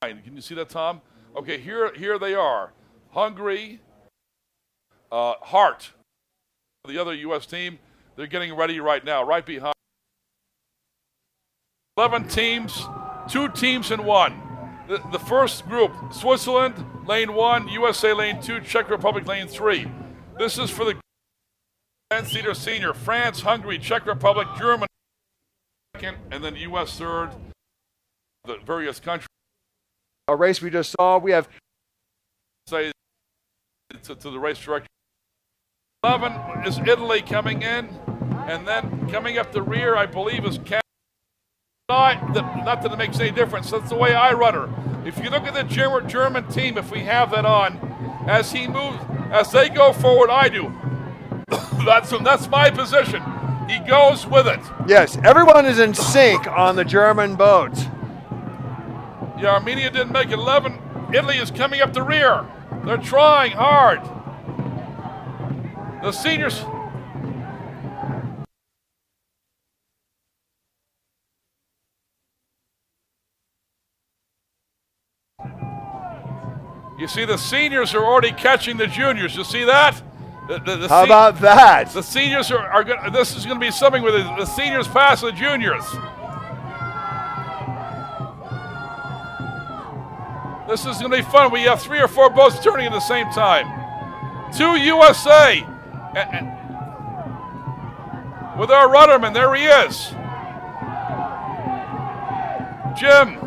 Can you see that, Tom? Okay, here they are. Hungary, Hart, the other U.S. team. They're getting ready right now, right behind. 11 teams, 2 teams in 1. The first group, Switzerland, lane 1, USA lane 2, Czech Republic lane 3. This is for the 10-seater senior. France, Hungary, Czech Republic, Germany, second, and then U.S. third. The various countries. A race we just saw, we have say to the race director. 11 is Italy coming in, and then coming up the rear, I believe, is Canoe. Not that it makes any difference. That's the way I run her. If you look at the German team, if we have that on, as he moves, as they go forward, I do. That's my position. He goes with it. Yes, everyone is in sync on the German boat. Yeah, Armenia didn't make it. 11. Italy is coming up the rear. They're trying hard. The seniors. You see, the seniors are already catching the juniors. You see that? How about that? The seniors are going. This is going to be something where the seniors pass the juniors. This is going to be fun. We have 3 or 4 boats turning at the same time. 2 USA. With our rudderman, there he is. Jim.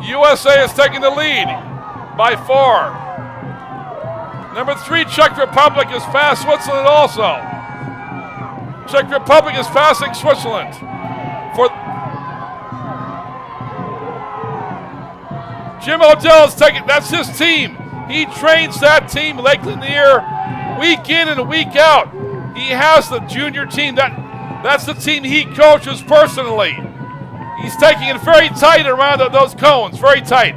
USA is taking the lead by 4. Number 3, Czech Republic has passed Switzerland also. Czech Republic is passing Switzerland. Jim Odell is taking, that's his team. He trains that team, Lake Lanier, week in and week out. He has the junior team. That's the team he coaches personally. He's taking it very tight around those cones, very tight.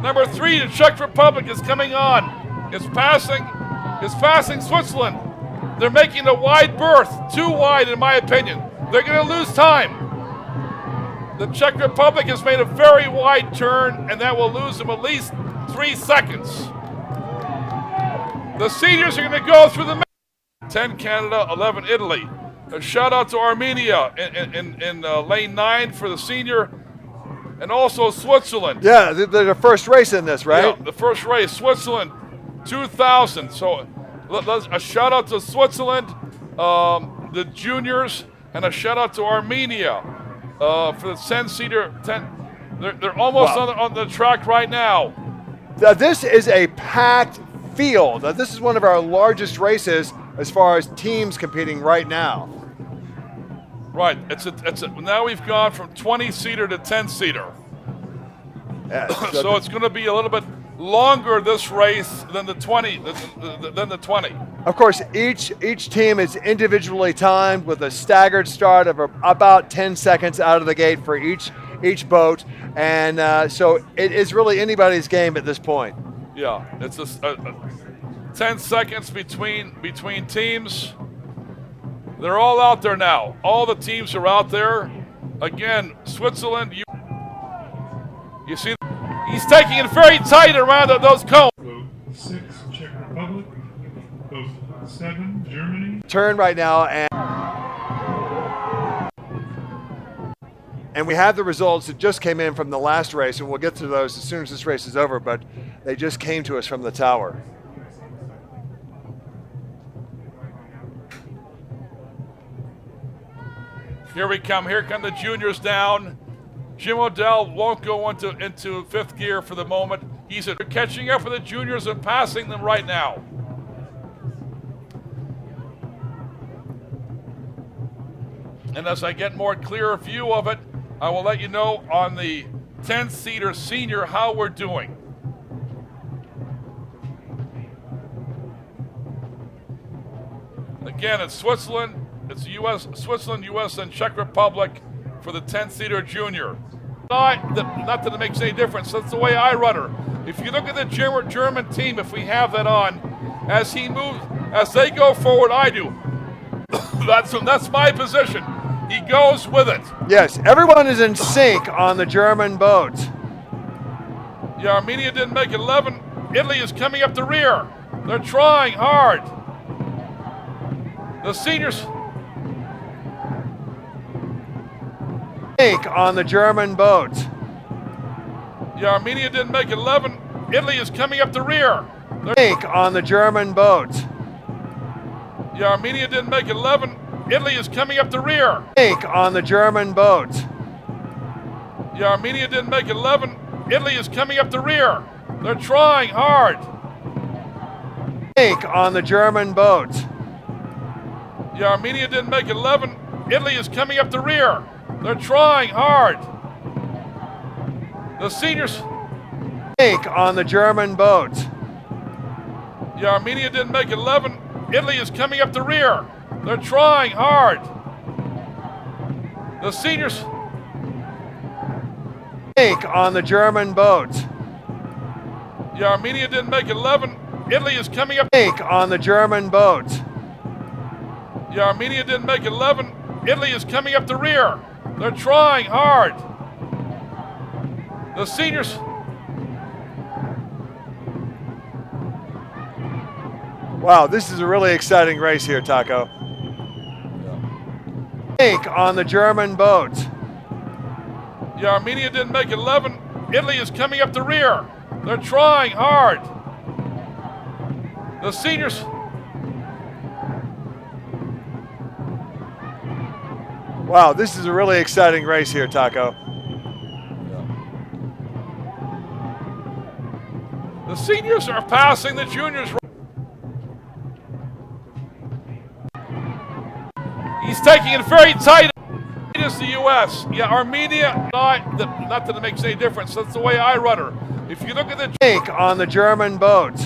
Number 3, the Czech Republic is coming on. It's passing Switzerland. They're making a wide berth, too wide in my opinion. They're going to lose time. The Czech Republic has made a very wide turn, and that will lose them at least 3 seconds. The seniors are going to go through the 10 Canada, 11 Italy. A shout out to Armenia in lane 9 for the senior, and also Switzerland. Yeah, they're the first race in this, right? Yeah, the first race, Switzerland, 2000. So a shout out to Switzerland, the juniors, and a shout out to Armenia for the 10-seater. They're almost on the track right now. Now, this is a packed field. Now, this is one of our largest races as far as teams competing right now. Right. Now we've gone from 20-seater to 10-seater. Yeah, so it's going to be a little bit longer this race than the 20. Of course, each team is individually timed with a staggered start of about 10 seconds out of the gate for each boat, and so it is really anybody's game at this point. Yeah, it's 10 seconds between teams. They're all out there now. All the teams are out there. Again, Switzerland. You see, he's taking it very tight around those cones. Boat 6, Czech Republic. Boat 7, Germany. Turn right now, and we have the results that just came in from the last race, and we'll get to those as soon as this race is over, but they just came to us from the tower. Here we come. Here come the juniors down. Jim Odell won't go into 5th gear for the moment. He's catching up with the juniors and passing them right now. And as I get more clearer view of it, I will let you know on the 10-seater senior how we're doing. Again, it's Switzerland. It's Switzerland, US, and Czech Republic for the 10-seater junior. Not that it makes any difference. That's the way I run her. If you look at the German team, if we have that on, as he moves, as they go forward, I do. That's my position. He goes with it. Yes, everyone is in sync on the German boat. Yeah, Armenia didn't make 11. Italy is coming up the rear. They're trying hard. The seniors. Sync on the German boat. Yeah, Armenia didn't make 11. Italy is coming up the rear. Sync on the German boat. Yeah, Armenia didn't make 11. Italy is coming up the rear. Sync on the German boat. Yeah, Armenia didn't make 11. Italy is coming up the rear. They're trying hard. Sync on the German boat. Yeah, Armenia didn't make 11. Italy is coming up the rear. They're trying hard. The seniors. Sync on the German boat. Yeah, Armenia didn't make 11. Italy is coming up the rear. They're trying hard. The seniors. Sync on the German boat. Yeah, Armenia didn't make 11. Italy is coming up. Sync on the German boat. Yeah, Armenia didn't make 11. Italy is coming up the rear. They're trying hard. The seniors. Wow, this is a really exciting race here, Taco. Sync on the German boat. Yeah, Armenia didn't make 11. Italy is coming up the rear. They're trying hard. The seniors. Wow, this is a really exciting race here, Taco. The seniors are passing the juniors. He's taking it very tight. It's the U.S. Yeah, Armenia, not that it makes any difference. That's the way I run her. If you look at the Sync on the German boat.